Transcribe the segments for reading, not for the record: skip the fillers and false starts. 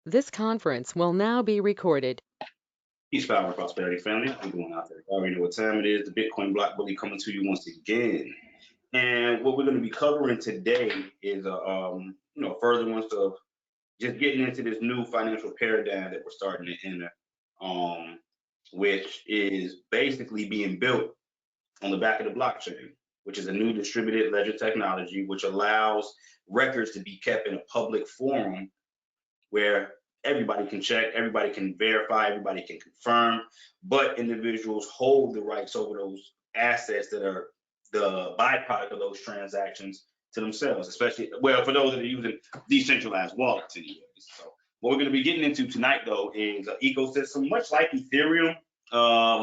This conference will now be recorded. Peace, power, and prosperity, family. How you doing out there? I already know what time it is. The Bitcoin Block Bully coming to you once again. And what we're going to be covering today is furtherance of just getting into this new financial paradigm that we're starting to enter, which is basically being built on the back of the blockchain, which is a new distributed ledger technology, which allows records to be kept in a public forum where everybody can check, everybody can verify, everybody can confirm, but individuals hold the rights over those assets that are the byproduct of those transactions to themselves, especially, well, for those that are using decentralized wallets anyways. So what we're going to be getting into tonight, though, is an ecosystem, much like Ethereum,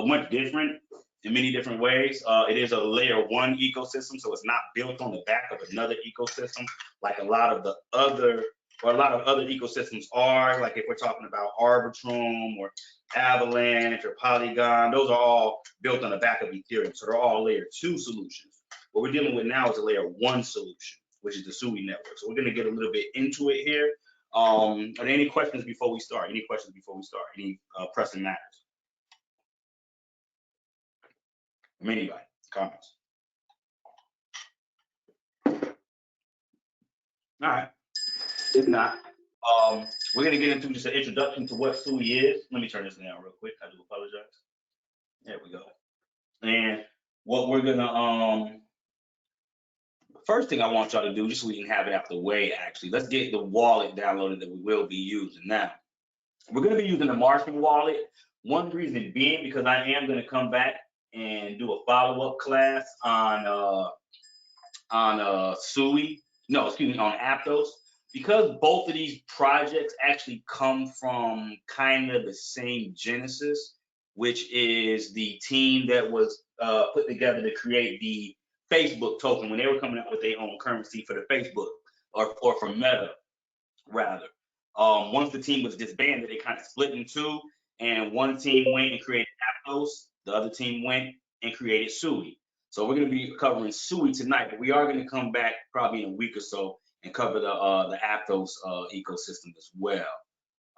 much different in many different ways. It is a layer one ecosystem, so it's not built on the back of another ecosystem like a lot of other ecosystems are, like if we're talking about Arbitrum or Avalanche or Polygon, those are all built on the back of Ethereum. So they're all layer two solutions. What we're dealing with now is a layer one solution, which is the Sui network. So we're going to get a little bit into it here. Are there any questions before we start? Any questions before we start? Any pressing matters? From anybody? Comments? All right. If not, we're gonna get into just an introduction to what Sui is. Let me turn this down real quick. I do apologize. There we go. And what we're gonna first thing I want y'all to do, just so we can have it out the way, actually, let's get the wallet downloaded that we will be using now. We're gonna be using the Martian wallet. One reason being because I am gonna come back and do a follow-up class on Sui. No, excuse me, on Aptos. Because both of these projects actually come from kind of the same genesis, which is the team that was put together to create the Facebook token when they were coming up with their own currency for the Facebook or for Meta, rather. Once the team was disbanded, they kind of split in two, and one team went and created Aptos, the other team went and created Sui. So we're going to be covering Sui tonight, but we are going to come back probably in a week or so and cover the Aptos ecosystem as well.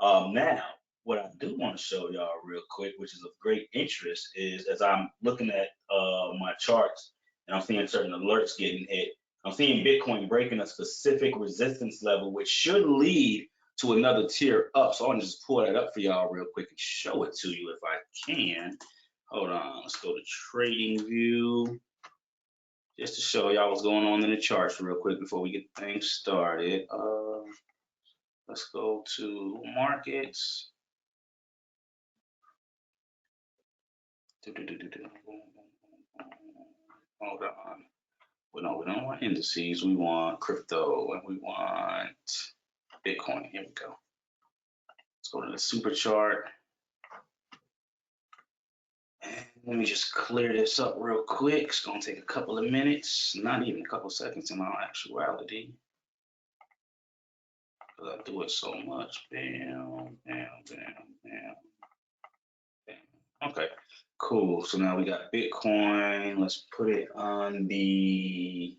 Now, what I do want to show y'all real quick, which is of great interest, is as I'm looking at my charts and I'm seeing certain alerts getting hit, I'm seeing Bitcoin breaking a specific resistance level, which should lead to another tier up. So I'll just pull that up for y'all real quick and show it to you if I can. Hold on, let's go to trading view. Just to show y'all what's going on in the charts real quick before we get things started. Let's go to markets. Hold on. Well, no, we don't want indices. We want crypto and we want Bitcoin. Here we go. Let's go to the super chart. And let me just clear this up real quick. It's going to take a couple of minutes, not even a couple seconds in all actuality. Because I do it so much. Bam, bam, bam, bam, bam. Okay, cool. So now we got Bitcoin. Let's put it on the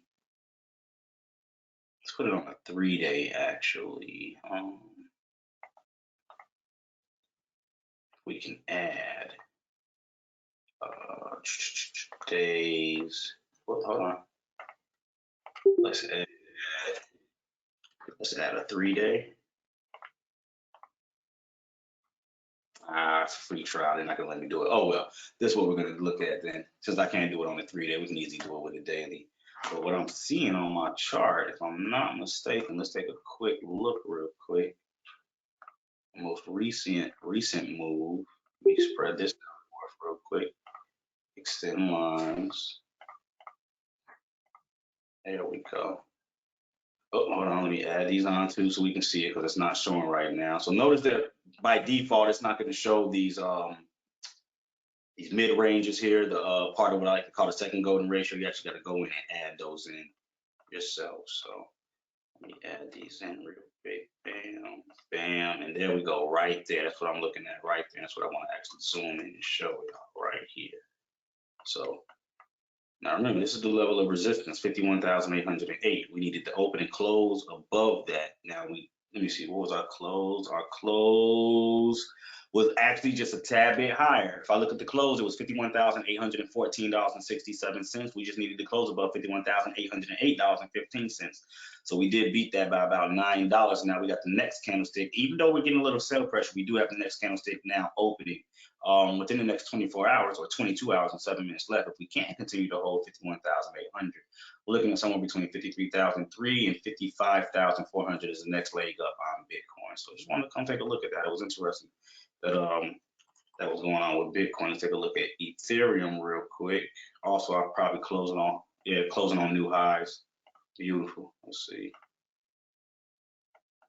3-day actually. We can add days. Well, hold on. Let's add a 3-day. It's a free trial. They're not gonna let me do it. Oh well, this is what we're gonna look at then. Since I can't do it on the 3-day, we can easily do it with a daily. But what I'm seeing on my chart, if I'm not mistaken, let's take a quick look real quick. The most recent move. Let me spread this out real quick. Extend lines. There we go. Oh, hold on, let me add these on too so we can see it because it's not showing right now. So notice that by default, it's not going to show these mid ranges here, the part of what I like to call the second golden ratio. You actually got to go in and add those in yourself. So let me add these in real quick. Bam, bam, and there we go, right there. That's what I'm looking at right there. That's what I want to actually zoom in and show y'all right here. So now remember, this is the level of resistance, 51,808. We needed to open and close above that. Now let me see, what was our close? Our close was actually just a tad bit higher. If I look at the close, it was $51,814.67. We just needed to close above $51,808.15. So we did beat that by about $9. Now we got the next candlestick. Even though we're getting a little sell pressure, we do have the next candlestick now opening within the next 24 hours or 22 hours and 7 minutes left. If we can't continue to hold 51,800, we're looking at somewhere between 53,003 and 55,400 is the next leg up on Bitcoin. So just wanted to come take a look at that. It was interesting that that was going on with Bitcoin. Let's take a look at Ethereum real quick. Also, I'll probably closing on new highs. Beautiful. Let's see.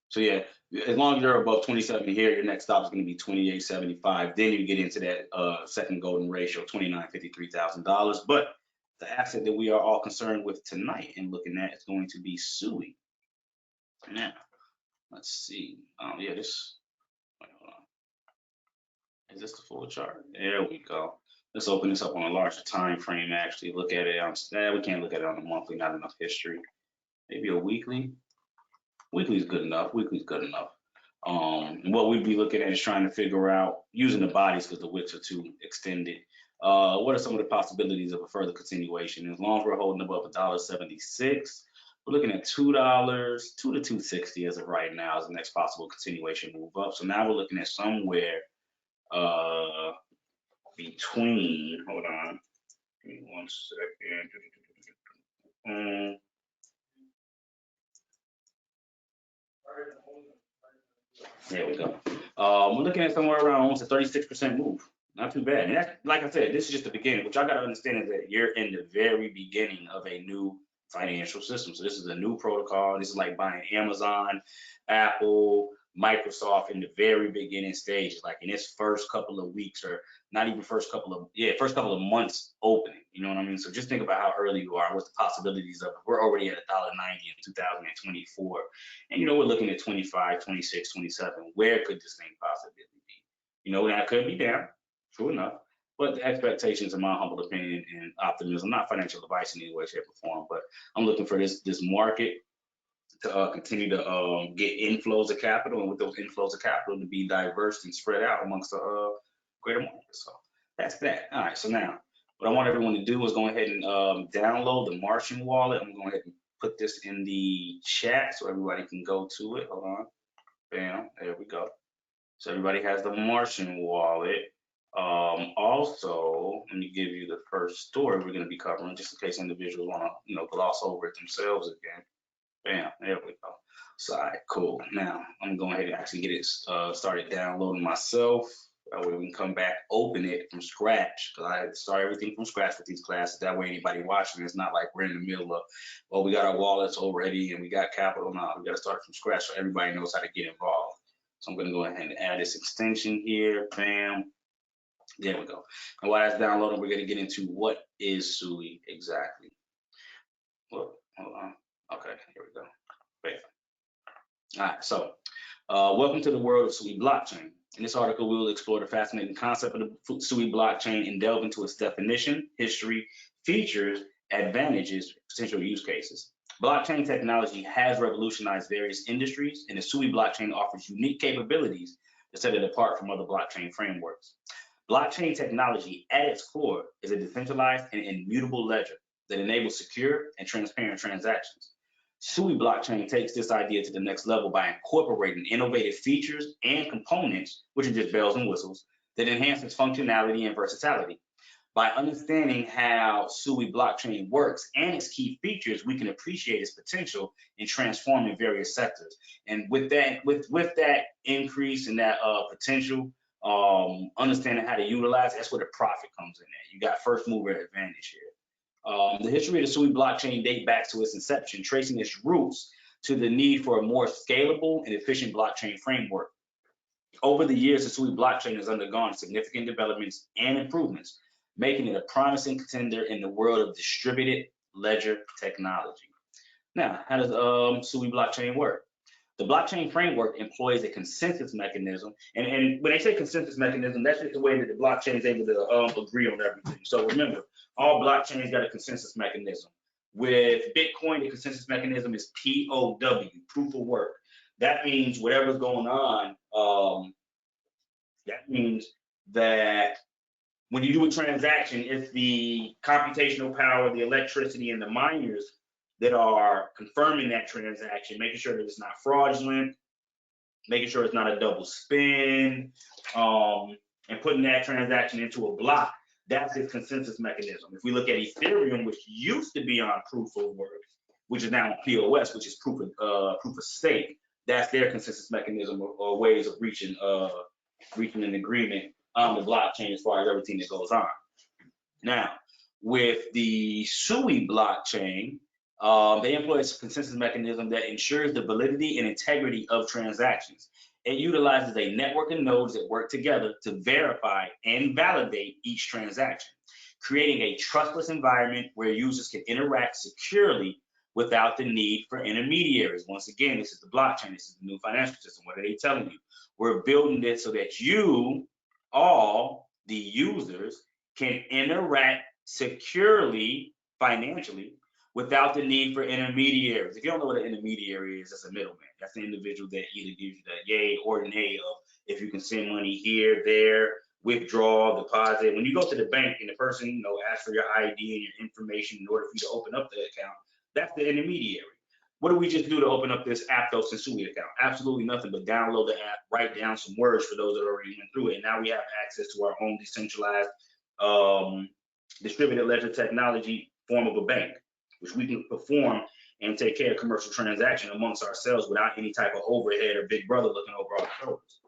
So yeah, as long as you're above 27 here, your next stop is going to be 28.75. Then you get into that second golden ratio, $29,053,000. But the asset that we are all concerned with tonight and looking at is going to be Sui. Now, let's see. Yeah, this. Wait, hold on. Is this the full chart? There we go. Let's open this up on a larger time frame. Actually, look at it on. We can't look at it on a monthly. Not enough history. Maybe a weekly. Weekly is good enough. Weekly is good enough. And what we'd be looking at is trying to figure out using the bodies because the wicks are too extended. What are some of the possibilities of a further continuation? As long as we're holding above $1.76, we're looking at $2, $2 to $2.60 as of right now as the next possible continuation move up. So now we're looking at somewhere between. Hold on, give me 1 second. There we go. We're looking at somewhere around almost a 36% move. Not too bad. And that's, like I said, this is just the beginning. What y'all got to understand is that you're in the very beginning of a new financial system. So this is a new protocol. This is like buying Amazon, Apple, Microsoft in the very beginning stages, like in its first couple of weeks, or not even first couple of months opening. You know what I mean? So just think about how early you are. What's the possibilities of it? We're already at $1.90 in 2024, and we're looking at 25, 26, 27. Where could this thing possibly be? That could be down, true enough. But the expectations, in my humble opinion and optimism, not financial advice in any way, shape, or form, but I'm looking for this market to continue to get inflows of capital, and with those inflows of capital to be diverse and spread out amongst the greater market. So that's that. All right, so now what I want everyone to do is go ahead and download the Martian wallet. I'm going to go ahead and put this in the chat so everybody can go to it. Hold on. Bam, there we go. So everybody has the Martian wallet. Also, let me give you the first story we're going to be covering, just in case individuals want to, gloss over it themselves again. Bam, there we go. So, all right, cool. Now, I'm going to go ahead and actually get it started downloading myself. That way we can come back, open it from scratch, because I start everything from scratch with these classes. That way anybody watching, it's not like we're in the middle of, well, we got our wallets already and we got capital. No, we got to start from scratch so everybody knows how to get involved. So I'm going to go ahead and add this extension here. Bam. There we go. And while that's downloading, we're going to get into what is Sui exactly. Well, hold on. Okay, here we go. Bam. All right, so welcome to the world of Sui blockchain. In this article, we will explore the fascinating concept of the Sui blockchain and delve into its definition, history, features, advantages, potential use cases. Blockchain technology has revolutionized various industries, and the Sui blockchain offers unique capabilities that set it apart from other blockchain frameworks. Blockchain technology at its core is a decentralized and immutable ledger that enables secure and transparent transactions. Sui blockchain takes this idea to the next level by incorporating innovative features and components, which are just bells and whistles, that enhance its functionality and versatility. By understanding how Sui blockchain works and its key features, we can appreciate its potential in transforming various sectors. And with that increase in that potential, understanding how to utilize, that's where the profit comes in at. You got first mover advantage here. The history of the Sui blockchain dates back to its inception, tracing its roots to the need for a more scalable and efficient blockchain framework. Over the years, the Sui blockchain has undergone significant developments and improvements, making it a promising contender in the world of distributed ledger technology. Now, how does Sui blockchain work? The blockchain framework employs a consensus mechanism, and when they say consensus mechanism, that's just the way that the blockchain is able to agree on everything. So remember, all blockchains got a consensus mechanism. With Bitcoin, the consensus mechanism is POW, proof of work. That means whatever's going on, that means that when you do a transaction, it's the computational power, the electricity, and the miners that are confirming that transaction, making sure that it's not fraudulent, making sure it's not a double spin, and putting that transaction into a block. That's its consensus mechanism. If we look at Ethereum, which used to be on proof of work, which is now on POS, which is proof of stake, that's their consensus mechanism or ways of reaching an agreement on the blockchain as far as everything that goes on. Now, with the Sui blockchain, they employ a consensus mechanism that ensures the validity and integrity of transactions. It utilizes a network of nodes that work together to verify and validate each transaction, creating a trustless environment where users can interact securely without the need for intermediaries. Once again, this is the blockchain, this is the new financial system. What are they telling you? We're building this so that you, all the users, can interact securely financially without the need for intermediaries. If you don't know what an intermediary is, that's a middleman. That's the individual that either gives you the yay or nay of if you can send money here, there, withdraw, deposit. When you go to the bank and the person, asks for your ID and your information in order for you to open up the account, that's the intermediary. What do we just do to open up this Aptos and Sui account? Absolutely nothing but download the app, write down some words for those that already went through it. And now we have access to our own decentralized distributed ledger technology form of a bank, which we can perform and take care of commercial transaction amongst ourselves without any type of overhead or big brother looking over our shoulders.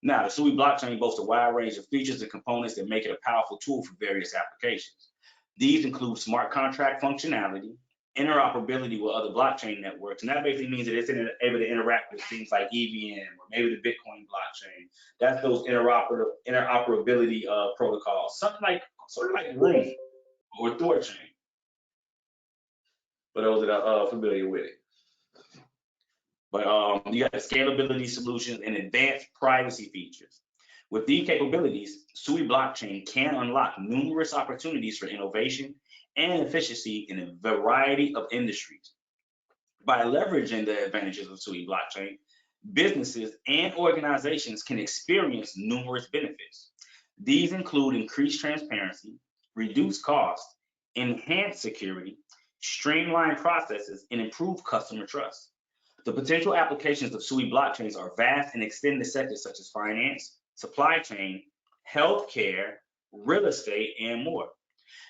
Now, the Sui blockchain boasts a wide range of features and components that make it a powerful tool for various applications. These include smart contract functionality, interoperability with other blockchain networks, and that basically means that it's able to interact with things like EVM or maybe the Bitcoin blockchain. That's those interoperability protocols, sort of like Room or Thorchain, for those that are familiar with it. But you got the scalability solutions and advanced privacy features. With these capabilities, Sui blockchain can unlock numerous opportunities for innovation and efficiency in a variety of industries. By leveraging the advantages of Sui blockchain, businesses and organizations can experience numerous benefits. These include increased transparency, reduced costs, enhanced security, streamlined processes, and improved customer trust. The potential applications of Sui blockchains are vast and extend to sectors such as finance, supply chain, healthcare, real estate, and more.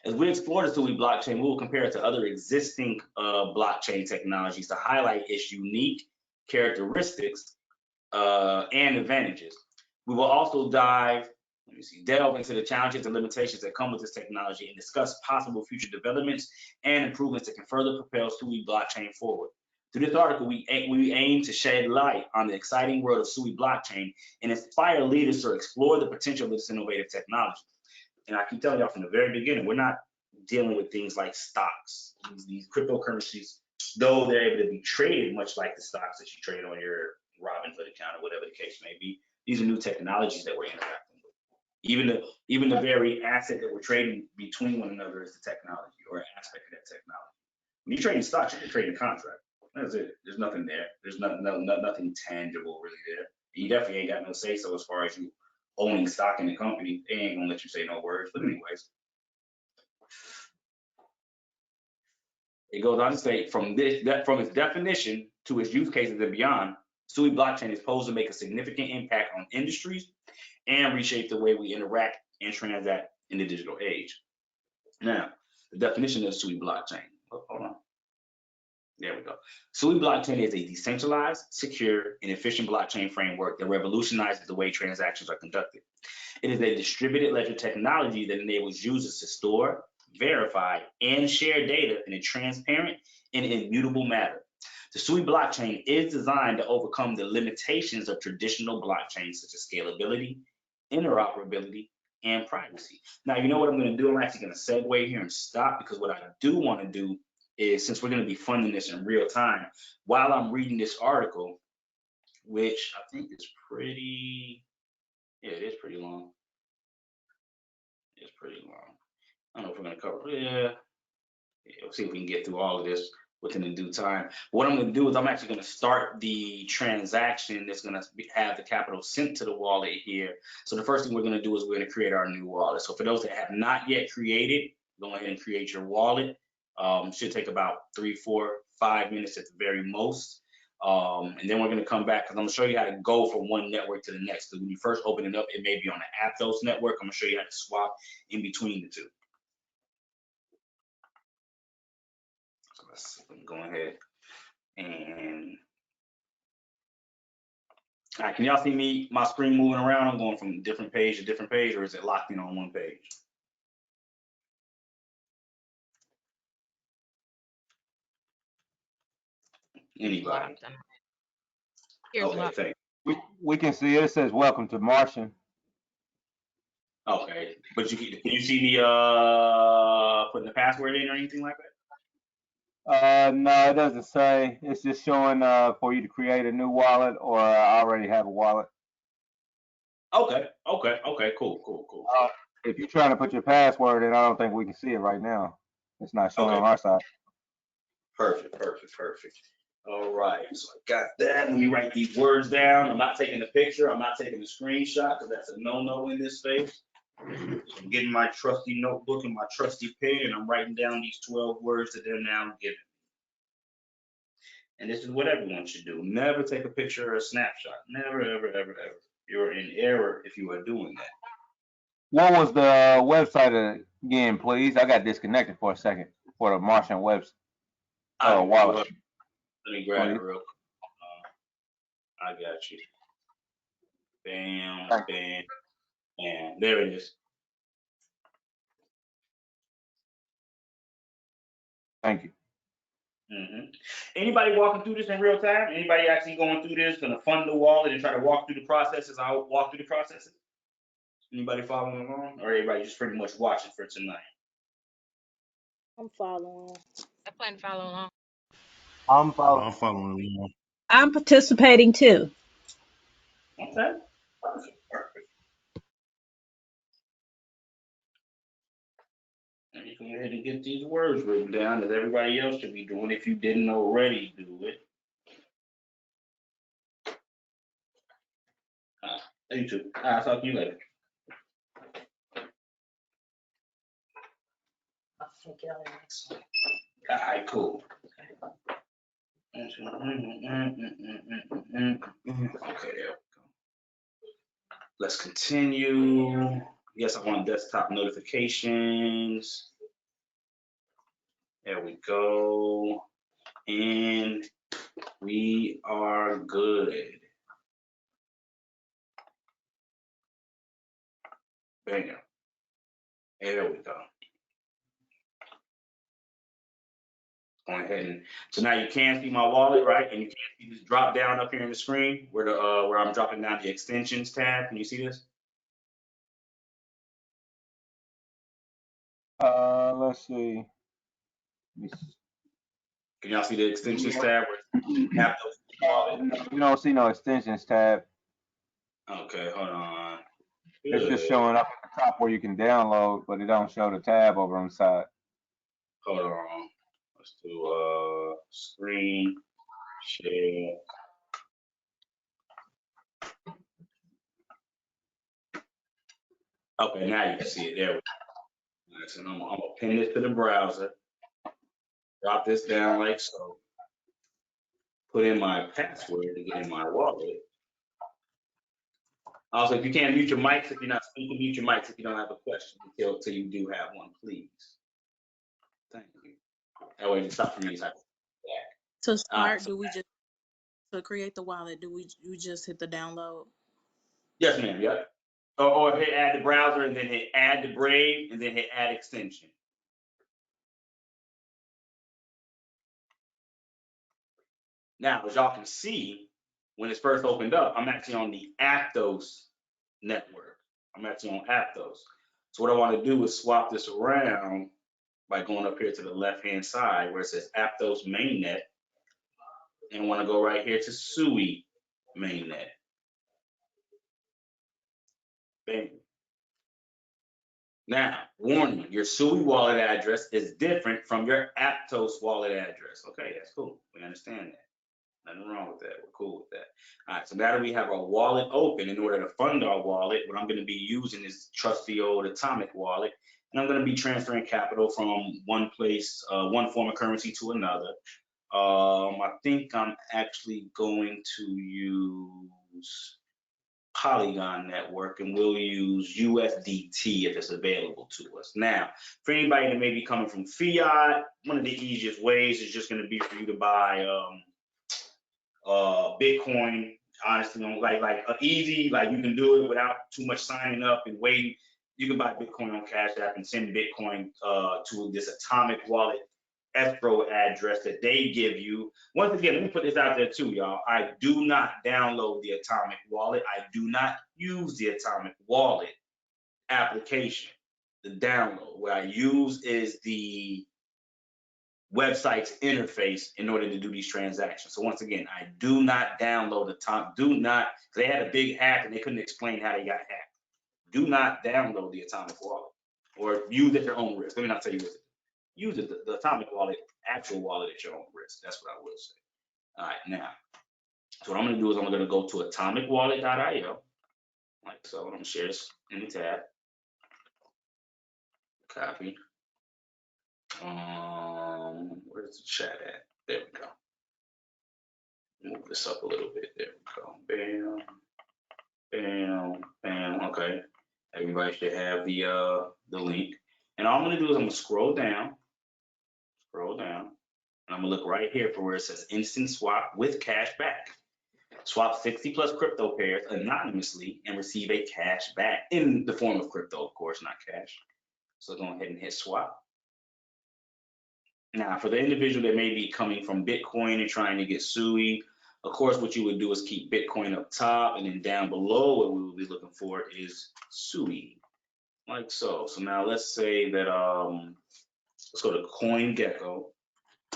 As we explore the Sui blockchain, we will compare it to other existing blockchain technologies to highlight its unique characteristics and advantages. We will also delve into the challenges and limitations that come with this technology and discuss possible future developments and improvements that can further propel Sui blockchain forward. Through this article, we aim to shed light on the exciting world of Sui blockchain and inspire leaders to explore the potential of this innovative technology. And I keep telling y'all from the very beginning, we're not dealing with things like stocks. These cryptocurrencies, though they're able to be traded much like the stocks that you trade on your Robinhood account or whatever the case may be, these are new technologies that we're interacting with. Even the very asset that we're trading between one another is the technology or an aspect of that technology. When you're trading stocks, you're trading a contract. That's it. There's nothing there. There's nothing tangible really there. You definitely ain't got no say so as far as you owning stock in the company. They ain't gonna let you say no words. But anyways, it goes on to say from its definition to its use cases and beyond, Sui blockchain is posed to make a significant impact on industries and reshape the way we interact and transact in the digital age. Now, the definition of Sui blockchain. Oh, hold on. There we go. Sui blockchain is a decentralized, secure, and efficient blockchain framework that revolutionizes the way transactions are conducted. It is a distributed ledger technology that enables users to store, verify, and share data in a transparent and immutable manner. The Sui blockchain is designed to overcome the limitations of traditional blockchains such as scalability, interoperability, and privacy. Now, you know what I'm going to do? I'm actually going to segue here and stop because what I do want to do is, since we're going to be funding this in real time, while I'm reading this article, which I think is pretty, yeah, it is pretty long. It's pretty long. I don't know if we're going to cover, yeah, we'll see if we can get through all of this within the due time. What I'm going to do is I'm actually going to start the transaction that's going to have the capital sent to the wallet here. So the first thing we're going to do is we're going to create our new wallet. So for those that have not yet created, go ahead and create your wallet. Should take about 3, 4, 5 minutes at the very most. And then we're going to come back because I'm going to show you how to go from one network to the next. Because when you first open it up, it may be on the Aptos network. I'm going to show you how to swap in between the two. So let's go ahead and all right, can y'all see me, my screen moving around? I'm going from different page to different page, or is it locked in on one page? Anybody? Okay, thanks. We can see it. It says welcome to Martian. Okay, but can you see the putting the password in or anything like that? No, it doesn't say. It's just showing for you to create a new wallet, or I already have a wallet. Okay, cool. If you're trying to put your password in, I don't think we can see it right now. It's not showing on our side. Perfect. All right, so I got that. Let me write these words down. I'm not taking a picture. I'm not taking a screenshot because that's a no-no in this space. So I'm getting my trusty notebook and my trusty pen, and I'm writing down these 12 words that they're now giving. And this is what everyone should do. Never take a picture or a snapshot. Never, ever. You're in error if you are doing that. What was the website again, please? I got disconnected for a second for the Martian website. Wallet. Let me grab it real quick. I got you. Bam. There it is. Thank you. Anybody walking through this in real time? Anybody actually going through this, gonna fund the wallet and try to walk through the processes? I walk through the processes. Anybody following along, or everybody just pretty much watching for tonight? I'm following. I plan to follow along. I'm following. I'm following along. I'm participating too. Okay, perfect. And you can go ahead and get these words written down as everybody else should be doing if you didn't already do it. You too. I'll talk to you later. I'll take it on the next one. All right, cool. Okay, there we go. Let's continue. Yes, I want desktop notifications. There we go. And we are good. Bam. There we go. Going ahead and so now you can see my wallet, right? And you can see this drop down up here in the screen where the where I'm dropping down the extensions tab. Can you see this? Let's see. Can y'all see the extensions tab? Where You don't see no extensions tab. Okay, hold on. It's just showing up at the top where you can download, but it don't show the tab over on the side. Hold on. Let's do screen share. Okay, now you can see it. There we go. Right, so I'm gonna pin this to the browser. Drop this down like so. Put in my password to get in my wallet. Also, if you can't mute your mics, if you're not speaking, mute your mics if you don't have a question until you do have one, please. Thank you. That way you stop from these. To start, do we just to create the wallet? Do we just hit the download? Yes, ma'am. Yep. Or hit add the browser and then hit add the Brave and then hit add extension. Now, as y'all can see, when it's first opened up, I'm actually on the Aptos network. I'm actually on Aptos. So what I want to do is swap this around by going up here to the left-hand side where it says Aptos mainnet, and want to go right here to Sui mainnet. Bam. Now, warning, your Sui wallet address is different from your Aptos wallet address. Okay, that's cool. We understand that. Nothing wrong with that. We're cool with that. All right, so now that we have our wallet open, in order to fund our wallet, what I'm going to be using is trusty old Atomic wallet, and I'm going to be transferring capital from one place, one form of currency to another. I think I'm actually going to use Polygon Network, and we'll use USDT if it's available to us. Now, for anybody that may be coming from fiat, one of the easiest ways is just going to be for you to buy Bitcoin. Honestly, like easy, like you can do it without too much signing up and waiting. You can buy Bitcoin on Cash App and send Bitcoin to this Atomic wallet escrow address that they give you. Once again, let me put this out there too, y'all. I do not download the Atomic wallet. I do not use the Atomic wallet application. The download. What I use is the website's interface in order to do these transactions. So once again, I do not download the Atomic. Do not, because they had a big hack and they couldn't explain how they got hacked. Do not download the Atomic wallet or use it at your own risk. Let me not tell you what to do. Use it, the Atomic wallet, actual wallet at your own risk. That's what I will say. All right, now, so what I'm going to do is I'm going to go to atomicwallet.io, like so. I'm going to share this in the tab. Copy. Where's the chat at? There we go. Move this up a little bit. There we go. Bam, bam, bam. Okay. Everybody should have the link. And all I'm going to do is I'm going to scroll down, and I'm going to look right here for where it says instant swap with cash back. Swap 60 plus crypto pairs anonymously and receive a cash back in the form of crypto, of course, not cash. So go ahead and hit swap. Now, for the individual that may be coming from Bitcoin and trying to get Sui, of course, what you would do is keep Bitcoin up top, and then down below, what we will be looking for is Sui, like so. So now let's say that, let's go to CoinGecko,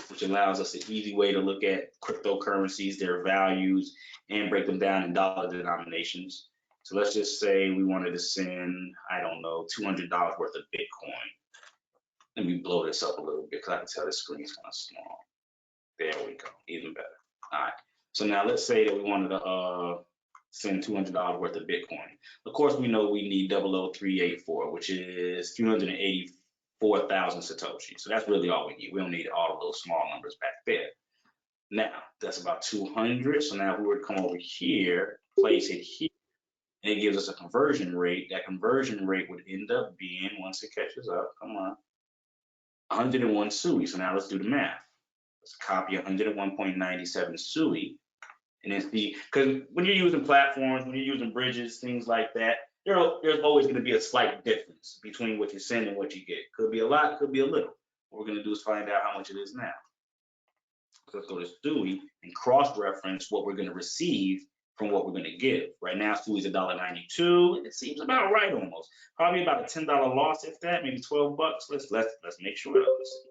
which allows us an easy way to look at cryptocurrencies, their values, and break them down in dollar denominations. So let's just say we wanted to send, I don't know, $200 worth of Bitcoin. Let me blow this up a little bit because I can tell this screen is kind of small. There we go, even better. All right, so now let's say that we wanted to send $200 worth of Bitcoin. Of course, we know we need 00384, which is 384,000 Satoshi. So that's really all we need. We don't need all of those small numbers back there. Now, that's about 200. So now if we were to come over here, place it here, and it gives us a conversion rate. That conversion rate would end up being, once it catches up, come on, 101 Sui. So now let's do the math. Let's copy 101.97 Sui. And then see, because when you're using platforms, when you're using bridges, things like that, there's always going to be a slight difference between what you send and what you get. Could be a lot, could be a little. What we're going to do is find out how much it is now. So let's go to Sui and cross-reference what we're going to receive from what we're going to give. Right now, Sui's $1.92. It seems about right almost. Probably about a $10 loss, if that, maybe 12 bucks. Let's make sure. Let's see.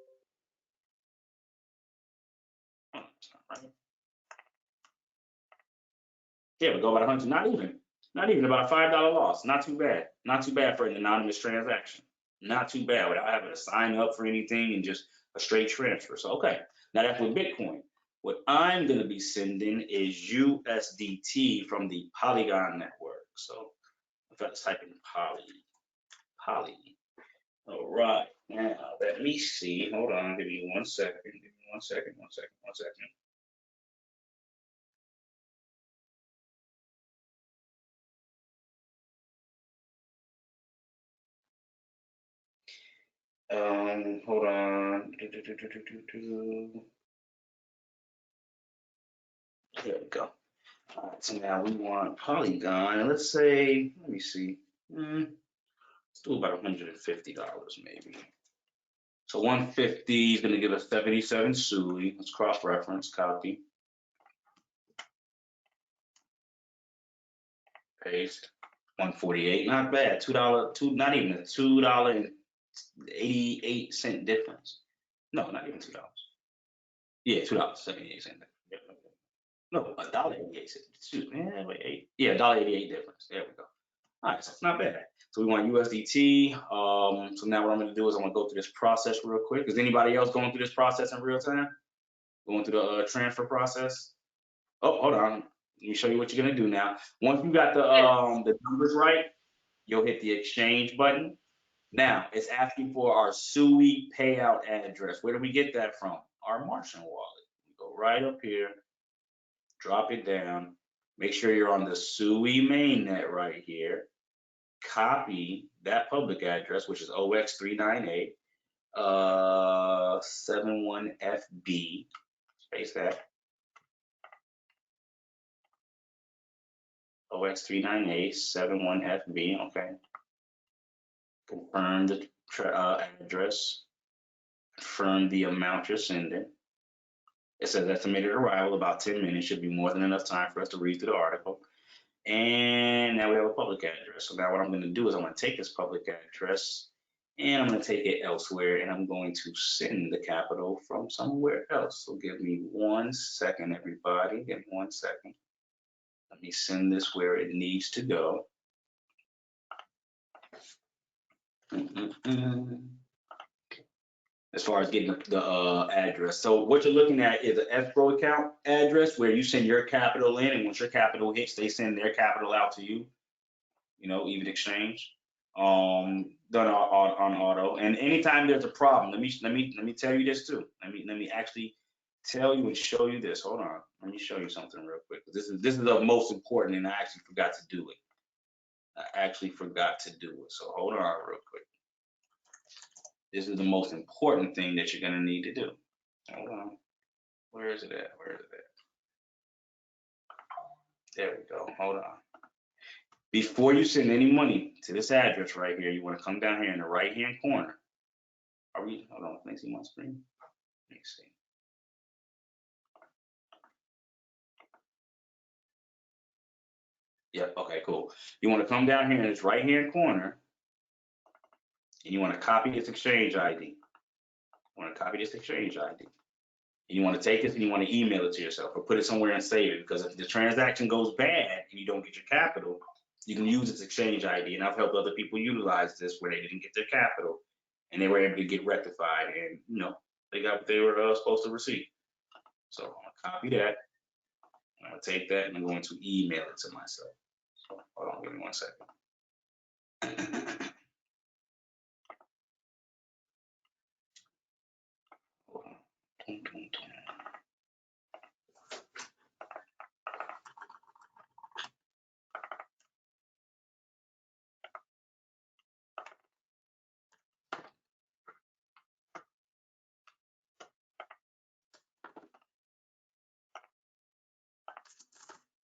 Oh, it's not right. Yeah, we go about 100. Not even about a $5 loss. Not too bad. Not too bad for an anonymous transaction. Not too bad without having to sign up for anything and just a straight transfer. So okay, now that's with Bitcoin. What I'm going to be sending is USDT from the Polygon network. So if I just type in Poly. All right, now let me see. Hold on, give me 1 second. Give me 1 second. Hold on. There we go. All right, so now we want Polygon. Let's say, let me see. Let's do about $150 maybe. So 150 is going to give us 77 Sui. Let's cross-reference, copy, paste. 148, not bad. $2, not even a $2.88 difference. No, not even $2. Yeah, $2.78. No, $1.88. Excuse me. Wait, yeah, $1.88 difference. There we go. All right, so it's not bad. So we want USDT. So now what I'm going to do is I'm going to go through this process real quick. Is anybody else going through this process in real time? Going through the transfer process? Oh, hold on. Let me show you what you're going to do now. Once you got the numbers right, you'll hit the exchange button. Now it's asking for our Sui payout address. Where do we get that from? Our Martian wallet. We go right up here, drop it down. Make sure you're on the Sui mainnet right here. Copy that public address, which is OX398 71FB. Space that. OX398 71FB. Okay. Confirm the address. Confirm the amount you're sending. It says estimated arrival about 10 minutes. Should be more than enough time for us to read through the article. And now we have a public address. So now what I'm going to do is I'm going to take this public address and I'm going to take it elsewhere and I'm going to send the capital from somewhere else. So give me 1 second, everybody. Give me 1 second. Let me send this where it needs to go. As far as getting the address. So what you're looking at is an escrow account address where you send your capital in, and once your capital hits, they send their capital out to you. You know, even exchange. Done on auto. And anytime there's a problem, let me tell you this too. Let me actually tell you and show you this. Hold on. Let me show you something real quick. This is the most important, and I actually forgot to do it. So hold on real quick. This is the most important thing that you're gonna need to do. Hold on. Where is it at? There we go. Hold on. Before you send any money to this address right here, you want to come down here in the right-hand corner. Hold on, can I see my screen? Let me see. Yep, okay, cool. You want to come down here in this right-hand corner, and you want to copy this exchange ID. And you want to take this and you want to email it to yourself or put it somewhere and save it, because if the transaction goes bad and you don't get your capital, you can use this exchange ID. And I've helped other people utilize this where they didn't get their capital and they were able to get rectified, and you know, they got what they were supposed to receive. So I'm gonna copy that. I'm gonna take that and I'm going to email it to myself. So hold on, give me 1 second. Hold on.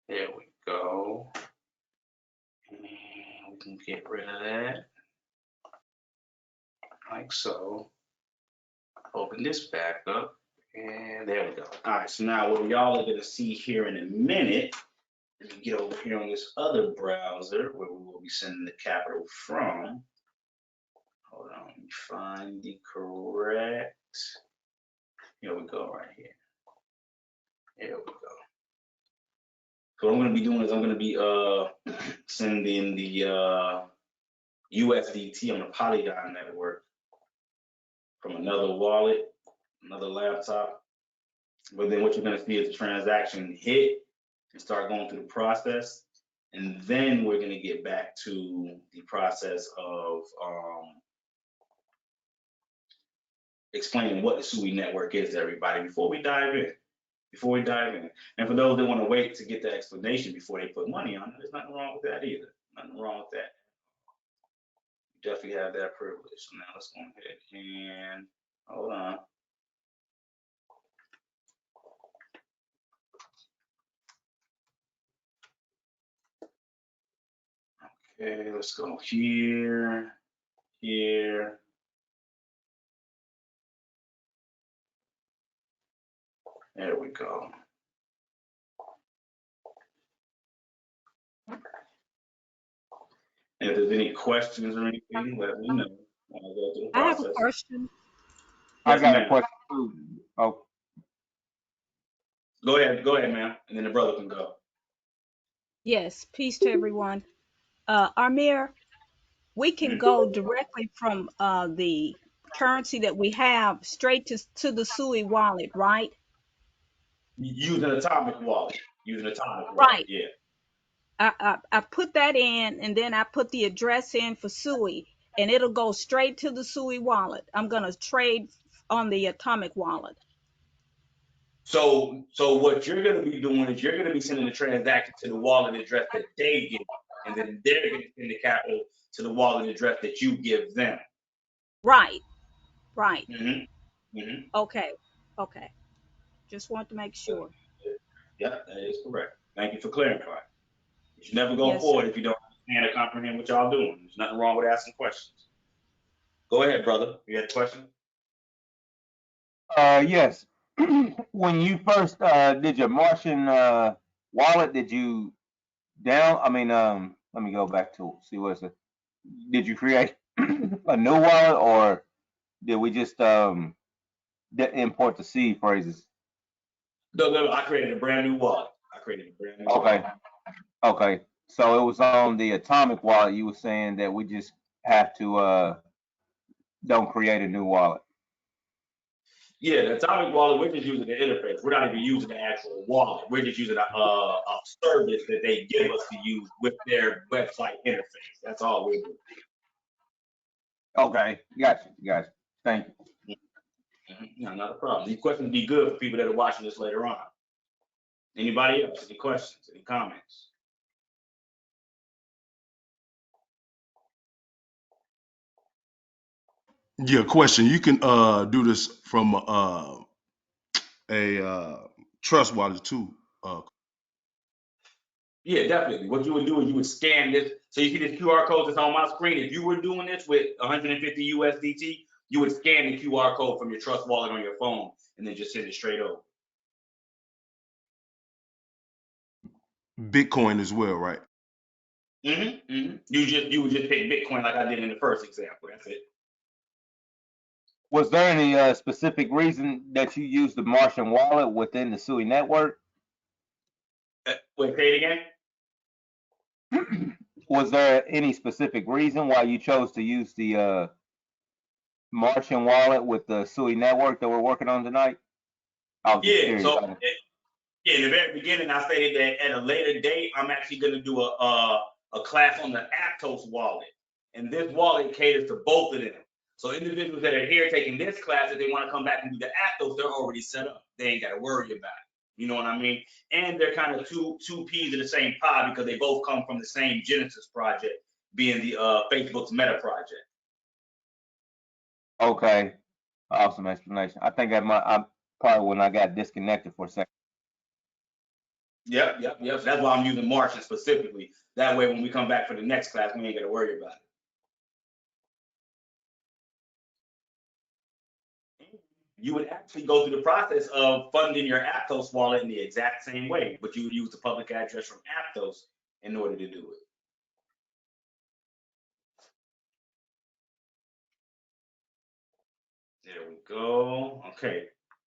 There we go. And we can get rid of that. Like so. Open this back up. And there we go. All right, so now what y'all are gonna see here in a minute, let me get over here on this other browser where we will be sending the capital from. Hold on, let me find the correct. Here we go, right here. There we go. So what I'm gonna be doing is I'm gonna be sending the USDT on the Polygon network from another wallet, another laptop. But then what you're gonna see is the transaction hit and start going through the process. And then we're gonna get back to the process of explaining what the Sui Network is to everybody before we dive in. And for those that want to wait to get the explanation before they put money on it, there's nothing wrong with that either. Nothing wrong with that. You definitely have that privilege. So now let's go ahead and hold on. Okay, let's go here, here. There we go. And if there's any questions or anything, let me know. I'll go through the I have a process. question. I Yes, got a ma'am. question too. Oh, Go ahead, ma'am, and then the brother can go. Yes, peace to everyone. Amir, we can go directly from the currency that we have straight to the Sui wallet, right? Using Atomic Wallet. Using Atomic Wallet, Right. yeah. I put that in, and then I put the address in for Sui, and it'll go straight to the Sui wallet. I'm gonna trade on the Atomic wallet. So what you're gonna be doing is you're gonna be sending the transaction to the wallet address that they give, and then they're gonna send the capital to the wallet address that you give them. Right. Right. hmm hmm Okay. Okay. Just want to make sure. Yeah, that is correct. Thank you for clarifying. You should never go Yes, sir. forward if you don't understand or comprehend what y'all doing. There's nothing wrong with asking questions. Go ahead, brother. You had a question? Yes. When you first did your Martian wallet, did you I mean, let me go back to see what's it. Did you create a new wallet, or did we just import the seed phrases? No, I created a brand new wallet. I created a brand new wallet. Okay. Okay. So it was on the Atomic wallet. You were saying that we just have to don't create a new wallet. Yeah, the Atomic wallet, we're just using the interface. We're not even using the actual wallet. We're just using a service that they give us to use with their website interface. That's all we're doing. Okay. Gotcha. Gotcha. Thank you. No, not a problem. These questions be good for people that are watching this later on. Anybody else? Any questions? Any comments? Yeah, question. You can do this from a trust wallet too. Yeah, definitely. What you would do is you would scan this. So you see this QR code that's on my screen. If you were doing this with 150 USDT, you would scan the QR code from your trust wallet on your phone and then just send it straight over. Bitcoin as well, right? You would just pick Bitcoin like I did in the first example. That's it. Was there any specific reason that you used the Martian wallet within the Sui network? Wait, say it again. Was there any specific reason why you chose to use the Martian wallet with the Sui network that we're working on tonight? I was just Yeah. curious. Yeah, in the very beginning, I stated that at a later date, I'm actually going to do a class on the Aptos wallet, and this wallet caters to both of them. So individuals that are here taking this class, if they want to come back and do the Aptos, they're already set up. They ain't got to worry about it. You know what I mean? And they're kind of two peas in the same pod because they both come from the same Genesis project, being the Facebook's Meta project. Okay, awesome explanation. I think I probably when I got disconnected for a second. Yep. So that's why I'm using Martian specifically. That way, when we come back for the next class, we ain't got to worry about it. You would actually go through the process of funding your Aptos wallet in the exact same way, but you would use the public address from Aptos in order to do it. There we go. Okay.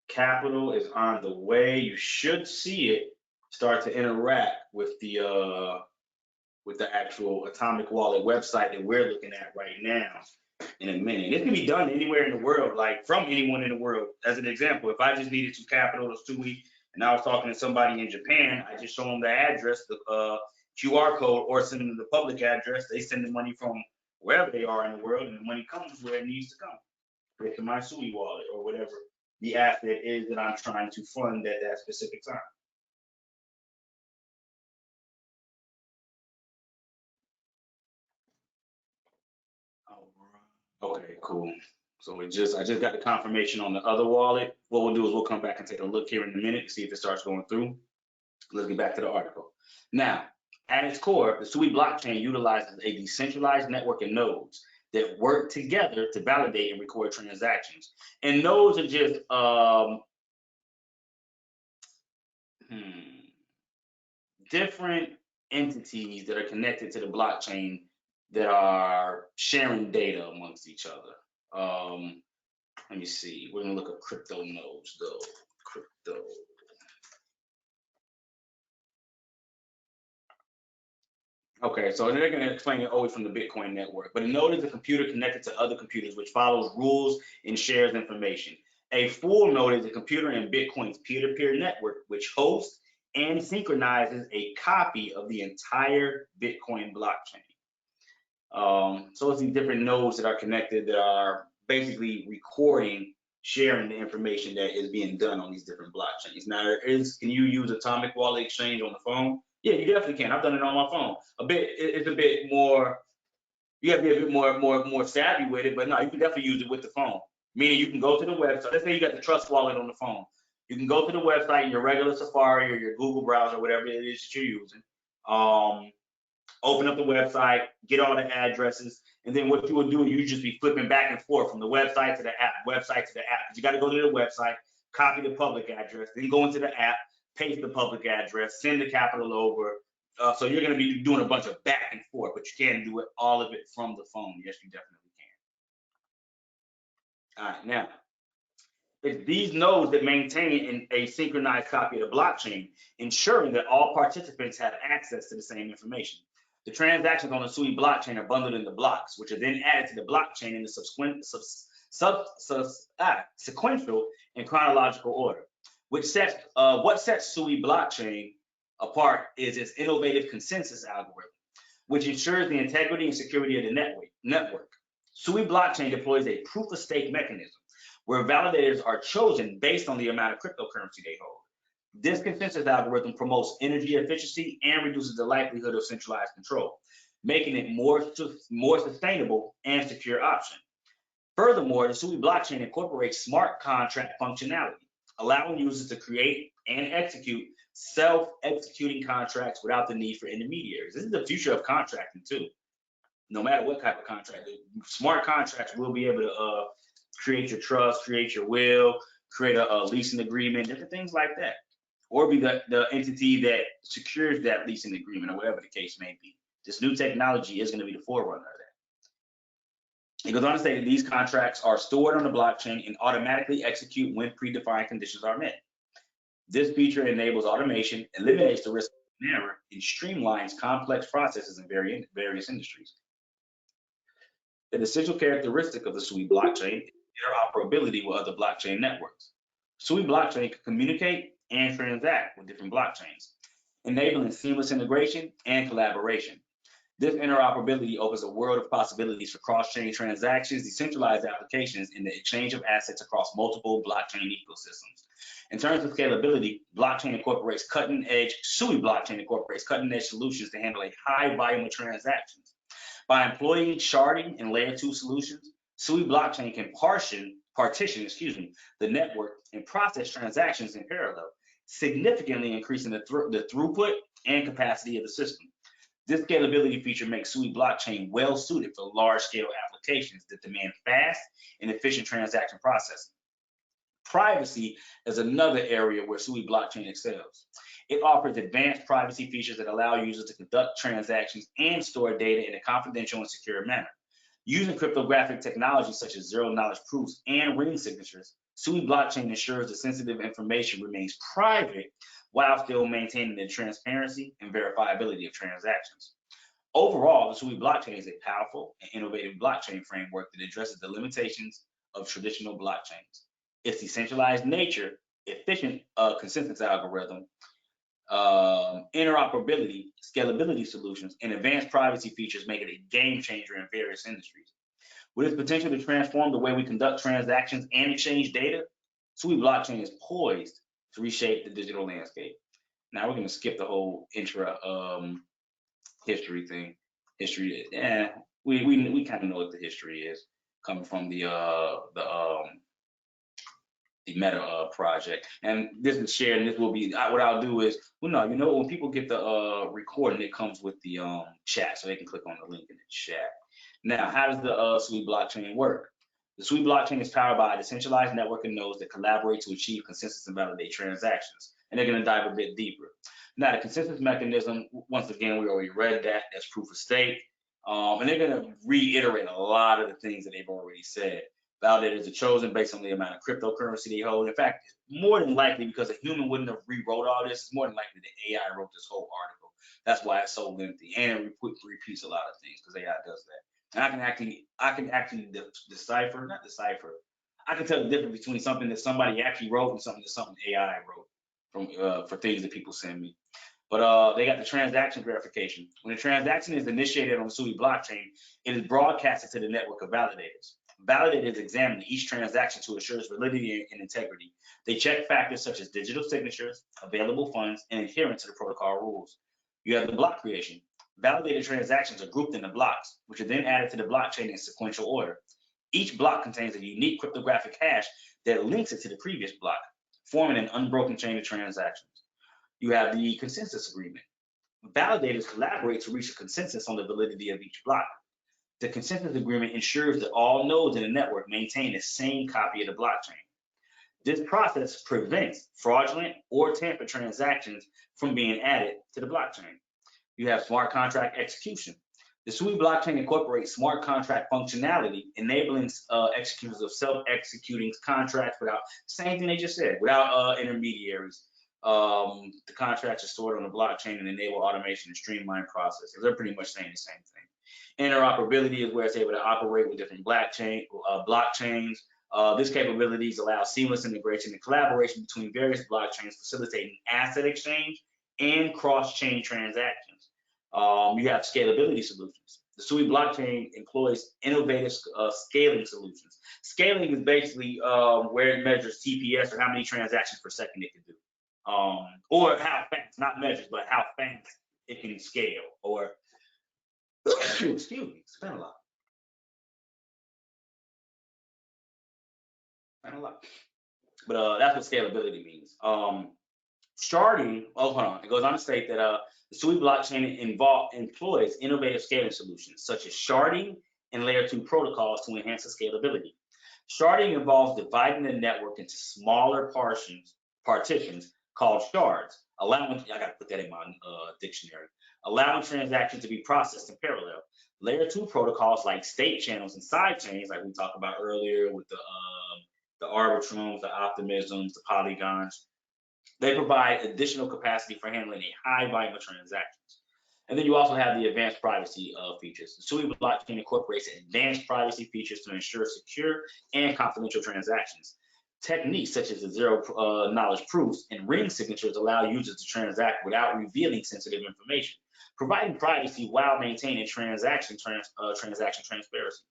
Capital is on the way. You should see it start to interact with the actual Atomic Wallet website that we're looking at right now in a minute. It can be done anywhere in the world, like from anyone in the world. As an example, if I just needed to capital or Sui and I was talking to somebody in Japan, I just show them the address, the QR code, or send them the public address. They send the money from wherever they are in the world, and the money comes where it needs to come, straight to my Sui wallet or whatever the asset is that I'm trying to fund at that specific time. Okay, cool. So I just got the confirmation on the other wallet. What we'll do is we'll come back and take a look here in a minute to see if it starts going through. Let's get back to the article. Now, at its core, the Sui blockchain utilizes a decentralized network of nodes that work together to validate and record transactions. And nodes are just different entities that are connected to the blockchain that are sharing data amongst each other. Let me see. We're gonna look up crypto nodes though. Crypto. Okay, so they're going to explain it always from the Bitcoin network. But a node is a computer connected to other computers, which follows rules and shares information. A full node is a computer in Bitcoin's peer-to-peer network, which hosts and synchronizes a copy of the entire Bitcoin blockchain. So it's these different nodes that are connected that are basically recording, sharing the information that is being done on these different blockchains. Now, can you use Atomic Wallet Exchange on the phone? Yeah, you definitely can. I've done it on my phone. It's a bit more. You have to be a bit more savvy with it, but no, you can definitely use it with the phone. Meaning, you can go to the website. Let's say you got the Trust Wallet on the phone. You can go to the website in your regular Safari or your Google browser, whatever it is that you're using. Open up the website, get all the addresses, and then what you would do, you just be flipping back and forth from the website to the app, website to the app. You got to go to the website, copy the public address, then go into the app, paste the public address, send the capital over. So you're going to be doing a bunch of back and forth, but you can do it, all of it from the phone. Yes, you definitely can. All right, now, it's these nodes that maintain a synchronized copy of the blockchain, ensuring that all participants have access to the same information. The transactions on the Sui blockchain are bundled into blocks, which are then added to the blockchain in the sequential and chronological order. What sets Sui blockchain apart is its innovative consensus algorithm, which ensures the integrity and security of the network. Sui blockchain deploys a proof of stake mechanism where validators are chosen based on the amount of cryptocurrency they hold. This consensus algorithm promotes energy efficiency and reduces the likelihood of centralized control, making it more sustainable and secure option. Furthermore, the Sui blockchain incorporates smart contract functionality, allowing users to create and execute self-executing contracts without the need for intermediaries. This is the future of contracting too. No matter what type of contract, smart contracts will be able to create your trust, create your will, create a leasing agreement, different things like that. Or be the entity that secures that leasing agreement or whatever the case may be. This new technology is going to be the forerunner of that. It goes on to say that these contracts are stored on the blockchain and automatically execute when predefined conditions are met. This feature enables automation, eliminates the risk of error, and streamlines complex processes in various industries. An essential characteristic of the Sui blockchain is interoperability with other blockchain networks. Sui blockchain can communicate and transact with different blockchains, enabling seamless integration and collaboration. This interoperability opens a world of possibilities for cross-chain transactions, decentralized applications, and the exchange of assets across multiple blockchain ecosystems. In terms of scalability, Sui blockchain incorporates cutting-edge solutions to handle a high volume of transactions. By employing sharding and layer 2 solutions, Sui blockchain can partition the network and process transactions in parallel, significantly increasing the throughput and capacity of the system. This scalability feature makes Sui blockchain well suited for large-scale applications that demand fast and efficient transaction processing. Privacy is another area where Sui blockchain excels. It offers advanced privacy features that allow users to conduct transactions and store data in a confidential and secure manner. Using cryptographic technologies such as zero-knowledge proofs and ring signatures, Sui blockchain ensures the sensitive information remains private while still maintaining the transparency and verifiability of transactions. Overall, the Sui blockchain is a powerful and innovative blockchain framework that addresses the limitations of traditional blockchains. Its decentralized nature, efficient consensus algorithm, interoperability, scalability solutions, and advanced privacy features make it a game changer in various industries. With its potential to transform the way we conduct transactions and exchange data, Sui blockchain is poised to reshape the digital landscape. Now we're going to skip the whole history thing. We kind of know what the history is coming from the Meta project, and this is shared, and this will be what I'll do is, well, no, when people get the recording, it comes with the chat, so they can click on the link in the chat. Now, how does the Sui blockchain work? The Sui blockchain is powered by a decentralized network of nodes that collaborate to achieve consensus and validate transactions, and they're going to dive a bit deeper. Now, the consensus mechanism, once again, we already read that. That's proof of stake, and they're going to reiterate a lot of the things that they've already said. Validators are chosen based on the amount of cryptocurrency they hold. In fact, more than likely, because a human wouldn't have rewrote all this, it's more than likely the AI wrote this whole article. That's why it's so lengthy, and it repeats a lot of things because AI does that. And I can actually decipher, not decipher. I can tell the difference between something that somebody actually wrote and something AI wrote from for things that people send me. But they got the transaction verification. When a transaction is initiated on the Sui blockchain, it is broadcasted to the network of validators. Validators examine each transaction to assure its validity and integrity. They check factors such as digital signatures, available funds, and adherence to the protocol rules. You have the block creation. Validated transactions are grouped into blocks, which are then added to the blockchain in sequential order. Each block contains a unique cryptographic hash that links it to the previous block, forming an unbroken chain of transactions. You have the consensus agreement. Validators collaborate to reach a consensus on the validity of each block. The consensus agreement ensures that all nodes in the network maintain the same copy of the blockchain. This process prevents fraudulent or tampered transactions from being added to the blockchain. You have smart contract execution. The Sui blockchain incorporates smart contract functionality, enabling executions of self-executing contracts without, same thing they just said, without intermediaries. The contracts are stored on the blockchain and enable automation and streamline processes. They're pretty much saying the same thing. Interoperability is where it's able to operate with different blockchains. This capabilities allow seamless integration and collaboration between various blockchains, facilitating asset exchange and cross-chain transactions. You have scalability solutions. The Sui blockchain employs innovative scaling solutions. Scaling is basically where it measures TPS, or how many transactions per second it can do. Or how fast, not measures, but how fast it can scale, or excuse me, spend a lot. But that's what scalability means. Sharding, hold on, it goes on to state that the Sui blockchain employs innovative scaling solutions such as sharding and layer 2 protocols to enhance the scalability. Sharding involves dividing the network into smaller partitions called shards, allowing, I gotta put that in my dictionary, allowing transactions to be processed in parallel. Layer 2 protocols like state channels and side chains, like we talked about earlier with the Arbitrums, the Optimisms, the Polygons, they provide additional capacity for handling a high volume of transactions. And then you also have the advanced privacy features. The Sui blockchain incorporates advanced privacy features to ensure secure and confidential transactions. Techniques such as the zero knowledge proofs and ring signatures allow users to transact without revealing sensitive information, providing privacy while maintaining transaction transparency.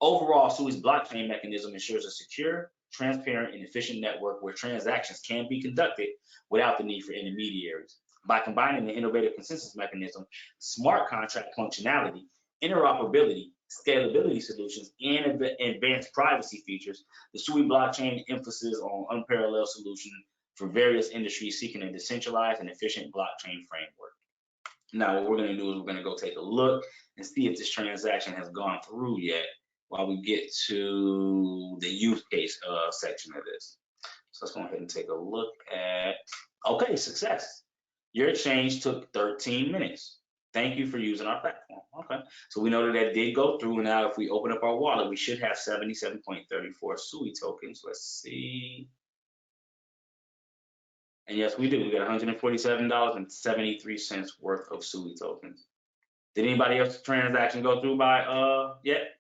Overall, Sui's blockchain mechanism ensures a secure, transparent, and efficient network where transactions can be conducted without the need for intermediaries. By combining the innovative consensus mechanism, smart contract functionality, interoperability, scalability solutions, and advanced privacy features, the Sui blockchain emphasis on unparalleled solutions for various industries seeking a decentralized and efficient blockchain framework. Now, what we're going to do is we're going to go take a look and see if this transaction has gone through yet, while we get to the use case section of this. So let's go ahead and take a look at, okay, success. Your exchange took 13 minutes. Thank you for using our platform. Okay, so we know that did go through. Now, if we open up our wallet, we should have 77.34 Sui tokens. Let's see. And yes, we do. We got $147.73 worth of Sui tokens. Did anybody else's transaction go through by yet?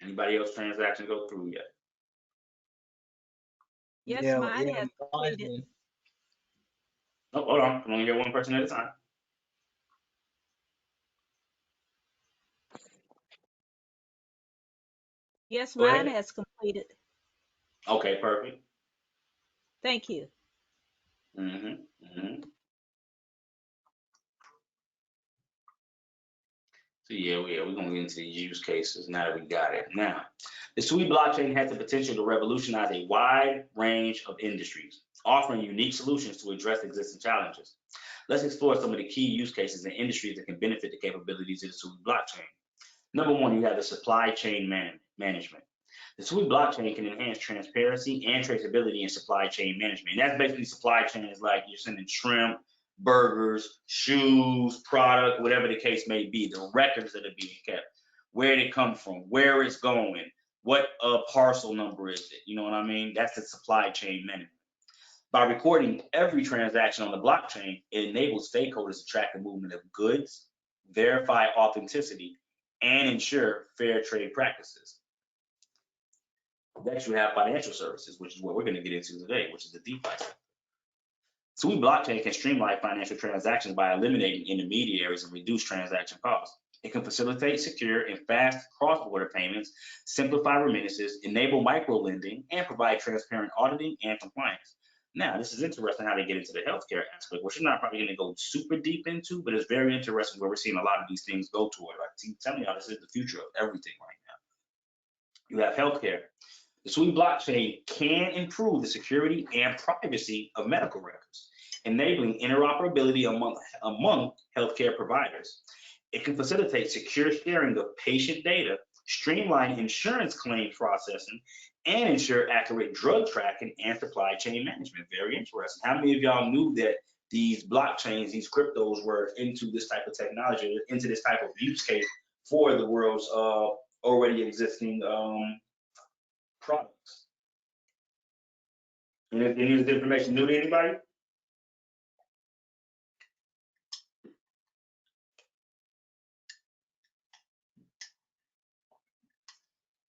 Anybody else transaction go through yet? Yes, mine has completed. Oh, hold on. I'm only get one person at a time. Yes, mine has completed. Okay, perfect. Thank you. So yeah, we're gonna get into the use cases now that we got it. Now, the Sui blockchain has the potential to revolutionize a wide range of industries, offering unique solutions to address existing challenges. Let's explore some of the key use cases and industries that can benefit the capabilities of the Sui blockchain. Number one, you have the supply chain management. The Sui blockchain can enhance transparency and traceability in supply chain management. And that's basically supply chain is like you're sending shrimp, burgers, shoes, product, whatever the case may be, the records that are being kept, where they come from, where it's going, what parcel number is it, you know what I mean? That's the supply chain management. By recording every transaction on the blockchain, it enables stakeholders to track the movement of goods, verify authenticity, and ensure fair trade practices. Next, you have financial services, which is what we're going to get into today, which is the DeFi sector. Sui blockchain can streamline financial transactions by eliminating intermediaries and reduce transaction costs. It can facilitate secure and fast cross-border payments, simplify remittances, enable micro-lending, and provide transparent auditing and compliance. Now, this is interesting how they get into the healthcare aspect, which is not probably going to go super deep into, but it's very interesting where we're seeing a lot of these things go toward. I'm telling y'all, this is the future of everything right now. You have healthcare. The Sui blockchain can improve the security and privacy of medical records, enabling interoperability among healthcare providers. It can facilitate secure sharing of patient data, streamline insurance claim processing, and ensure accurate drug tracking and supply chain management. Very interesting. How many of y'all knew that these blockchains, these cryptos were into this type of technology, into this type of use case for the world's already existing products? Any of this information new to anybody?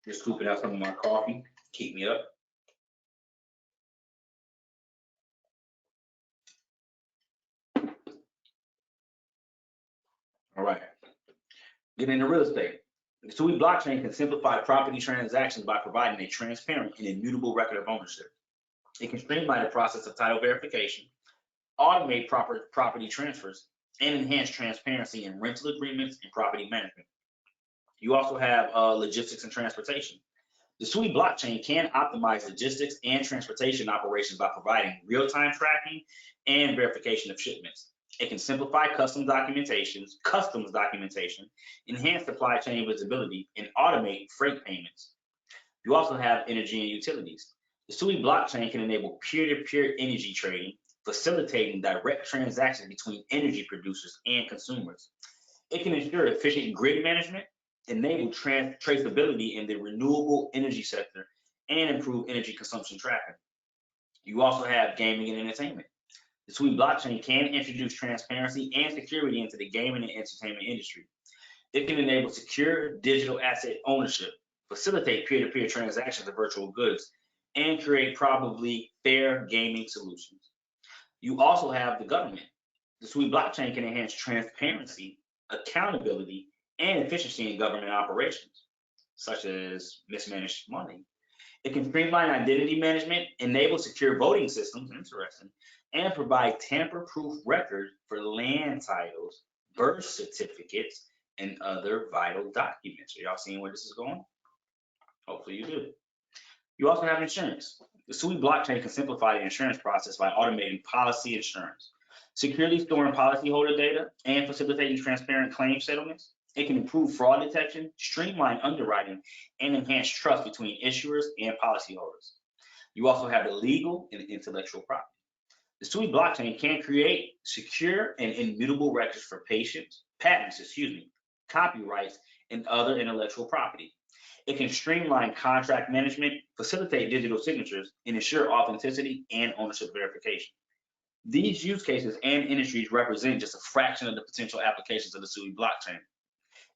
Just scooping out some of my coffee, keep me up. All right, getting into real estate. The Sui blockchain can simplify property transactions by providing a transparent and immutable record of ownership. It can streamline the process of title verification, automate property transfers, and enhance transparency in rental agreements and property management. You also have logistics and transportation. The Sui blockchain can optimize logistics and transportation operations by providing real-time tracking and verification of shipments. It can simplify customs documentation, enhance supply chain visibility, and automate freight payments. You also have energy and utilities. The Sui blockchain can enable peer-to-peer energy trading, facilitating direct transactions between energy producers and consumers. It can ensure efficient grid management, enable traceability in the renewable energy sector, and improve energy consumption tracking. You also have gaming and entertainment. The Sui blockchain can introduce transparency and security into the gaming and entertainment industry. It can enable secure digital asset ownership, facilitate peer-to-peer transactions of virtual goods, and create probably fair gaming solutions. You also have the government. The Sui blockchain can enhance transparency, accountability, and efficiency in government operations, such as mismanaged money. It can streamline identity management, enable secure voting systems, interesting, and provide tamper-proof records for land titles, birth certificates, and other vital documents. Are y'all seeing where this is going? Hopefully you do. You also have insurance. The Sui blockchain can simplify the insurance process by automating policy insurance, securely storing policyholder data, and facilitating transparent claim settlements. It can improve fraud detection, streamline underwriting, and enhance trust between issuers and policyholders. You also have the legal and intellectual property. The Sui blockchain can create secure and immutable records for patents, copyrights, and other intellectual property. It can streamline contract management, facilitate digital signatures, and ensure authenticity and ownership verification. These use cases and industries represent just a fraction of the potential applications of the Sui blockchain.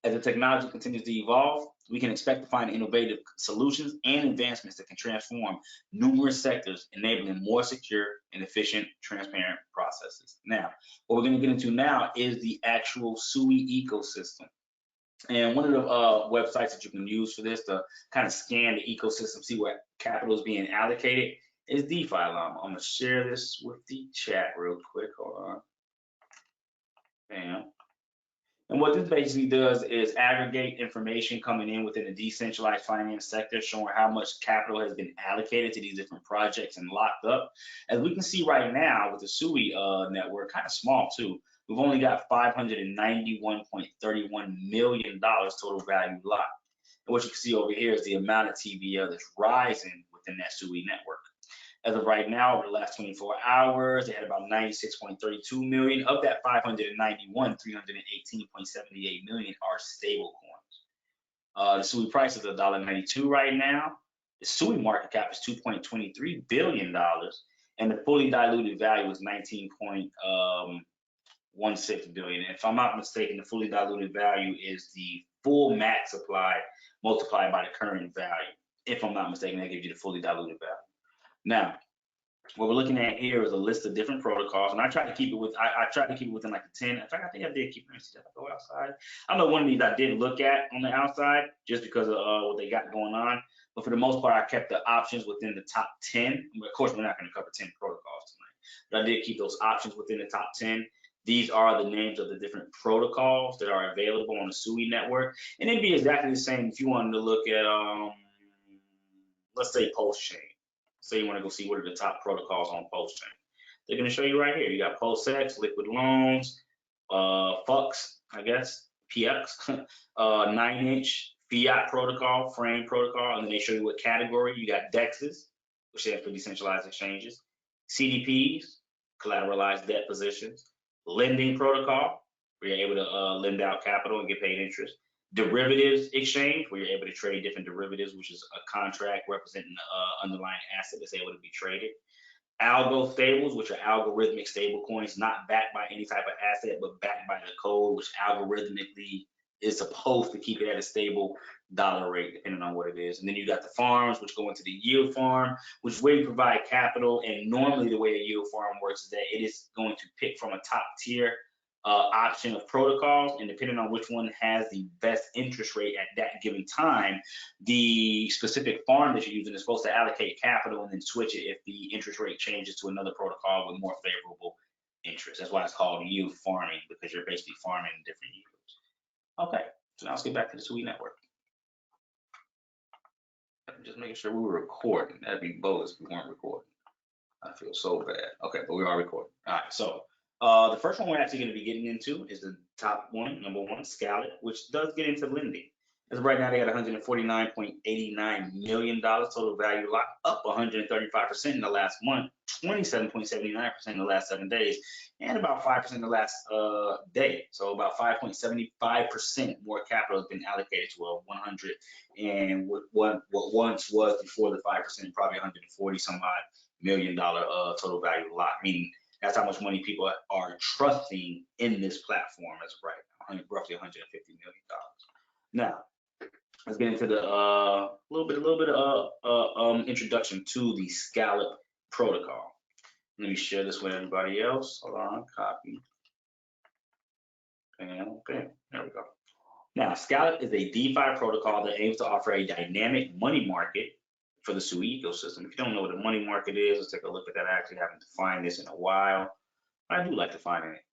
As the technology continues to evolve, we can expect to find innovative solutions and advancements that can transform numerous sectors, enabling more secure and efficient, transparent processes. Now, what we're going to get into now is the actual Sui ecosystem. And one of the websites that you can use for this to kind of scan the ecosystem, see where capital is being allocated, is DeFi Llama. I'm going to share this with the chat real quick. Hold on. Bam. And what this basically does is aggregate information coming in within the decentralized finance sector, showing how much capital has been allocated to these different projects and locked up. As we can see right now with the Sui network, kind of small too. We've only got $591.31 million total value locked. And what you can see over here is the amount of TVL that's rising within that Sui network. As of right now, over the last 24 hours, they had about 96.32 million. Of that 591, 318.78 million are stable coins. The Sui price is $1.92 right now. The Sui market cap is $2.23 billion. and the fully diluted value is 19.16 billion. If I'm not mistaken, the fully diluted value is the full max supply multiplied by the current value. If I'm not mistaken, that gives you the fully diluted value. Now, what we're looking at here is a list of different protocols, and I tried to keep it with I tried to keep it within like the 10. In fact, I think I did keep it. Go outside. I know one of these I did look at on the outside just because of what they got going on, but for the most part, I kept the options within the top 10. Of course, we're not going to cover 10 protocols tonight, but I did keep those options within the top 10. These are the names of the different protocols that are available on the Sui network, and it'd be exactly the same if you wanted to look at let's say Pulse Chain. Say you want to go see what are the top protocols on Pulse Chain. They're going to show you right here. You got PulseX, Liquid Loans, FUX, I guess, PX, 9-inch, Fiat Protocol, Frame Protocol, and then they show you what category. You got DEXs, which stands for decentralized exchanges, CDPs, collateralized debt positions, Lending Protocol, where you're able to lend out capital and get paid interest, derivatives exchange, where you're able to trade different derivatives, which is a contract representing the underlying asset that's able to be traded. Algo stables, which are algorithmic stable coins, not backed by any type of asset, but backed by the code, which algorithmically is supposed to keep it at a stable dollar rate, depending on what it is. And then you got the farms, which go into the yield farm, which is where you provide capital. And normally the way a yield farm works is that it is going to pick from a top tier option of protocols, and depending on which one has the best interest rate at that given time, the specific farm that you're using is supposed to allocate capital and then switch it if the interest rate changes to another protocol with more favorable interest. That's why it's called yield farming, because you're basically farming different yields. Okay, so now let's get back to the Sui network. I'm just making sure we were recording. That'd be bogus if we weren't recording. I feel so bad. Okay, but we are recording. All right, so the first one we're actually going to be getting into is the top one, number one, Scallop, which does get into lending. As of right now, they got $149.89 million total value locked, up 135% in the last month, 27.79% in the last 7 days, and about 5% in the last day. So about 5.75% more capital has been allocated to a 100 and what once was before the 5%, probably 140 some odd $1 million total value lock, meaning that's how much money people are trusting in this platform as of right now, roughly $150 million. Now, let's get into the little bit of introduction to the Scallop protocol. Let me share this with everybody else. Hold on, copy. And okay, there we go. Now, Scallop is a DeFi protocol that aims to offer a dynamic money market for the Sui ecosystem. If you don't know what a money market is, let's take a look at that. I actually haven't defined this in a while. I do like defining it.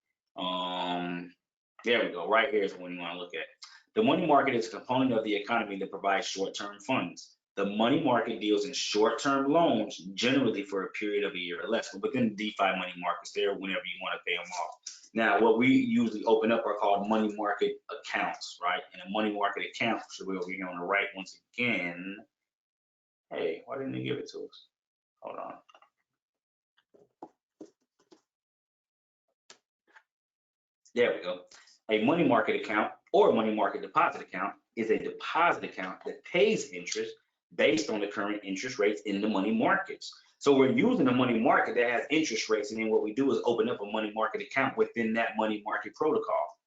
There we go. Right here is the one you want to look at. The money market is a component of the economy that provides short-term funds. The money market deals in short-term loans, generally for a period of a year or less. But within the DeFi money markets, there whenever you want to pay them off. Now, what we usually open up are called money market accounts, right? And a money market account, so we're over here on the right once again. Hey, why didn't they give it to us? Hold on. There we go. A money market account or a money market deposit account is a deposit account that pays interest based on the current interest rates in the money markets. So we're using a money market that has interest rates, and then what we do is open up a money market account within that money market protocol.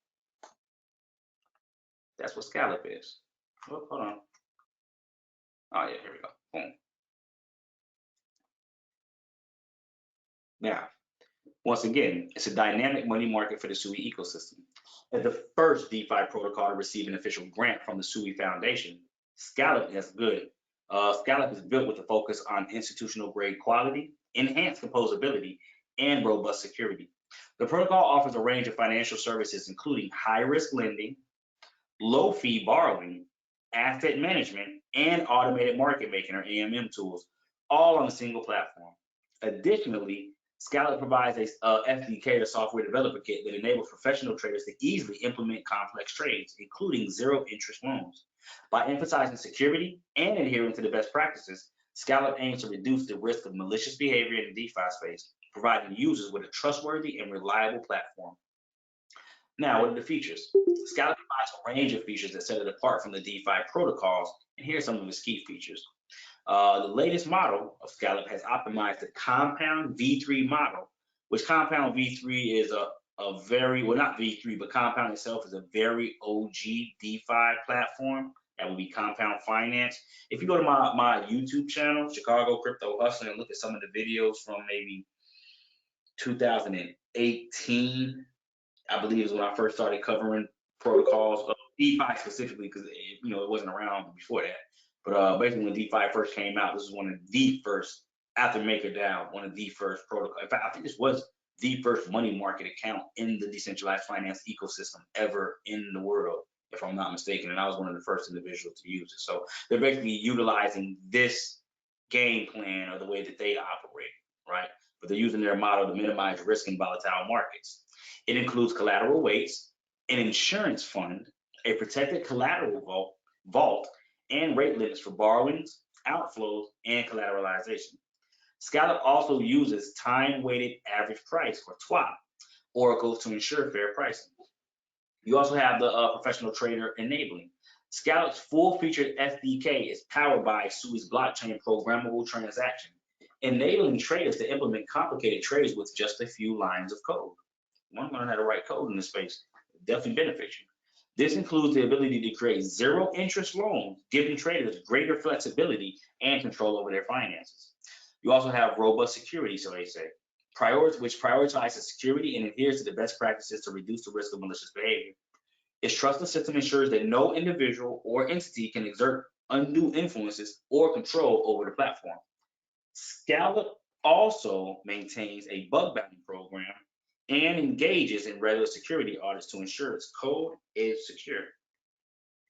That's what Scallop is. Oh, hold on. Oh yeah, here we go. Boom. Now, once again, it's a dynamic money market for the Sui ecosystem. As the first DeFi protocol to receive an official grant from the Sui Foundation, Scallop is good. Scallop is built with a focus on institutional grade quality, enhanced composability, and robust security. The protocol offers a range of financial services, including high-risk lending, low-fee borrowing, asset management, and automated market making, or AMM tools, all on a single platform. Additionally, Scallop provides a SDK, the software developer kit, that enables professional traders to easily implement complex trades, including zero-interest loans. By emphasizing security and adhering to the best practices, Scallop aims to reduce the risk of malicious behavior in the DeFi space, providing users with a trustworthy and reliable platform. Now, what are the features? Scallop provides a range of features that set it apart from the DeFi protocols, and here are some of its key features. The latest model of Scallop has optimized the compound V3 model, which compound V3 is a very, well, not V3, but compound itself is a very OG DeFi platform. That would be Compound Finance. If you go to my YouTube channel, Chicago Crypto Hustling, and look at some of the videos from maybe 2018, I believe is when I first started covering protocols of DeFi specifically, because it wasn't around before that. But basically, when DeFi first came out, this was one of the first, after MakerDAO, one of the first protocols. In fact, I think this was the first money market account in the decentralized finance ecosystem ever in the world, if I'm not mistaken. And I was one of the first individuals to use it. So they're basically utilizing this game plan or the way that they operate, right? But they're using their model to minimize risk in volatile markets. It includes collateral weights, an insurance fund, a protected collateral vault, and rate limits for borrowings, outflows, and collateralization. Scallop also uses time-weighted average price, or TWAP, oracles to ensure fair pricing. You also have the professional trader enabling. Scallop's full-featured SDK is powered by Sui's blockchain programmable transaction, enabling traders to implement complicated trades with just a few lines of code. Want to learn how to write code in this space, it definitely benefits you. This includes the ability to create zero interest loans, giving traders greater flexibility and control over their finances. You also have robust security, so they say, which prioritizes security and adheres to the best practices to reduce the risk of malicious behavior. Its trustless system ensures that no individual or entity can exert undue influences or control over the platform. Scallop also maintains a bug bounty program and engages in regular security audits to ensure its code is secure.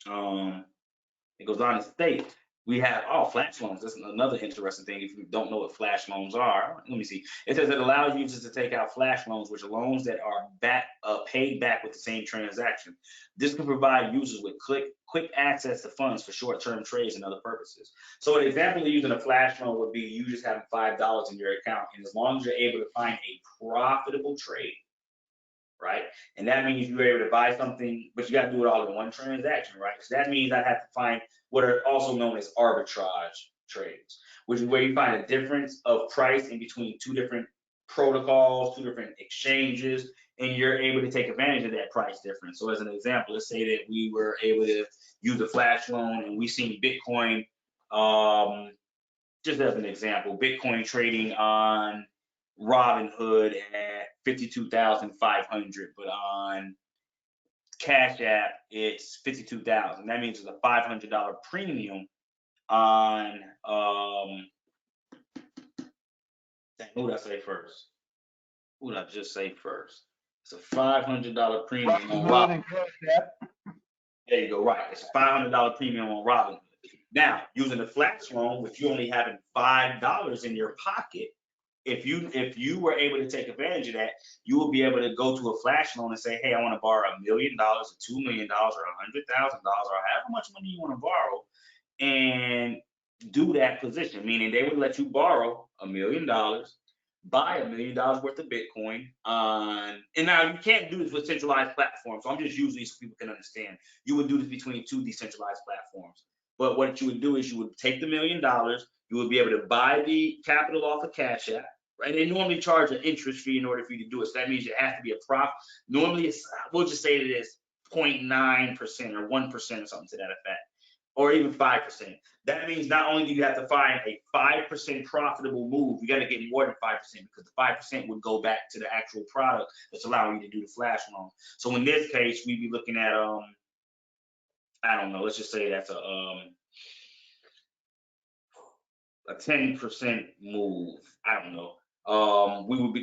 It goes on to state, we have, flash loans. That's another interesting thing if you don't know what flash loans are. Let me see. It says it allows users to take out flash loans, which are loans that are paid back with the same transaction. This can provide users with quick access to funds for short-term trades and other purposes. So an example of using a flash loan would be you just having $5 in your account, and as long as you're able to find a profitable trade, right? And that means you're able to buy something, but you got to do it all in one transaction, right? So that means I have to find what are also known as arbitrage trades, which is where you find a difference of price in between two different protocols, two different exchanges, and you're able to take advantage of that price difference. So as an example, let's say that we were able to use a flash loan and we seen Bitcoin, just as an example, Bitcoin trading on Robinhood at 52,500, but on Cash App it's 52,000. That means there's a $500 premium on who did I say first? Who did I just say first? It's a $500 premium on Robinhood. There you go, right. It's a $500 premium on Robinhood. Now, using a flash loan, with you only having $5 in your pocket, if you were able to take advantage of that, you will be able to go to a flash loan and say, hey, I want to borrow $1 million or $2 million or $100,000 or however much money you want to borrow, and do that position, meaning they would let you borrow $1 million, buy $1 million worth of Bitcoin and now you can't do this with centralized platforms. So I'm just using these so people can understand. You would do this between two decentralized platforms. But what you would do is you would take the $1 million, you would be able to buy the capital off of Cash App, right? They normally charge an interest fee in order for you to do it. So that means it has to be a profit. Normally, we'll just say that it's 0.9% or 1% or something to that effect, or even 5%. That means not only do you have to find a 5% profitable move, you got to get more than 5% because the 5% would go back to the actual product that's allowing you to do the flash loan. So in this case, we'd be looking at I don't know, let's just say that's a 10% move. I don't know.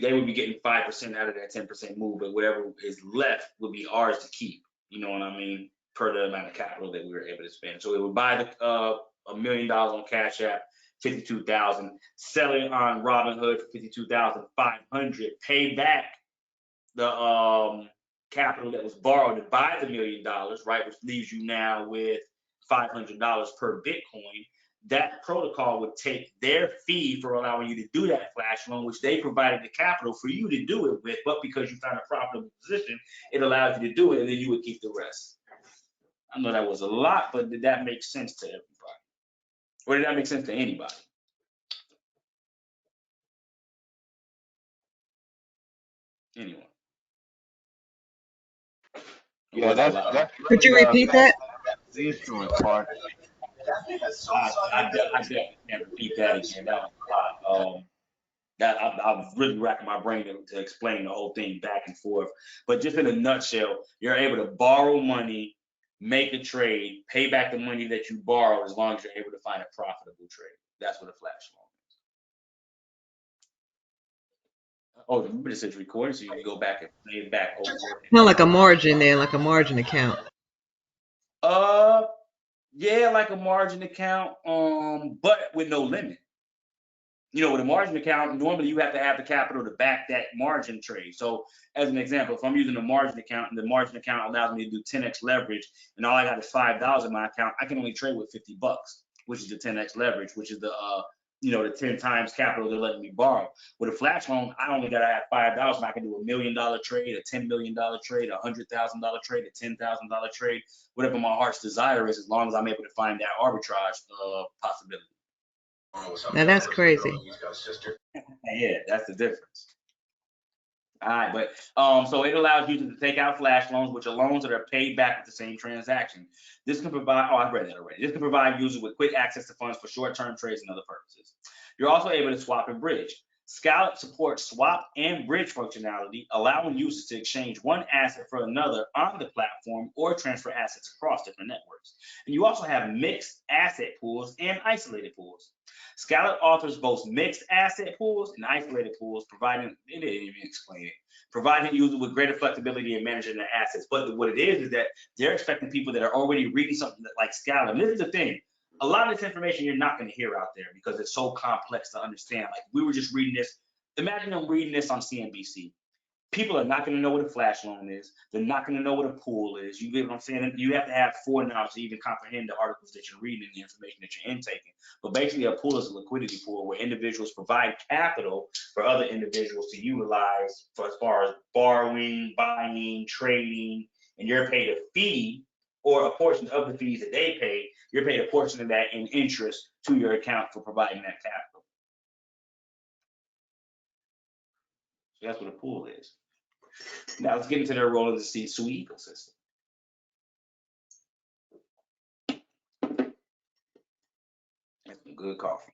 They would be getting 5% out of that 10% move, but whatever is left would be ours to keep. You know what I mean? Per the amount of capital that we were able to spend. So it would buy the $1 million on Cash App, 52,000, sell it on Robinhood for 52,500, pay back the capital that was borrowed to buy the $1 million, right? Which leaves you now with $500 per Bitcoin. That protocol would take their fee for allowing you to do that flash loan, which they provided the capital for you to do it with, but because you found a profitable position, it allows you to do it, and then you would keep the rest. I know that was a lot, but did that make sense to everybody? Or did that make sense to anybody? Anyone? Yeah, that's Could really you repeat that? the instrument part. I definitely can't repeat that again. That was a lot. That I was really racking my brain to explain the whole thing back and forth. But just in a nutshell, you're able to borrow money, make a trade, pay back the money that you borrowed as long as you're able to find a profitable trade. That's what a flash loan is. Oh, remember this is recorded, so you can go back and play it back over. Kind of like a margin there, like a margin account. Yeah, like a margin account, but with no limit. You know, with a margin account, normally you have to have the capital to back that margin trade. So as an example, if I'm using a margin account and the margin account allows me to do 10x leverage and all I got is $5 in my account, I can only trade with $50, which is the 10x leverage, which is the the 10 times capital they're letting me borrow. With a flash loan, I only gotta have $5 and I can do $1 million trade, a $10 million trade, a $100,000 trade, a $10,000 trade, whatever my heart's desire is, as long as I'm able to find that arbitrage possibility. Now that's crazy. Yeah, that's the difference. All right, but so it allows you to take out flash loans, which are loans that are paid back with the same transaction. This can provide, I've read that already. This can provide users with quick access to funds for short-term trades and other purposes. You're also able to swap and bridge. Scallop supports swap and bridge functionality, allowing users to exchange one asset for another on the platform or transfer assets across different networks. And you also have mixed asset pools and isolated pools. Scallop offers both mixed asset pools and isolated pools, providing, it didn't even explain it, providing users with greater flexibility in managing their assets. But what it is that they're expecting people that are already reading something like Scallop. And this is the thing, a lot of this information you're not going to hear out there because it's so complex to understand. Like we were just reading this. Imagine them reading this on CNBC. People are not going to know what a flash loan is. They're not going to know what a pool is. You get what I'm saying? You have to have foreknowledge to even comprehend the articles that you're reading and the information that you're intaking. But basically, a pool is a liquidity pool where individuals provide capital for other individuals to utilize for as far as borrowing, buying, trading, and you're paid a fee or a portion of the fees that they pay. You're paid a portion of that in interest to your account for providing that capital. So that's what a pool is. Now let's get into their role in the Sui ecosystem. That's some good coffee.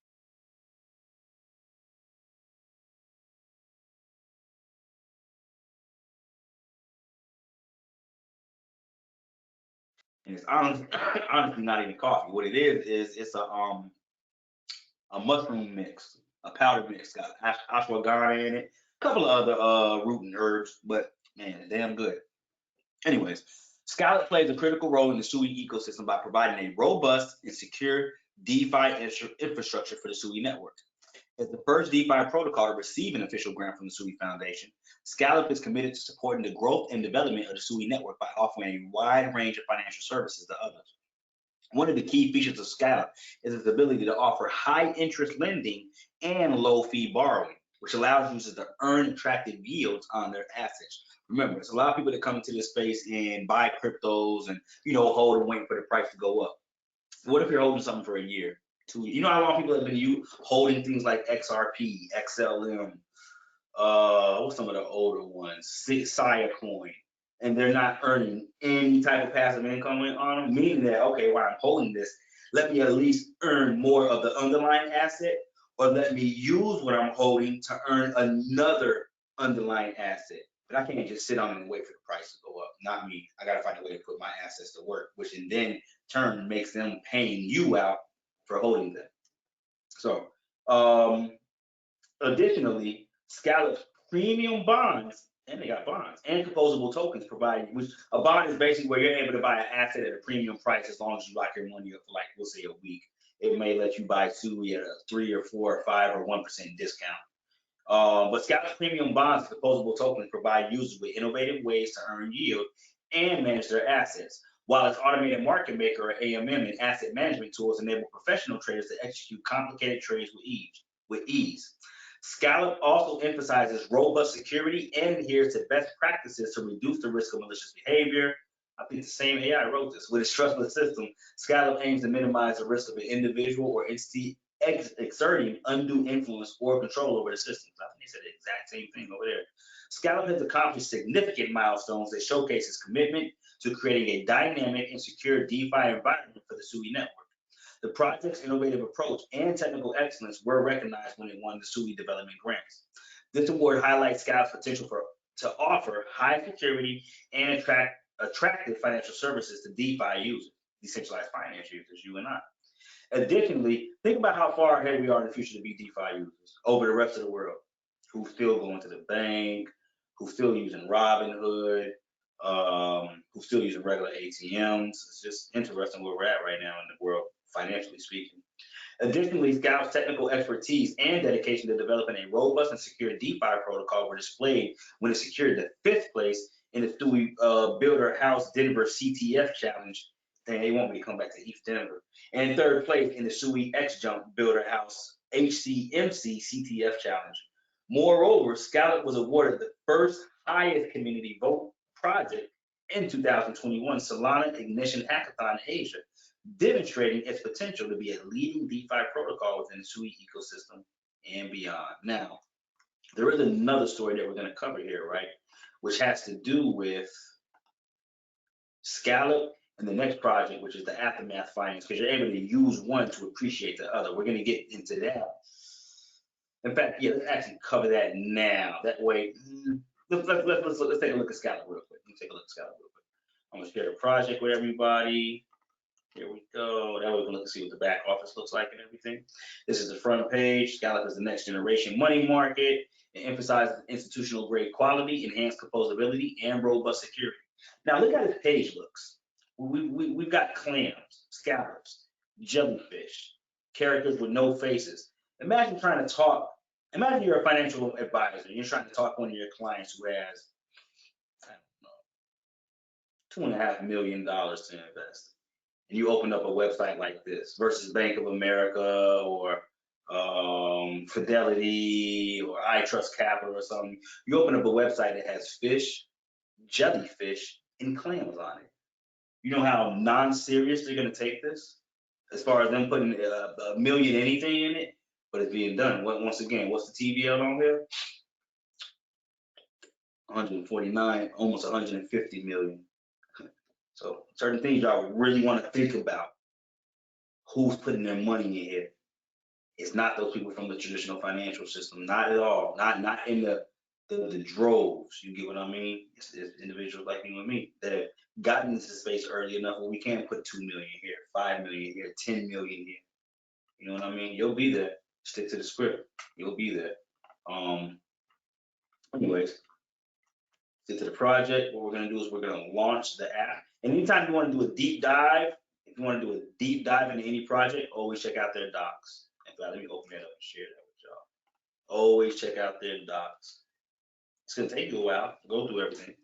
And it's honestly not even coffee. What it is it's a mushroom mix, a powder mix. Got ashwagandha in it, a couple of other root and herbs, but man, it's damn good. Anyways, Scallop plays a critical role in the Sui ecosystem by providing a robust and secure DeFi infrastructure for the Sui network. As the first DeFi protocol to receive an official grant from the Sui Foundation, Scallop is committed to supporting the growth and development of the Sui network by offering a wide range of financial services to others. One of the key features of Scallop is its ability to offer high interest lending and low fee borrowing, which allows users to earn attractive yields on their assets. Remember, there's a lot of people that come into this space and buy cryptos and hold and wait for the price to go up. What if you're holding something for a year, 2 years? You know how long people have been holding things like XRP, XLM, what's some of the older ones, Sia Coin, and they're not earning any type of passive income on them, meaning that, okay, while I'm holding this, let me at least earn more of the underlying asset, or let me use what I'm holding to earn another underlying asset. But I can't just sit on it and wait for the price to go up. Not me. I got to find a way to put my assets to work, which in then turn makes them paying you out for holding them. So, additionally, Scallop's premium bonds, and they got bonds, and composable tokens provide, which a bond is basically where you're able to buy an asset at a premium price as long as you lock your money up for, like, we'll say a week. It may let you buy Sui at a 3 or 4 or 5 or 1% discount. But Scallop's premium bonds and composable tokens provide users with innovative ways to earn yield and manage their assets, while its automated market maker, or AMM, and asset management tools enable professional traders to execute complicated trades with ease. Scallop also emphasizes robust security and adheres to best practices to reduce the risk of malicious behavior, I think the same AI wrote this. With its trustless system, Scallop aims to minimize the risk of an individual or entity exerting undue influence or control over the systems. I think they said the exact same thing over there. Scallop has accomplished significant milestones that showcase its commitment to creating a dynamic and secure DeFi environment for the Sui network. The project's innovative approach and technical excellence were recognized when it won the Sui Development Grants. This award highlights Scallop's potential to offer high security and attractive financial services to DeFi users, decentralized finance users, you and I. Additionally, think about how far ahead we are in the future to be DeFi users over the rest of the world, who's still going to the bank, who's still using Robinhood, who's still using regular ATMs. It's just interesting where we're at right now in the world, financially speaking. Additionally, Scallop's technical expertise and dedication to developing a robust and secure DeFi protocol were displayed when it secured the 5th place in the Sui Builder House Denver CTF Challenge. They want me to come back to East Denver. And 3rd place in the Sui X Jump Builder House HCMC CTF Challenge. Moreover, Scallop was awarded the first highest community vote project in 2021 Solana Ignition Hackathon Asia, demonstrating its potential to be a leading DeFi protocol within the Sui ecosystem and beyond. Now, there is another story that we're going to cover here, right? Which has to do with Scallop and the next project, which is the Aftermath Finance, because you're able to use one to appreciate the other. We're going to get into that. In fact, yeah, let's actually cover that now. That way, let's take a look at Scallop real quick. Let's take a look at Scallop real quick. I'm going to share the project with everybody. Here we go. That way we can look and see what the back office looks like and everything. This is the front page. Scallop is the next generation money market. It emphasizes institutional grade quality, enhanced composability, and robust security. Now look how this page looks. We've got clams, scallops, jellyfish, characters with no faces. Imagine trying to talk. Imagine you're a financial advisor. You're trying to talk to one of your clients who has, I don't know, $2.5 million to invest. And you open up a website like this versus Bank of America or Fidelity or I Trust Capital or something. You open up a website that has fish, jellyfish, and clams on it. You know how non-serious they're going to take this as far as them putting a million anything in it, but it's being done. Once again, what's the TVL on here? 149, almost 150 million. So certain things y'all really want to think about. Who's putting their money in here? It's not those people from the traditional financial system, not at all. Not in the droves. You get what I mean? It's individuals like you and me that have gotten into the space early enough where we can put 2 million here, 5 million here, 10 million here. You know what I mean? You'll be there. Stick to the script. You'll be there. Anyways, stick to the project. What we're gonna do is we're gonna launch the app. And anytime you want to do a deep dive, if you want to do a deep dive into any project, always check out their docs. In fact, let me open that up and share that with y'all. Always check out their docs. It's gonna take you a while to go through everything,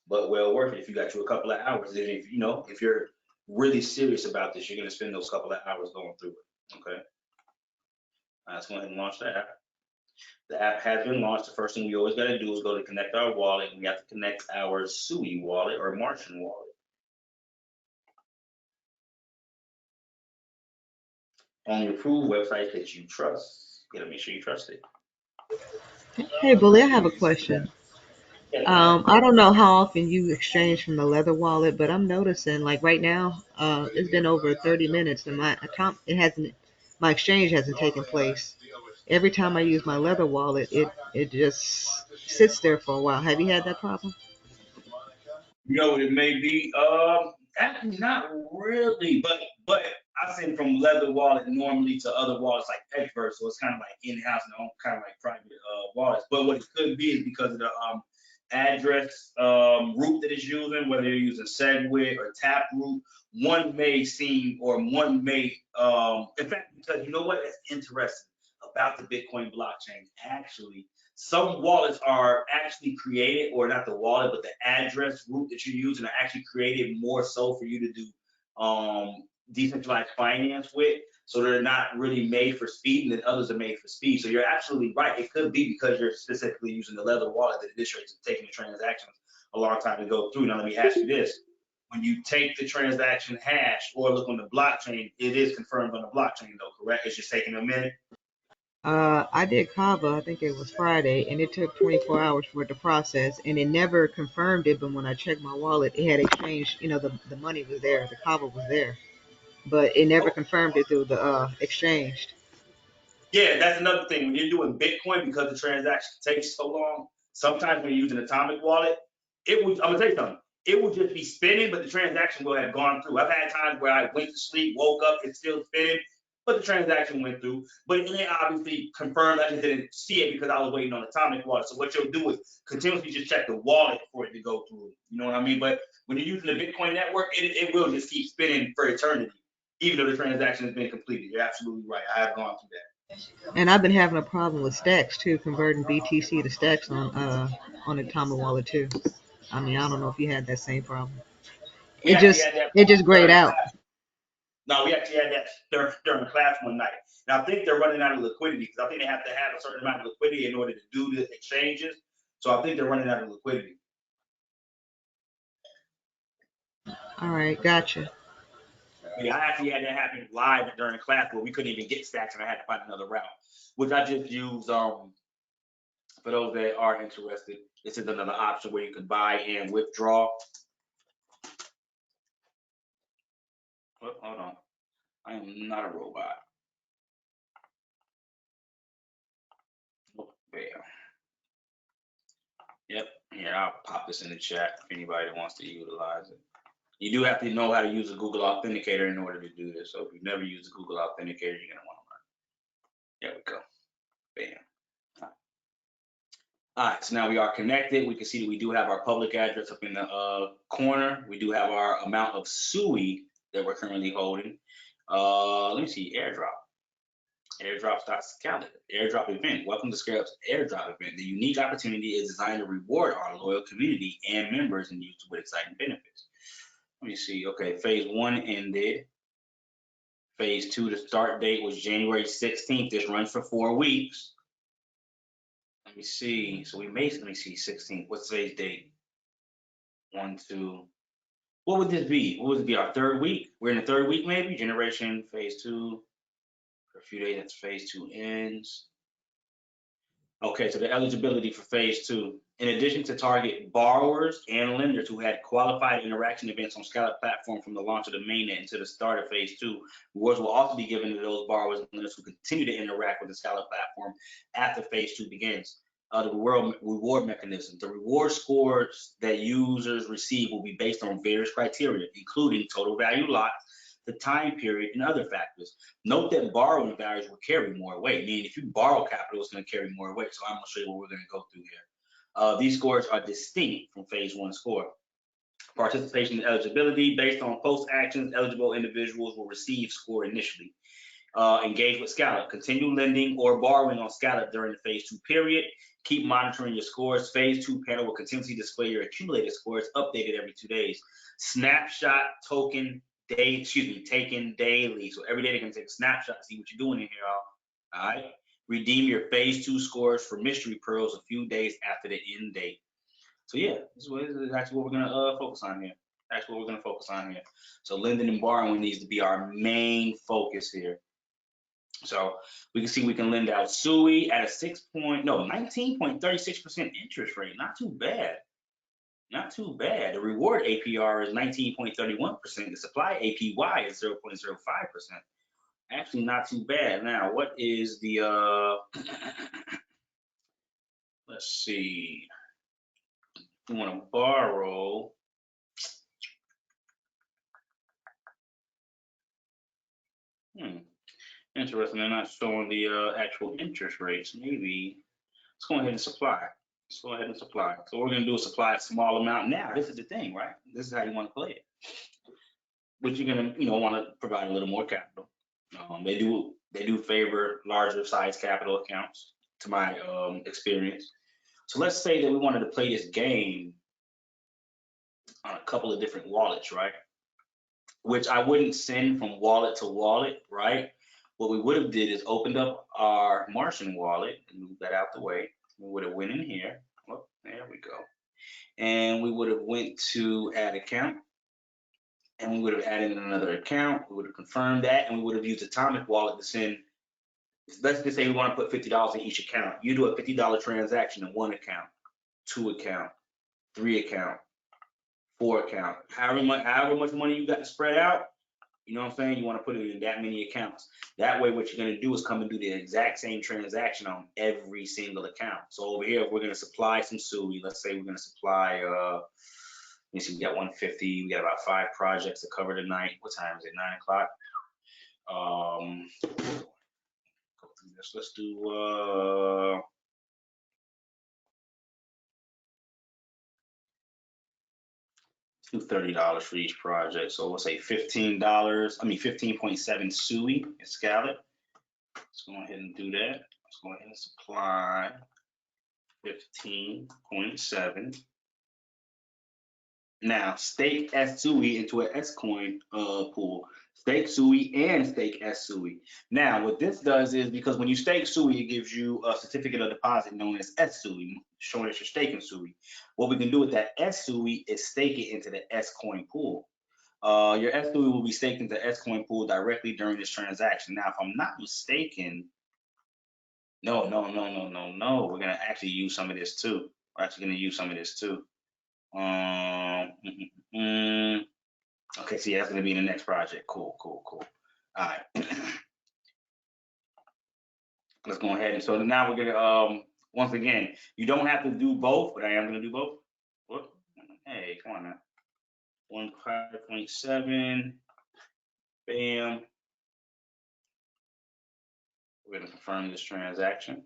but well worth it if you got you a couple of hours. If you know, if you're really serious about this, you're gonna spend those couple of hours going through it. Okay. Let's go ahead and launch the app. The app has been launched. The first thing we always got to do is go to connect our wallet, and we have to connect our Sui wallet or Martian wallet. Only approved websites that you trust. You gotta make sure you trust it. Hey, Bully, I have a question. I don't know how often you exchange from the leather wallet, but I'm noticing like right now, it's been over 30 minutes and my exchange hasn't taken place. Every time I use my leather wallet, it just sits there for a while. Have you had that problem? You know what it may be? Actually not really, but I send from leather wallet normally to other wallets like Expert, so it's kind of like in-house and own kind of like private wallets. But what it could be is because of the address root that it's using, whether you're using SegWit or Taproot, one may seem or one may in fact, because you know what is interesting about the Bitcoin blockchain, actually some wallets are actually created, or not the wallet, but the address root that you're using are actually created more so for you to do decentralized finance with. So they're not really made for speed, and then others are made for speed. So you're absolutely right. It could be because you're specifically using the leather wallet that this rate's taking the transactions a long time to go through. Now let me ask you this. when you take the transaction hash or look on the blockchain, it is confirmed on the blockchain though, correct? It's just taking a minute. I did Kava, I think it was Friday, and it took 24 hours for it to process, and it never confirmed it. But when I checked my wallet, it had exchanged. The money was there, the Kava was there, but it never confirmed it through the exchange. Yeah, that's another thing. When you're doing Bitcoin, because the transaction takes so long, sometimes when you're using Atomic Wallet, I'm gonna tell you something. It will just be spinning, but the transaction will have gone through. I've had times where I went to sleep, woke up, it's still spinning, but the transaction went through. But it obviously confirmed. I just didn't see it because I was waiting on Atomic Wallet. So what you'll do is continuously just check the wallet for it to go through. You know what I mean? But when you're using the Bitcoin network, it will just keep spinning for eternity, even though the transaction has been completed. You're absolutely right. I have gone through that. And I've been having a problem with stacks too, converting BTC to stacks on the Atomic wallet too. I mean, I don't know if you had that same problem. We It actually just had that it just grayed during out. class. No, we actually had that during class one night. And I think they're running out of liquidity because I think they have to have a certain amount of liquidity in order to do the exchanges. So I think they're running out of liquidity. All right, gotcha. But yeah, I actually had that happen live during class where we couldn't even get stacks and I had to find another route, which I just use for those that are interested. This is another option where you can buy and withdraw. Oh, hold on. I am not a robot. Oh, bam. Yep. Here, I'll pop this in the chat if anybody that wants to utilize it. You do have to know how to use a Google Authenticator in order to do this. So if you've never used a Google Authenticator, you're gonna want to learn. There we go. Bam. All right, so now we are connected. We can see that we do have our public address up in the corner. We do have our amount of SUI that we're currently holding. Let me see, airdrop. Airdrop.calendar. Airdrop event. Welcome to Scrap's airdrop event. The unique opportunity is designed to reward our loyal community and members and use with exciting benefits. Let me see. Okay, phase one ended. Phase two, the start date was January 16th. This runs for 4 weeks. Let me see. So let me see, 16th. What's today's date? 1, 2. What would this be? What would it be? Our third week? We're in the third week, maybe? Generation phase two. For a few days, that's phase two ends. Okay, so the eligibility for phase two. In addition to target borrowers and lenders who had qualified interaction events on Scallop platform from the launch of the mainnet into the start of phase two, rewards will also be given to those borrowers and lenders who continue to interact with the Scallop platform after phase two begins. The reward mechanism. The reward scores that users receive will be based on various criteria, including total value locked, the time period, and other factors. Note that borrowing values will carry more weight, meaning if you borrow capital, it's going to carry more weight. So I'm going to show you what we're going to go through here. These scores are distinct from phase one score. Participation and eligibility. Based on post actions, eligible individuals will receive score initially. Engage with Scallop. Continue lending or borrowing on Scallop during the phase two period. Keep monitoring your scores. Phase two panel will continuously display your accumulated scores, updated every 2 days. Snapshot token taken daily. So every day they can take a snapshot, see what you're doing in here, all right? Redeem your phase two scores for mystery pearls a few days after the end date. So yeah, this is actually what we're gonna focus on here. That's what we're gonna focus on here. So lending and borrowing needs to be our main focus here. So we can see we can lend out SUI at a 19.36% interest rate. Not too bad. Not too bad. The reward APR is 19.31%. The supply APY is 0.05%. Actually, not too bad. Now, what is the let's see. We want to borrow. Interesting. They're not showing the actual interest rates. Maybe let's go ahead and supply. Let's go ahead and supply. So we're gonna do a supply a small amount. Now, this is the thing, right? This is how you want to play it. But you're gonna, want to provide a little more capital. They do favor larger size capital accounts, to my experience. So let's say that we wanted to play this game on a couple of different wallets, right? Which I wouldn't send from wallet to wallet, right? What we would have did is opened up our Martian wallet and move that out the way. We would have went in here. Oh, there we go. And we would have went to add account. and we would have added in another account. We would have confirmed that, and we would have used Atomic Wallet to send. Let's just say we want to put $50 in each account. You do a $50 transaction in one account, two account, three account, four account. However much money you got to spread out, you know what I'm saying? You want to put it in that many accounts. That way, what you're going to do is come and do the exact same transaction on every single account. So over here, if we're going to supply some SUI, let's say we're going to supply, let me see, we got 150. We got about 5 projects to cover tonight. What time is it? 9 o'clock. Go through this. Let's do $30 for each project. So we'll say $15. I mean 15.7 SUI is scallop. Let's go ahead and do that. Let's go ahead and supply 15.7. Now stake SUI into an S coin pool. Stake SUI and stake SUI. Now what this does is, because when you stake SUI, it gives you a certificate of deposit known as SUI, showing that you're staking SUI. What we can do with that SUI is stake it into the S coin pool. Your SUI will be staked into the S coin pool directly during this transaction. Now, if I'm not mistaken, no. We're gonna actually use some of this too. We're actually gonna use some of this too. Okay, so yeah, that's gonna be in the next project. Cool. All right. Let's go ahead and so now we're gonna once again, you don't have to do both, but I am gonna do both. Whoop. Hey, come on now. 1.7. Bam. We're gonna confirm this transaction.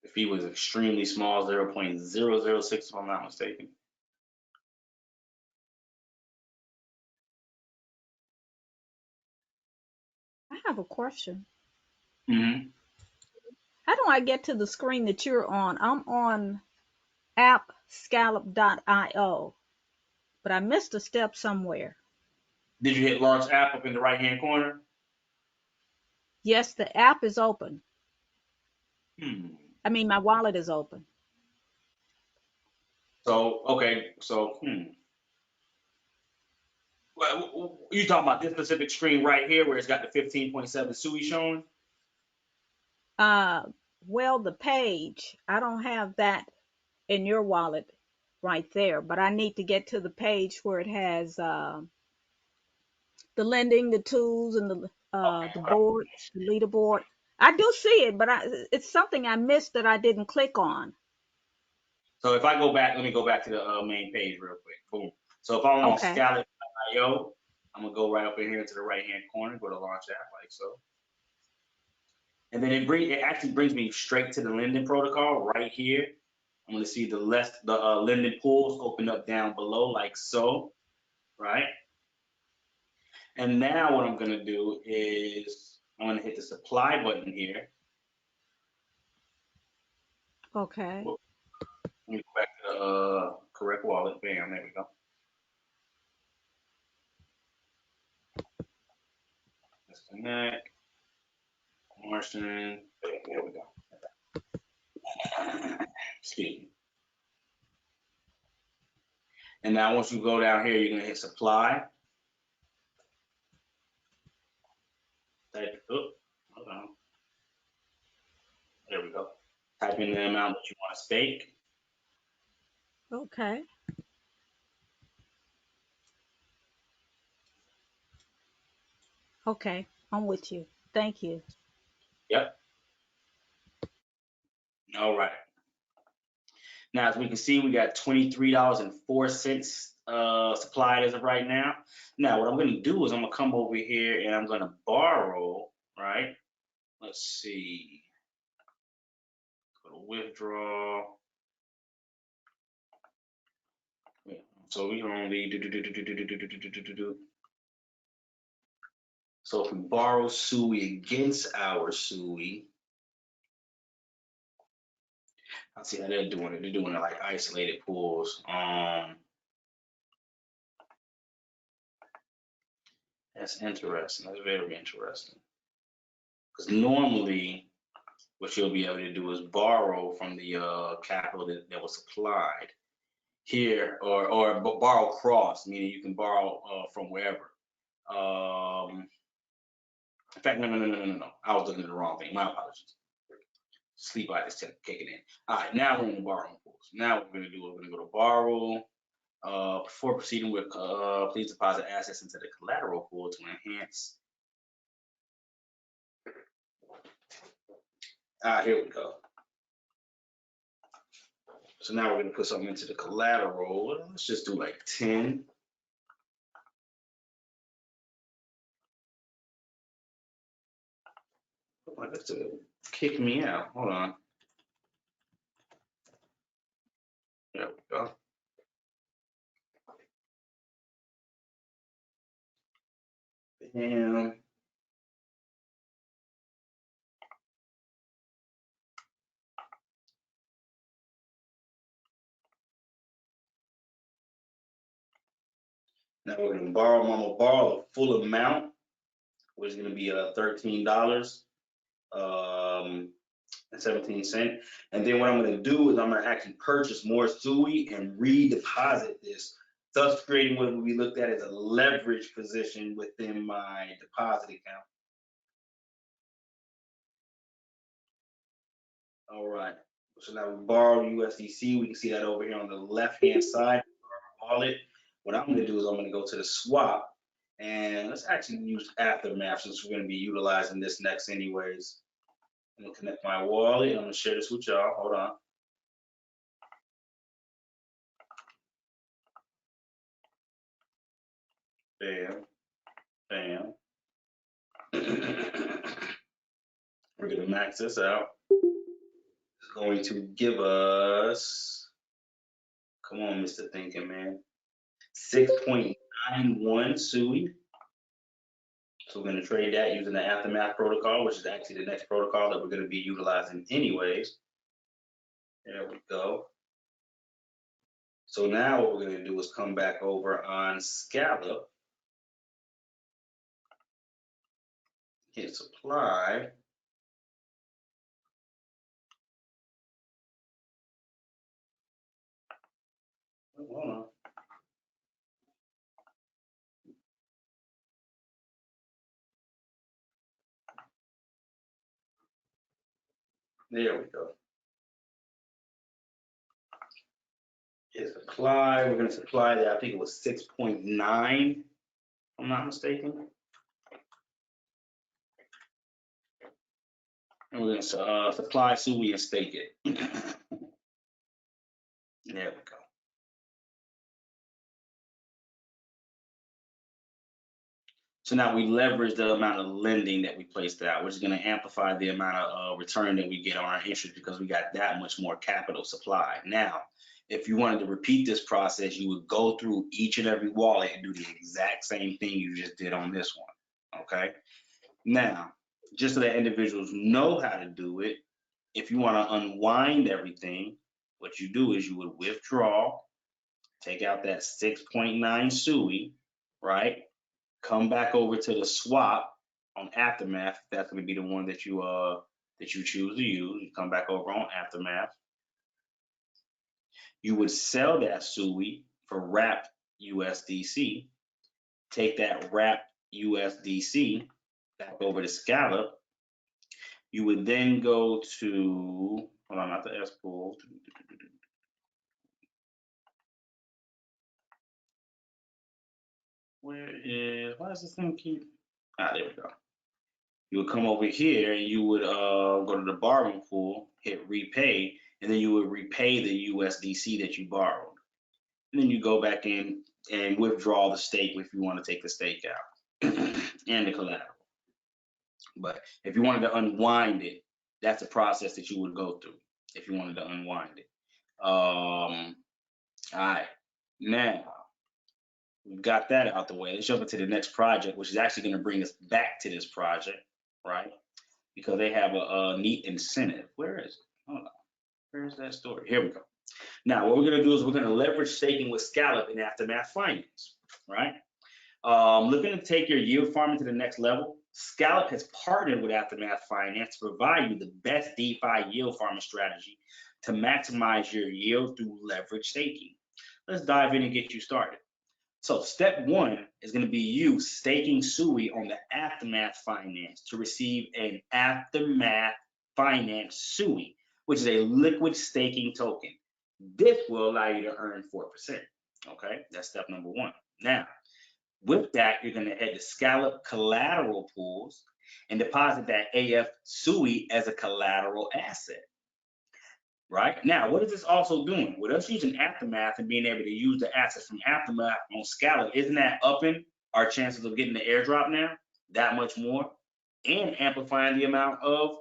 The fee was extremely small, 0.006 if I'm not mistaken. I have a question. Mm-hmm. How do I get to the screen that you're on? I'm on appscallop.io, but I missed a step somewhere. Did you hit launch app up in the right hand corner? Yes, the app is open. I mean, my wallet is open. So, okay, so, Well, you talking about this specific screen right here where it's got the 15.7 SUI showing? Well, the page, I don't have that in your wallet right there, but I need to get to the page where it has the lending, the tools, and the board, the leaderboard. I do see it, but it's something I missed that I didn't click on. So if I go back, let me go back to the main page real quick. Boom. So if I'm on Okay. Scallop.io, I'm gonna go right up in here to the right hand corner, go to launch app like so. And then it actually brings me straight to the lending protocol right here. I'm gonna see the lending pools open up down below like so, right? And now what I'm gonna do is I'm gonna hit the supply button here. Okay. Whoop. Let me go back to the correct wallet. Bam, there we go. Disconnect. Martian. Bam, there we go. Excuse me. And now once you go down here, you're gonna hit supply. Type, hold on. There we go. Type in the amount that you want to stake. Okay. Okay. I'm with you. Thank you. Yep. All right. Now, as we can see, we got $23.04 supplied as of right now. Now, what I'm going to do is I'm going to come over here and I'm going to borrow, right? Let's see. Go to withdraw. So we can only do. So if we borrow SUI against our SUI, I see how they're doing it. They're doing it like isolated pools. That's interesting. That's very interesting. Because normally, what you'll be able to do is borrow from the capital that was supplied. here, or borrow cross, meaning you can borrow from wherever. In fact, no. I was looking at the wrong thing. My apologies. Sleep I just kicking in. All right, now we're in the borrowing pools. Now what we're gonna do, we're gonna go to borrow. Before proceeding with, please deposit assets into the collateral pool to enhance. Here we go. So now we're gonna put something into the collateral. Let's just do like 10. Like that's to kick me out. Hold on. There we go. Bam. Now we're gonna borrow. I'm gonna borrow the full amount, which is gonna be $13 and 17 cents. And then what I'm gonna do is I'm gonna actually purchase more Sui and redeposit this, thus creating what we looked at as a leverage position within my deposit account. All right. So now we borrow USDC. We can see that over here on the left-hand side of our wallet. What I'm gonna do is I'm gonna go to the swap, and let's actually use Aftermath since we're gonna be utilizing this next anyways. I'm gonna connect my wallet. I'm gonna share this with y'all. Hold on. Bam, bam. We're gonna max this out. It's going to give us, come on, Mr. Thinking Man, 6.91 Sui. So we're going to trade that using the Aftermath protocol, which is actually the next protocol that we're going to be utilizing anyways. There we go. So now what we're going to do is come back over on Scallop, hit supply. Hold on. There we go. Hit supply. We're going to supply that. I think it was 6.9, if I'm not mistaken. And we're going to supply Sui and stake it. There we go. So now we leverage the amount of lending that we placed out, which is going to amplify the amount of return that we get on our interest because we got that much more capital supply. Now, if you wanted to repeat this process, you would go through each and every wallet and do the exact same thing you just did on this one. Okay. Now, just so that individuals know how to do it, if you want to unwind everything, what you do is you would withdraw, take out that 6.9 Sui, right? Come back over to the swap on Aftermath. If that's going to be the one that you choose to use. You come back over on Aftermath. You would sell that Sui for wrapped USDC. Take that wrapped USDC back over to Scallop. You would then go to, hold on, not the S pool. Where is, why does this thing keep, there we go. You would come over here and you would go to the borrowing pool, hit repay, and then you would repay the USDC that you borrowed. And then you go back in and withdraw the stake if you want to take the stake out and the collateral. But if you wanted to unwind it, that's a process that you would go through if you wanted to unwind it. All right, now we've got that out the way. Let's jump into the next project, which is actually going to bring us back to this project, right? Because they have a neat incentive. Where is it? Hold on. Where's that story? Here we go. Now, what we're going to do is we're going to leverage staking with Scallop in Aftermath Finance, right? Looking to take your yield farming to the next level, Scallop has partnered with Aftermath Finance to provide you the best DeFi yield farming strategy to maximize your yield through leverage staking. let's dive in and get you started. So step one is going to be you staking Sui on the Aftermath Finance to receive an Aftermath Finance Sui, which is a liquid staking token. This will allow you to earn 4%. Okay, that's step number one. Now, with that, you're going to head to Scallop Collateral Pools and deposit that AF Sui as a collateral asset. Right now, what is this also doing? With us using Aftermath and being able to use the assets from Aftermath on Scallop, isn't that upping our chances of getting the airdrop now that much more, and amplifying the amount of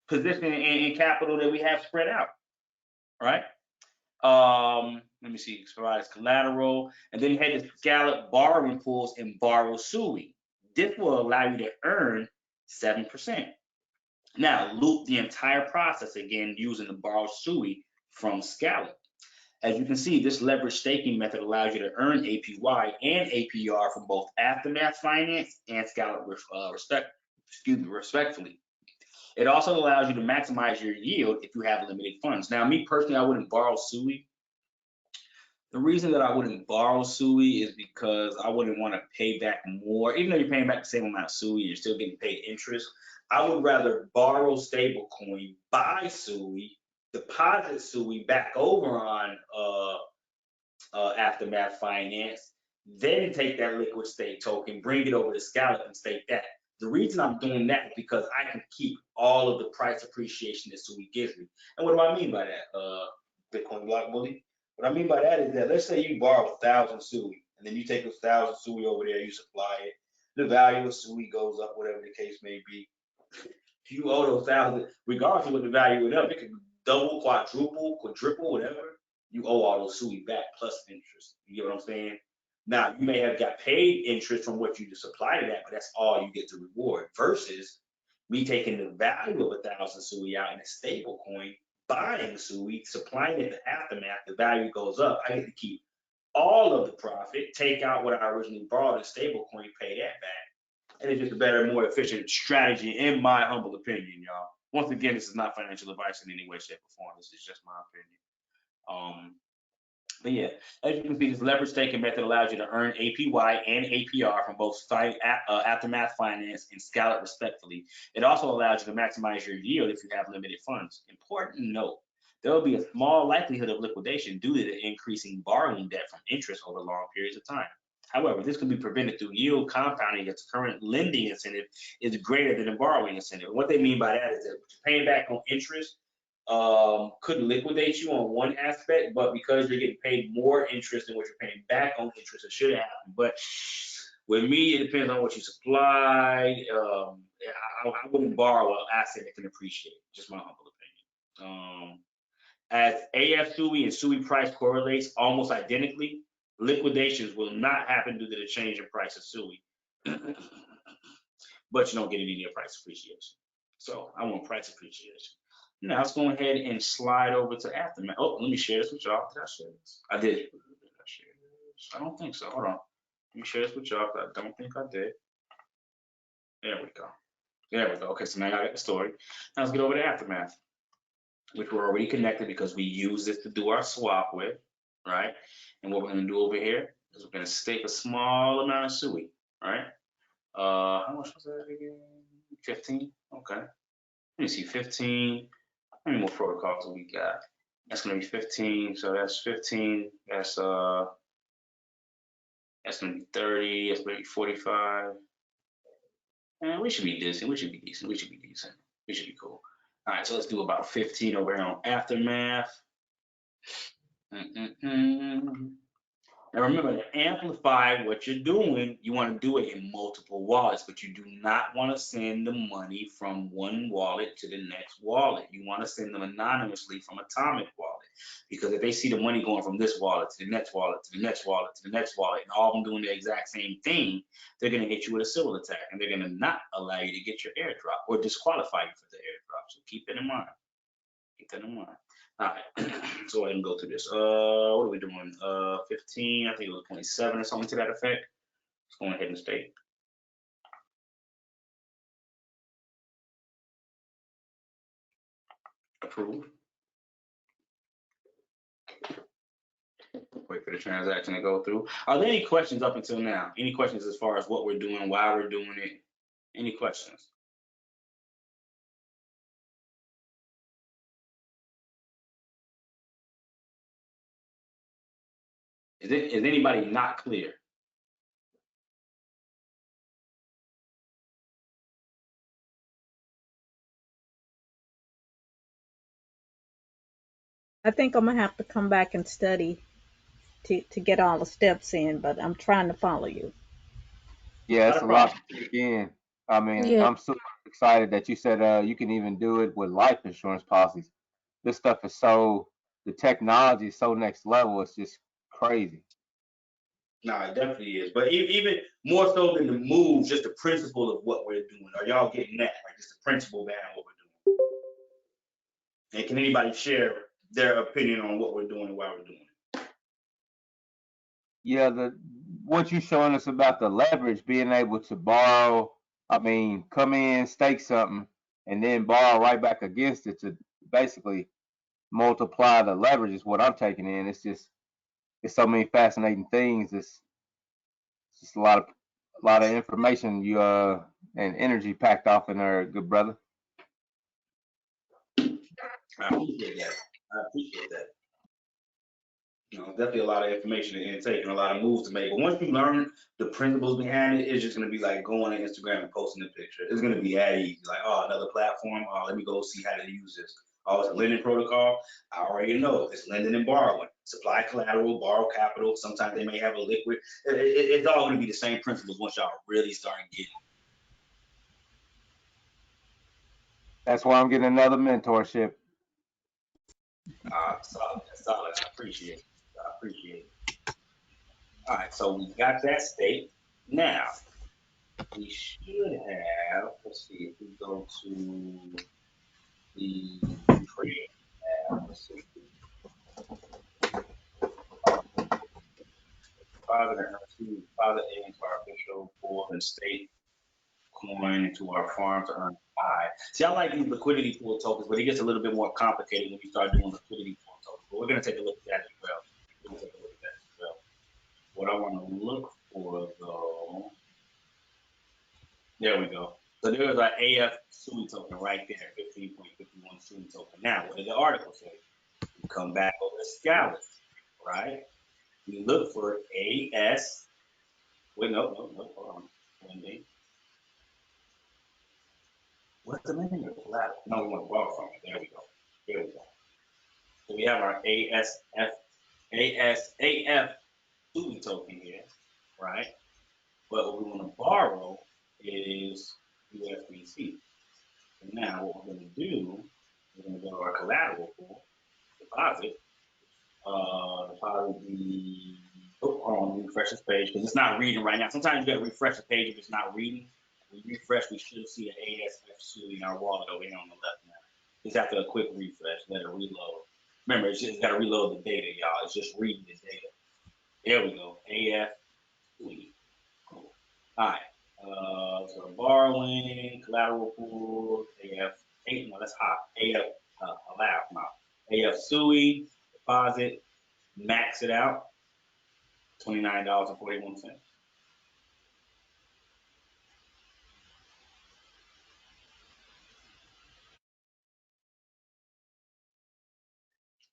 position and capital that we have spread out, right? Let me see, provides collateral, and then head to Scallop borrowing pools and borrow Sui. This will allow you to earn 7%. Now, loop the entire process again using the borrow Sui from Scallop. As you can see, this leverage staking method allows you to earn APY and APR from both Aftermath Finance and Scallop respectfully. It also allows you to maximize your yield if you have limited funds. Now, me personally, I wouldn't borrow Sui. The reason that I wouldn't borrow Sui is because I wouldn't want to pay back more. Even though you're paying back the same amount of Sui, you're still getting paid interest. I would rather borrow stablecoin, buy Sui, deposit Sui back over on Aftermath Finance, then take that liquid stake token, bring it over to Scallop and stake that. The reason I'm doing that is because I can keep all of the price appreciation that Sui gives me. And what do I mean by that, Bitcoin Block Bully? What I mean by that is that let's say you borrow 1,000 Sui, and then you take those 1,000 Sui over there, you supply it, the value of Sui goes up, whatever the case may be. If you owe those 1,000, regardless of what the value went up, it could double, quadruple, quadruple, whatever. You owe all those Sui back plus interest. You get what I'm saying? Now, you may have got paid interest from what you just supplied it at, but that's all you get to reward. Versus me taking the value of 1,000 Sui out in a stable coin, buying Sui, supplying it to Aftermath, the value goes up. I get to keep all of the profit, take out what I originally borrowed in stable coin, pay that back. And it's just a better, more efficient strategy, in my humble opinion, y'all. Once again, this is not financial advice in any way, shape, or form. This is just my opinion. But yeah, as you can see, this leverage staking method allows you to earn APY and APR from both Aftermath Finance and Scallop respectively. It also allows you to maximize your yield if you have limited funds. Important note, there will be a small likelihood of liquidation due to the increasing borrowing debt from interest over long periods of time. However, this can be prevented through yield compounding as the current lending incentive is greater than the borrowing incentive. What they mean by that is that paying back on interest could liquidate you on one aspect, but because you're getting paid more interest than what you're paying back on interest, it should happen. But with me, it depends on what you supply. I wouldn't borrow an asset that can appreciate. Just my humble opinion. As AF Sui and Sui price correlates almost identically, liquidations will not happen due to the change in price of Sui. But you don't get any near price appreciation. So I want price appreciation. Now let's go ahead and slide over to Aftermath. Oh, let me share this with y'all. Did I share this? I did. Did I share this? I don't think so. Hold on. Let me share this with y'all. I don't think I did. There we go. There we go. Okay, so now I got the story. Now let's get over to Aftermath, which we're already connected because we use this to do our swap with, right? And what we're going to do over here is we're going to stake a small amount of Sui, right? How much was that again? 15? Okay. Let me see, 15. How many more protocols do we got? That's gonna be 15. So that's 15. That's gonna be 30. That's gonna be 45. And we should be decent. We should be decent. We should be decent. We should be cool. All right, so let's do about 15 over here on Aftermath. Now remember, to amplify what you're doing, you want to do it in multiple wallets, but you do not want to send the money from one wallet to the next wallet. You want to send them anonymously from Atomic Wallet, because if they see the money going from this wallet to the next wallet to the next wallet to the next wallet, and all of them doing the exact same thing, they're going to hit you with a civil attack, and they're going to not allow you to get your airdrop or disqualify you for the airdrop. So keep that in mind. Keep that in mind. All right, so go ahead and go through this. What are we doing? 15, I think it was 27 or something to that effect. Let's go ahead and stake. Approve. wait for the transaction to go through. Are there any questions up until now? Any questions as far as what we're doing, why we're doing it? Any questions? Is anybody not clear? I think I'm gonna have to come back and study to get all the steps in, but I'm trying to follow you. Yeah, Not it's a a lot problem. to take in. I mean, Yeah. I'm super excited that you said you can even do it with life insurance policies. This stuff is the technology is so next level. It's just crazy. No, it definitely is. But even more so than the move, just the principle of what we're doing. Are y'all getting that? Like just the principle behind what we're doing. And can anybody share their opinion on what we're doing and why we're doing it? Yeah, what you showing us about the leverage, being able to borrow, I mean, come in, stake something, and then borrow right back against it to basically multiply the leverage is what I'm taking in. It's so many fascinating things. It's just a lot of information and energy packed off in there, good brother. I appreciate that. I appreciate that. Definitely a lot of information to intake and a lot of moves to make. But once you learn the principles behind it, it's just gonna be like going on Instagram and posting a picture. It's gonna be that easy. Like, oh, another platform. Oh, let me go see how to use this. Oh, it's a lending protocol. I already know it's lending and borrowing. Supply collateral, borrow capital. Sometimes they may have a liquid. It's all gonna be the same principles once y'all really start getting. That's why I'm getting another mentorship. Solid, solid. I appreciate it. I appreciate it. All right, so we got that state. Now we should have. Let's see if we go to the trade tab. Let's see. Deposit and receive deposit into our official board and state coin into our farm to earn I. See, I like these liquidity pool tokens, but it gets a little bit more complicated when you start doing liquidity pool tokens. But we're gonna take a look at that as well. We're gonna take a look at that as well. What I want to look for though, there we go. So there's our AF Sui token right there, 15.51 Sui token. Now, what did the article say? We come back over to Scallops, right? We look for AS. Wait, no, hold on. Lending. What's the lending or collateral? No, we want to borrow from it. There we go. There we go. So we have our AF Sui token here, right? But what we want to borrow is USDC. So now what we're going to do, we're going to go to our collateral pool, deposit the, hold on, refresh this page because it's not reading right now. Sometimes you got to refresh the page if it's not reading. When we refresh, we should see an ASF in our wallet over here on the left now. Just after a quick refresh, let it reload. Remember, it's got to reload the data, y'all. It's just reading the data. There we go. AF Cool. All right. So borrowing, collateral pool, AF, no, that's hot. AF, allow, no. AF SUI, deposit, max it out, $29.41.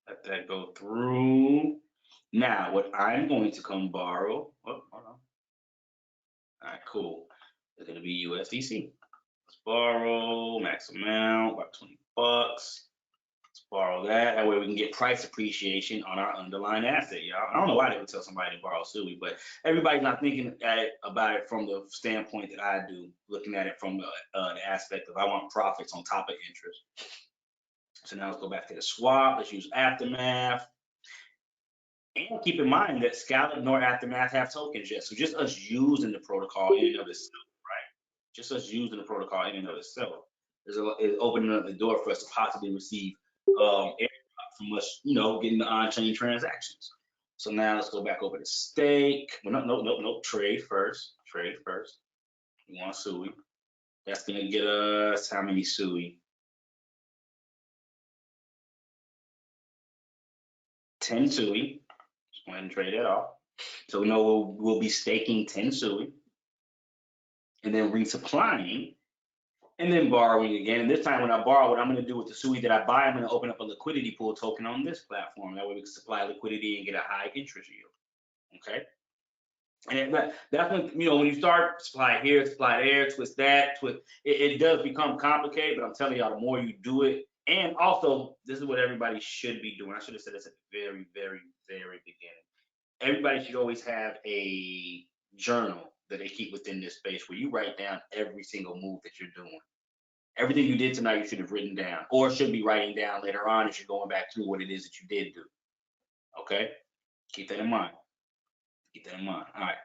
Let that go through. Now, what I'm going to come borrow, oh, hold on. All right, cool. It's going to be USDC. Let's borrow, max amount, about 20 bucks. Let's borrow that. That way we can get price appreciation on our underlying asset, y'all. I don't know why they would tell somebody to borrow SUI, but everybody's not thinking about it from the standpoint that I do, looking at it from the aspect of I want profits on top of interest. So now let's go back to the swap. Let's use Aftermath. And keep in mind that Scallop nor Aftermath have tokens yet. So just us using the protocol in and of itself, right? Just us using the protocol in and of itself is opening up the door for us to possibly receive from us, getting the on-chain transactions. So now let's go back over to stake. Well, no. Trade first. Trade first. We want SUI. That's gonna get us how many SUI? 10 SUI. Go ahead and trade that off. So we know we'll be staking 10 Sui and then resupplying and then borrowing again. And this time when I borrow, what I'm going to do with the Sui that I buy, I'm going to open up a liquidity pool token on this platform. That way we can supply liquidity and get a high interest yield. Okay. And that's when, when you start supply here, supply there, twist that, twist, it does become complicated, but I'm telling y'all, the more you do it, and also this is what everybody should be doing. I should have said this at the very, very, very beginning. Everybody should always have a journal that they keep within this space where you write down every single move that you're doing. Everything you did tonight, you should have written down, or should be writing down later on as you're going back through what it is that you did do. Okay? Keep that in mind. Keep that in mind. All right.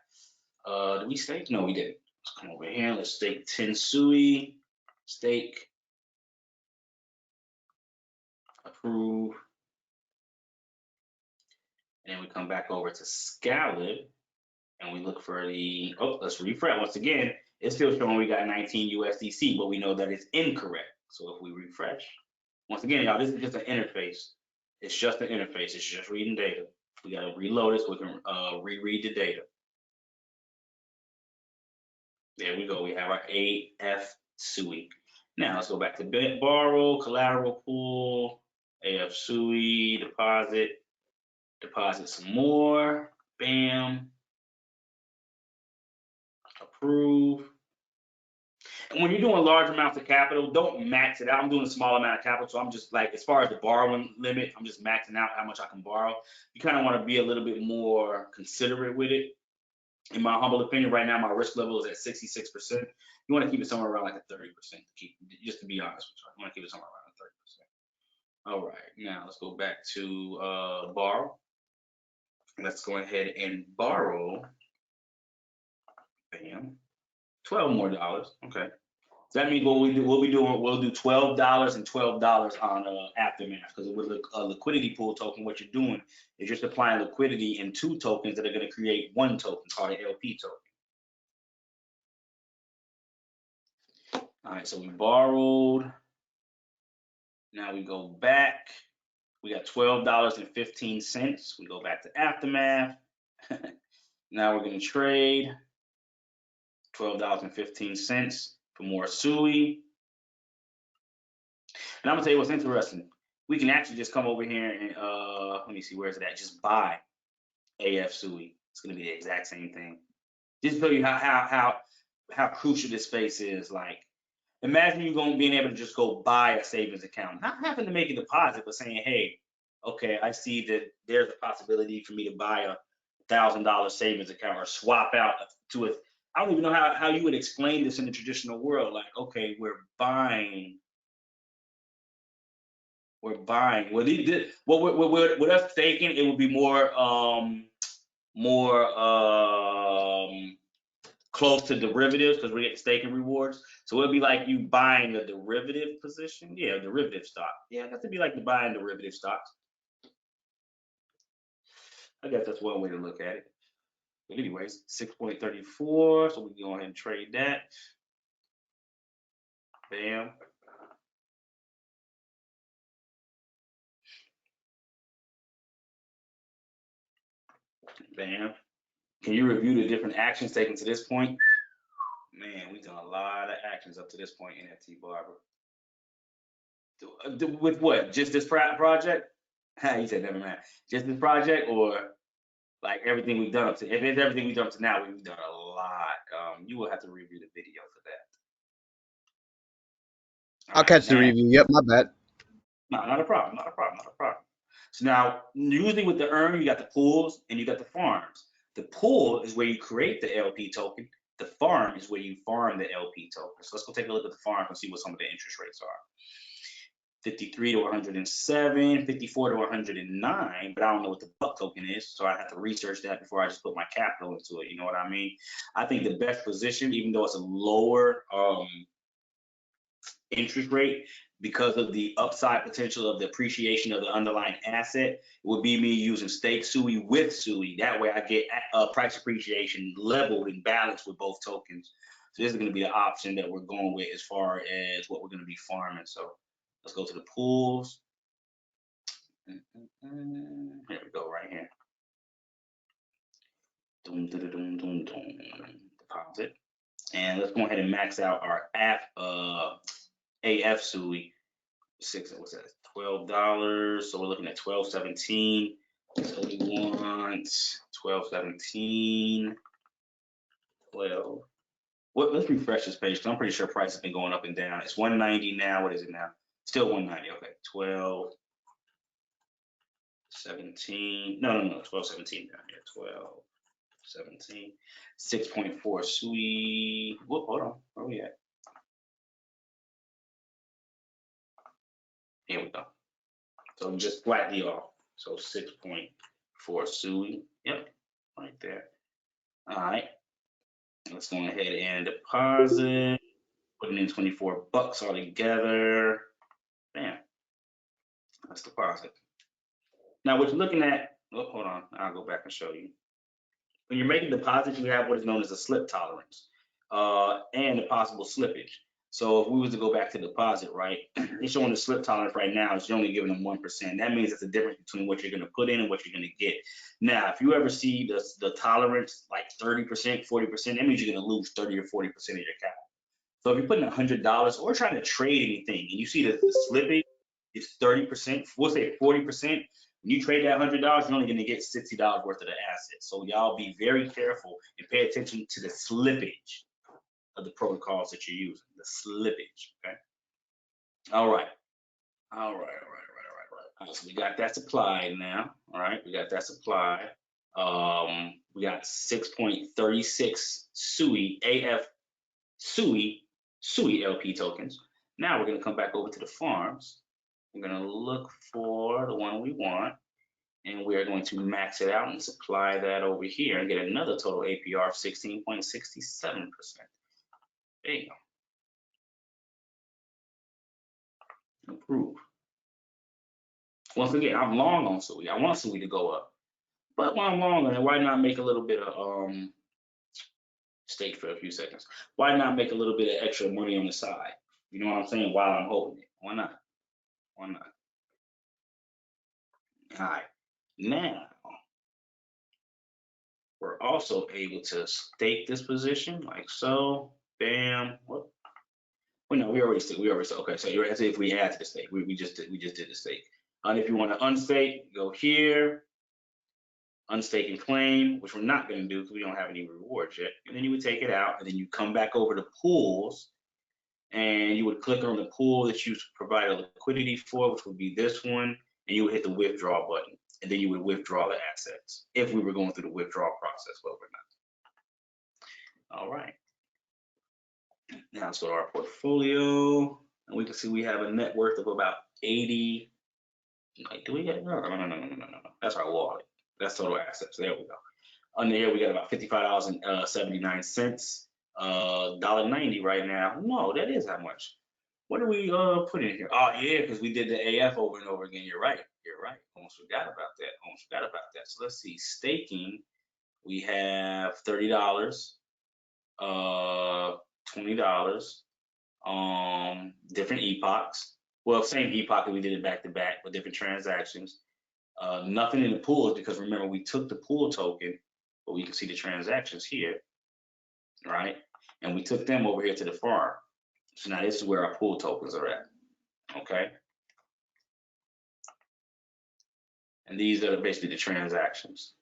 Did we stake? No, we didn't. Let's come over here. Let's stake 10 Sui. Stake. Approve. And then we come back over to Scalib and we look for the, let's refresh. Once again, it's still showing we got 19 USDC, but we know that it's incorrect. So if we refresh, once again, y'all, this is just an interface. It's just an interface. It's just reading data. We got to reload it so we can reread the data. There we go. We have our AF Sui. Now let's go back to borrow, collateral pool, AF Sui, deposit some more. Bam. Approve. And when you're doing large amounts of capital, don't max it out. I'm doing a small amount of capital, so I'm just like, as far as the borrowing limit, I'm just maxing out how much I can borrow. You kind of want to be a little bit more considerate with it. In my humble opinion, right now my risk level is at 66%. You want to keep it somewhere around like a 30% to keep, just to be honest with you. You want to keep it somewhere around 30%. All right, now let's go back to borrow. Let's go ahead and borrow. Bam. $12 more. Okay. So that means we'll do $12 and $12 on Aftermath, because with a liquidity pool token, what you're doing is you're supplying liquidity in 2 tokens that are going to create 1 token called an LP token. All right, so we borrowed. Now we go back. We got $12.15. We go back to Aftermath. Now we're going to trade $12.15 for more Sui. And I'm gonna tell you what's interesting. We can actually just come over here and let me see, where is it at? Just buy AF Sui. It's gonna be the exact same thing. Just to tell you how crucial this space is. Like, imagine you being able to just go buy a savings account, not having to make a deposit, but saying, hey, okay, I see that there's a possibility for me to buy a $1,000 savings account or swap out to it. I don't even know how you would explain this in the traditional world. Like, okay, we're buying. With us staking, it would be more close to derivatives, because we're getting staking rewards. So it'd be like you buying a derivative position. Yeah, derivative stock. Yeah, it has to be like buying derivative stocks. I guess that's one way to look at it. But anyways, 6.34. So we can go ahead and trade that. Bam. Bam. Can you review the different actions taken to this point? Man, we've done a lot of actions up to this point, NFT Barber. With what? Just this project? You said never mind. Just this project, or like everything we've done up to? If it's everything we've done up to now, we've done a lot. You will have to review the video for that. I'll catch the review. Yep, my bad. No, not a problem. Not a problem. Not a problem. So now, usually with the earn, you got the pools and you got the farms. The pool is where you create the LP token. The farm is where you farm the LP token. So let's go take a look at the farm and see what some of the interest rates are. 53 to 107, 54 to 109, but I don't know what the buck token is, so I have to research that before I just put my capital into it. You know what I mean? I think the best position, even though it's a lower interest rate, because of the upside potential of the appreciation of the underlying asset, would be me using stake Sui with Sui. That way I get price appreciation leveled and balanced with both tokens. So this is going to be the option that we're going with as far as what we're going to be farming. So let's go to the pools. Here we go, right here. Deposit. And let's go ahead and max out our AF Sui. What's that? $12. So we're looking at 12.17. So we want 12.17. 12. Let's refresh this page because I'm pretty sure price has been going up and down. It's 190 now. What is it now? Still 190. Okay. 12.17. No. 12.17 down here. 12.17. 6.4 Sui. Whoop, hold on. Where we at? Here we go. So just flatly off. So 6.4 Sui. Yep. Right there. All right. Let's go ahead and deposit. Putting in 24 bucks all together. Bam. Let's deposit. Now, what you're looking at, hold on. I'll go back and show you. When you're making deposits, you have what is known as a slip tolerance and a possible slippage. So if we was to go back to deposit, right, it's showing the slip tolerance right now is you're only giving them 1%. That means it's the difference between what you're going to put in and what you're going to get. Now, if you ever see the tolerance like 30%, 40%, that means you're going to lose 30 or 40% of your capital. So if you're putting $100 or trying to trade anything and you see the slippage is 30%, we'll say 40%, when you trade that $100, you're only going to get $60 worth of the asset. So y'all be very careful and pay attention to the slippage of the protocols that you're using, the slippage, okay? All right. So we got that supplied now, all right? We got that supplied. We got 6.36 Sui, AF Sui LP tokens. Now we're going to come back over to the farms. We're going to look for the one we want, and we're going to max it out and supply that over here and get another total APR of 16.67%. There you go. Approve. Once again, I'm long on Sui. I want Sui to go up. But while I'm long on it, why not make a little bit of stake for a few seconds? Why not make a little bit of extra money on the side? You know what I'm saying? While I'm holding it. Why not? Why not? All right. Now, we're also able to stake this position like so. Bam. What? Well, no, we already said. Okay, so you're as if we add to the stake. We just did the stake. And if you want to unstake, go here, unstake and claim, which we're not going to do because we don't have any rewards yet. And then you would take it out, and then you come back over to pools, and you would click on the pool that you provide a liquidity for, which would be this one, and you would hit the withdraw button, and then you would withdraw the assets if we were going through the withdrawal process, but we're not. All right. Now let's go to our portfolio, and we can see we have a net worth of about 80. Like, do we get no? That's our wallet. That's total assets. There we go. Under here we got about $55.79. $1.90 right now. No, that is how much. What do we put in here? Oh yeah, because we did the AF over and over again. You're right. Almost forgot about that. So let's see. Staking. We have $30. $20. Different epochs. Well, same epoch that we did it back to back, but different transactions. Nothing in the pools because remember we took the pool token, but we can see the transactions here, right? And we took them over here to the farm. So now this is where our pool tokens are at, okay? And these are basically the transactions.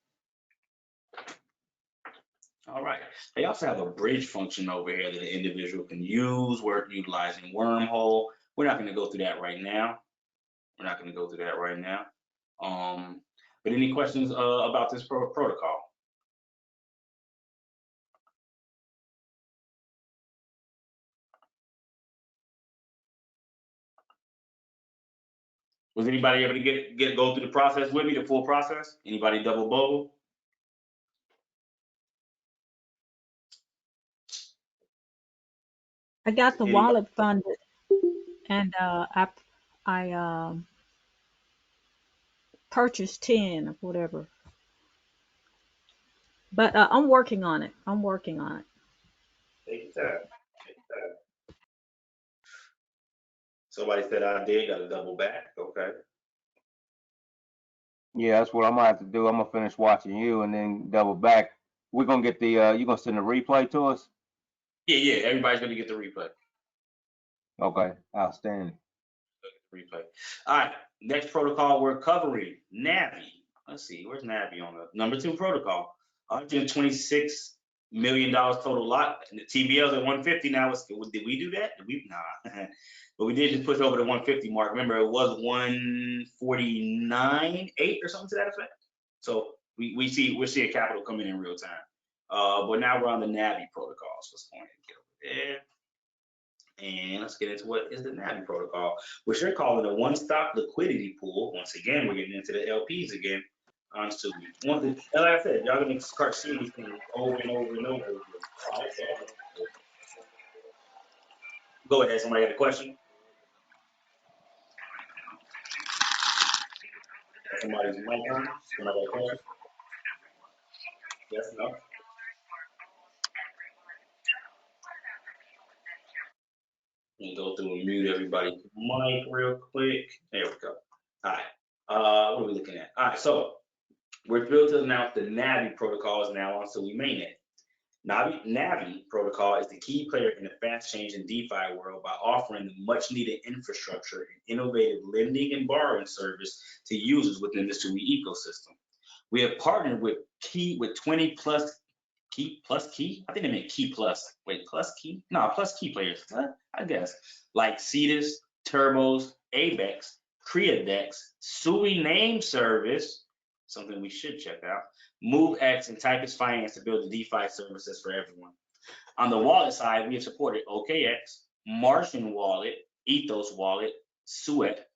All right. They also have a bridge function over here that the individual can use, utilizing Wormhole. We're not going to go through that right now. But any questions about this protocol? Was anybody able to go through the process with me, the full process? Anybody double bubble? I got the Anybody? wallet funded, and I purchased 10 or whatever. But I'm working on it. Take your time. Somebody said I did, got to double back. Okay. Yeah, that's what I'm gonna have to do. I'm gonna finish watching you and then double back we're gonna get the you gonna send the replay to us? Yeah, everybody's gonna get the replay. Okay, outstanding. Replay. All right, next protocol we're covering, Navi. Let's see, where's Navi on the number 2 protocol? $126 million total lot. And the TBL's at 150 now. Did we do that? Did we? Nah. But we did just push over the 150 mark. Remember, it was 149.8 or something to that effect. So we're seeing capital coming in real time. But now we're on the Navi protocols. Let's go ahead and get over there. And let's get into what is the Navi protocol, which they're calling a one-stop liquidity pool. Once again, we're getting into the LPs again. So and like I said, y'all gonna start seeing these things over and over and over again. All right, so go ahead. Somebody got a question? Somebody's mic on? Somebody got a question? Yes, no? Let me go through and mute everybody's mic real quick. There we go. All right. What are we looking at? All right, so we're thrilled to announce the Navi protocol is now on Sui mainnet. Navi protocol is the key player in the fast-changing DeFi world by offering the much-needed infrastructure and innovative lending and borrowing service to users within the Sui ecosystem. We have partnered with 20 plus key. I think they meant key plus. Wait, plus key? No, plus key players. I guess like Cetus, Turbos, Abex, Creadex, Sui Name Service, something we should check out. MoveX and Typus Finance to build the DeFi services for everyone. On the wallet side, we have supported OKX, Martian Wallet, Ethos Wallet, Suet,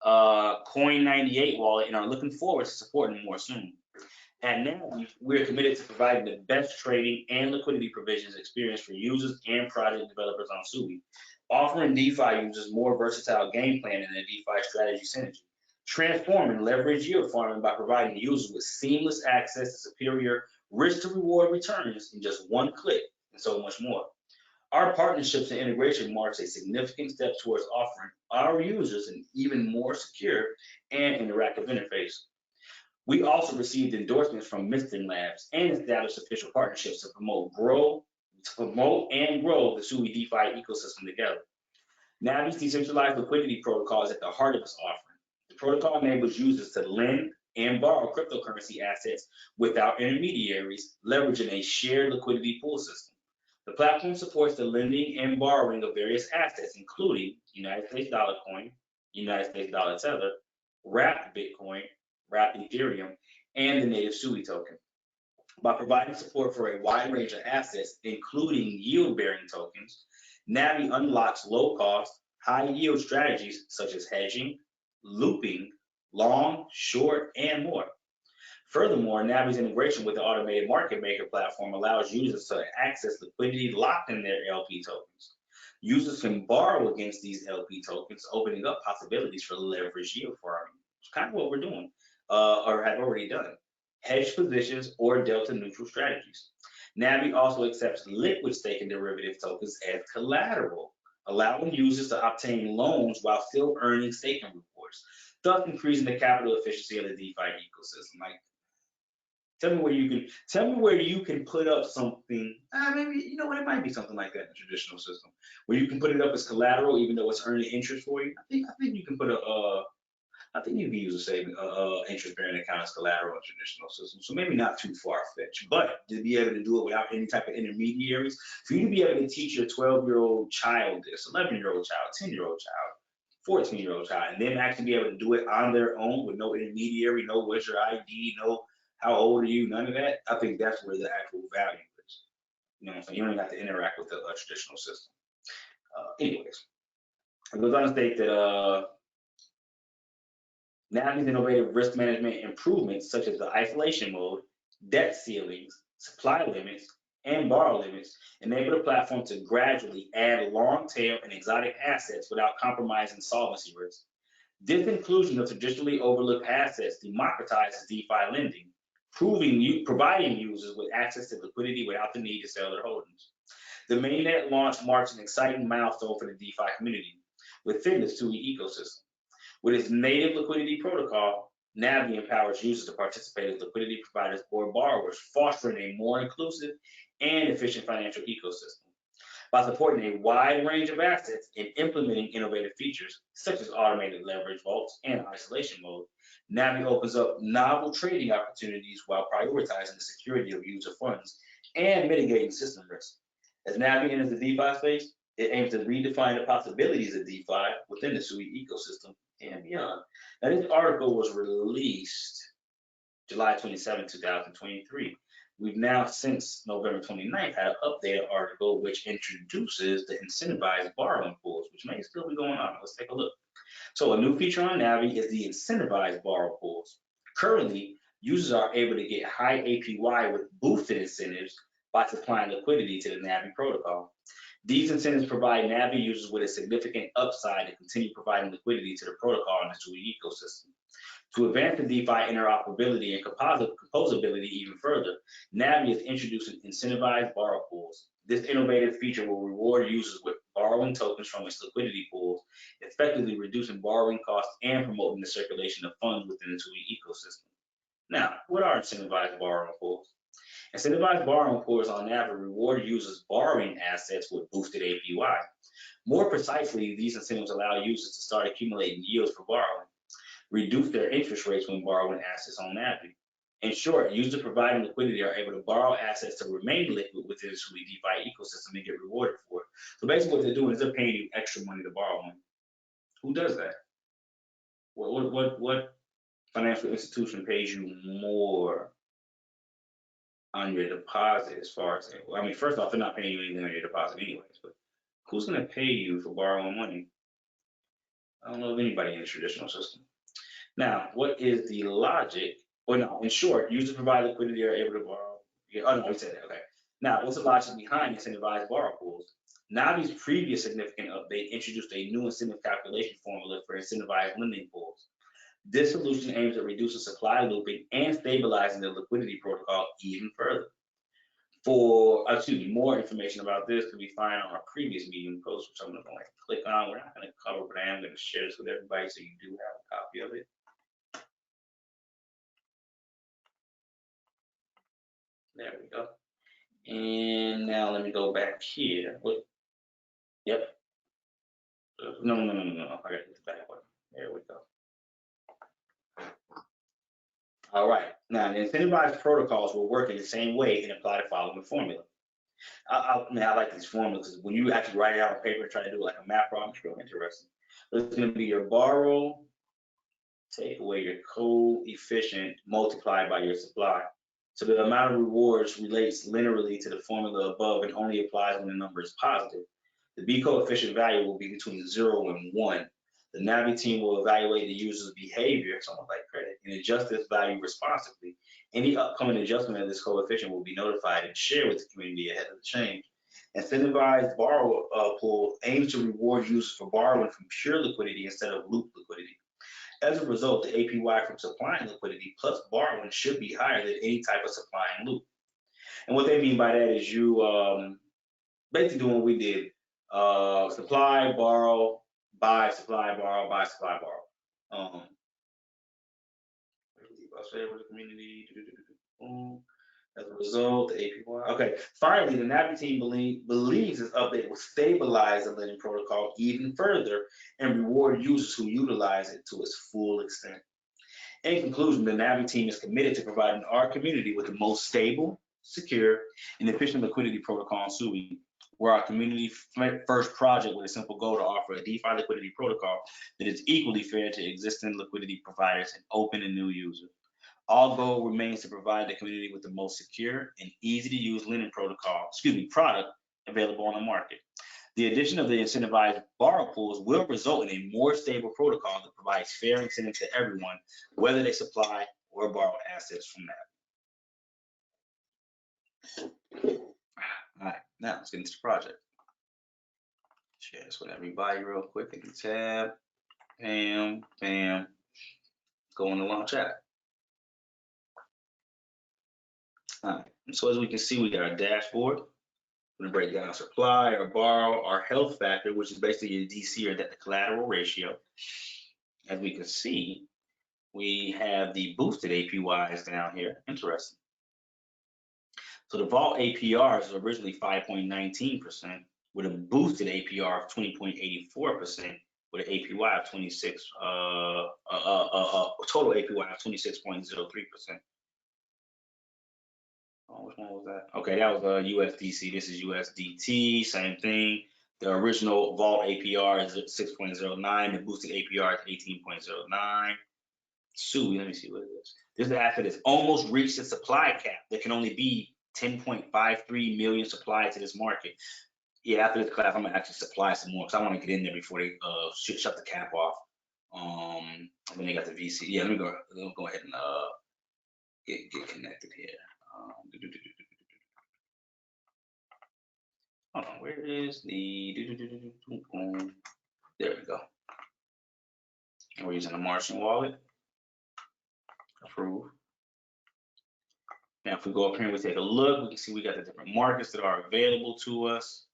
Coin98 Wallet, and are looking forward to supporting more soon. And now we're committed to providing the best trading and liquidity provisions experience for users and project developers on Sui, offering DeFi users more versatile game planning and DeFi strategy synergy, transforming leverage yield farming by providing users with seamless access to superior risk to reward returns in just one click, and so much more. Our partnerships and integration marks a significant step towards offering our users an even more secure and interactive interface. We also received endorsements from Mistin Labs and established official partnerships to promote and grow the Sui DeFi ecosystem together. Navi's decentralized liquidity protocol is at the heart of this offering. The protocol enables users to lend and borrow cryptocurrency assets without intermediaries, leveraging a shared liquidity pool system. The platform supports the lending and borrowing of various assets, including United States dollar coin, United States dollar tether, wrapped Bitcoin, wrapped Ethereum, and the native Sui token. By providing support for a wide range of assets, including yield-bearing tokens, Navi unlocks low-cost, high-yield strategies such as hedging, looping, long, short, and more. Furthermore, Navi's integration with the automated market maker platform allows users to access liquidity locked in their LP tokens. Users can borrow against these LP tokens, opening up possibilities for leverage yield farming. It's kind of what we're doing, or have already done. Hedge positions or delta neutral strategies. Navi also accepts liquid staking derivative tokens as collateral, allowing users to obtain loans while still earning staking rewards, thus increasing the capital efficiency of the DeFi ecosystem. Like, tell me where you can put up something. Maybe you know what, it might be something like that in the traditional system, where you can put it up as collateral even though it's earning interest for you. I think you can put I think you can use a saving interest-bearing account as collateral in traditional system. So maybe not too far-fetched, but to be able to do it without any type of intermediaries, for you to be able to teach your 12-year-old child this, 11-year-old child, 10-year-old child, 14-year-old child, and then actually be able to do it on their own with no intermediary, no what's your ID, no how old are you, none of that. I think that's where the actual value is. You know what I'm saying? You don't have to interact with the traditional system. Anyways, it goes on to state that Navi's innovative risk management improvements, such as the isolation mode, debt ceilings, supply limits, and borrow limits, enable the platform to gradually add long tail and exotic assets without compromising solvency risk. This inclusion of traditionally overlooked assets democratizes DeFi lending, providing users with access to liquidity without the need to sell their holdings. The mainnet launch marks an exciting milestone for the DeFi community within the Sui ecosystem. With its native liquidity protocol, Navi empowers users to participate as liquidity providers or borrowers, fostering a more inclusive and efficient financial ecosystem. By supporting a wide range of assets and implementing innovative features such as automated leverage vaults and isolation mode, Navi opens up novel trading opportunities while prioritizing the security of user funds and mitigating system risk. As Navi enters the DeFi space, it aims to redefine the possibilities of DeFi within the Sui ecosystem and beyond. Now, this article was released July 27, 2023. We've now, since November 29th, had an updated article which introduces the incentivized borrowing pools, which may still be going on. Let's take a look. So a new feature on Navi is the incentivized borrow pools. Currently, users are able to get high APY with boosted incentives by supplying liquidity to the Navi protocol. These incentives provide Navi users with a significant upside to continue providing liquidity to the protocol and the Sui ecosystem. To advance the DeFi interoperability and composability even further, Navi is introducing incentivized borrow pools. This innovative feature will reward users with borrowing tokens from its liquidity pools, effectively reducing borrowing costs and promoting the circulation of funds within the Sui ecosystem. Now, what are incentivized borrowing pools? Incentivized borrowing pools on Navi reward users borrowing assets with boosted APY. More precisely, these incentives allow users to start accumulating yields for borrowing, reduce their interest rates when borrowing assets on Navi. In short, users providing liquidity are able to borrow assets to remain liquid within the Sui DeFi ecosystem and get rewarded for it. So basically what they're doing is they're paying you extra money to borrow money. Who does that? What financial institution pays you more on your deposit as far as, well, I mean, first off, they're not paying you anything on your deposit anyways, but who's gonna pay you for borrowing money? I don't know of anybody in the traditional system. Now, what is the logic? Well, no, in short, users provide liquidity are able to borrow. Yeah, oh, no, we said that, okay. Now, what's the logic behind incentivized borrow pools? Navi's previous significant update introduced a new incentive calculation formula for incentivized lending pools. This solution aims at reducing supply looping and stabilizing the liquidity protocol even further. More information about this can be found on our previous Medium post, which I'm going to click on. We're not going to cover, but I am going to share this with everybody so you do have a copy of it. There we go. And now let me go back here. Yep. No. I got this back one. There we go. All right. Now, the incentivized protocols will work in the same way and apply the following formula. I like these formulas because when you actually write it out on paper and try to do like a math problem, it's real interesting. It's going to be your borrow, take away your coefficient, multiplied by your supply. So the amount of rewards relates linearly to the formula above and only applies when the number is positive. The B coefficient value will be between 0 and 1. The Navi team will evaluate the user's behavior, somewhat like credit, and adjust this value responsibly. Any upcoming adjustment of this coefficient will be notified and shared with the community ahead of the change. Incentivized borrow pool aims to reward users for borrowing from pure liquidity instead of loop liquidity. As a result, the APY from supplying liquidity plus borrowing should be higher than any type of supplying loop. And what they mean by that is you basically doing what we did. Supply, borrow, buy, supply, borrow, buy, supply, borrow. Community. As a result, the APY. Okay. Finally, the Navi team believes this update will stabilize the lending protocol even further and reward users who utilize it to its full extent. In conclusion, the Navi team is committed to providing our community with the most stable, secure, and efficient liquidity protocol on Sui. We're our community first project with a simple goal to offer a DeFi liquidity protocol that is equally fair to existing liquidity providers and open to new users. Our goal remains to provide the community with the most secure and easy to use lending product available on the market. The addition of the incentivized borrow pools will result in a more stable protocol that provides fair incentives to everyone, whether they supply or borrow assets from that. All right, now let's get into the project. Share this with everybody real quick. Hit the tab, bam, go in the launch app. All right, so as we can see, we got our dashboard. We're gonna break down supply or borrow, our health factor, which is basically your DC or debt to collateral ratio. As we can see, we have the boosted APYs down here. Interesting. So the vault APR is originally 5.19% with a boosted APR of 20.84% with an APY of 26, total APY of 26.03%. Oh, which one was that? Okay, that was USDC. This is USDT, same thing. The original vault APR is 6.09. The boosted APR is 18.09. Sui, let me see what it is. This is after this almost reached the supply cap. There can only be 10.53 million supplied to this market. Yeah, after this class, I'm gonna actually supply some more because I want to get in there before they shut the cap off. And then they got the VC. Yeah, let me go ahead and get connected here. Hold on, where is the there we go. And we're using the Martian wallet. Approve. Now, if we go up here and we take a look, we can see we got the different markets that are available to us.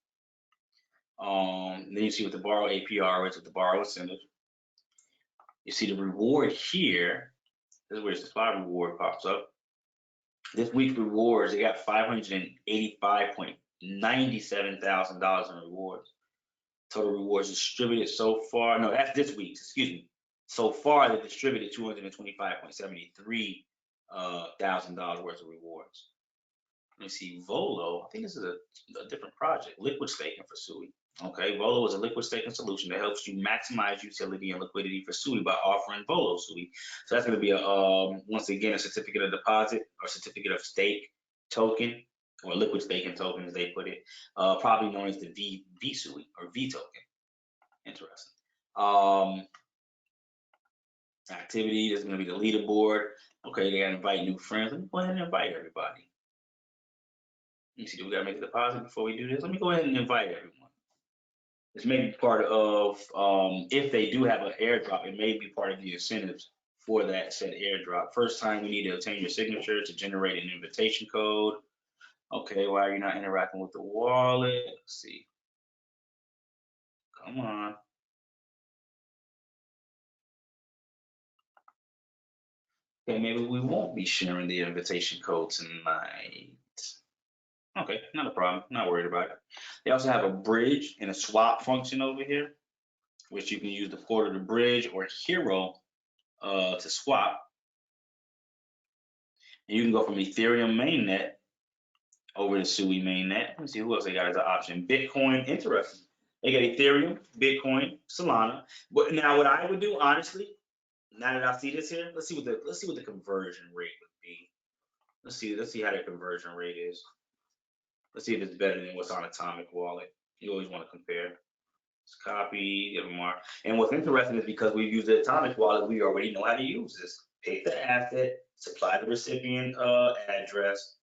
Then you see what the borrow APR is with the borrow incentive. You see the reward here. This is where the supply reward pops up. This week's rewards, they got $585.97 in rewards. Total rewards distributed so far. No, that's this week's, excuse me. So far, they've distributed $225.73 thousand worth of rewards. Let me see, Volo. I think this is a different project. Liquid staking for Sui. Okay, Volo is a liquid staking solution that helps you maximize utility and liquidity for Sui by offering Volo Sui. So that's going to be a once again a certificate of deposit or certificate of stake token or liquid staking token as they put it, probably known as the V Sui or V token. Interesting. Activity is going to be the leaderboard. Okay, they got to invite new friends. Let me go ahead and invite everybody. Let me see, do we got to make a deposit before we do this? Let me go ahead and invite everyone. This may be part of, if they do have an airdrop, it may be part of the incentives for that said airdrop. First time we need to obtain your signature to generate an invitation code. Okay, why are you not interacting with the wallet? Let's see. Come on. Okay, maybe we won't be sharing the invitation code tonight. Okay, not a problem, not worried about it. They also have a bridge and a swap function over here, which you can use the Portal to bridge or Hero to swap. And you can go from Ethereum mainnet over to Sui mainnet. Let me see who else they got as an option. Bitcoin, interesting. They got Ethereum, Bitcoin, Solana. But now what I would do, honestly, now that I see this here, let's see what the conversion rate would be. Let's see how the conversion rate is. Let's see if it's better than what's on Atomic Wallet. You always want to compare. Let's copy, give them more. And what's interesting is because we've used the Atomic Wallet, we already know how to use this. Pick the asset, supply the recipient address.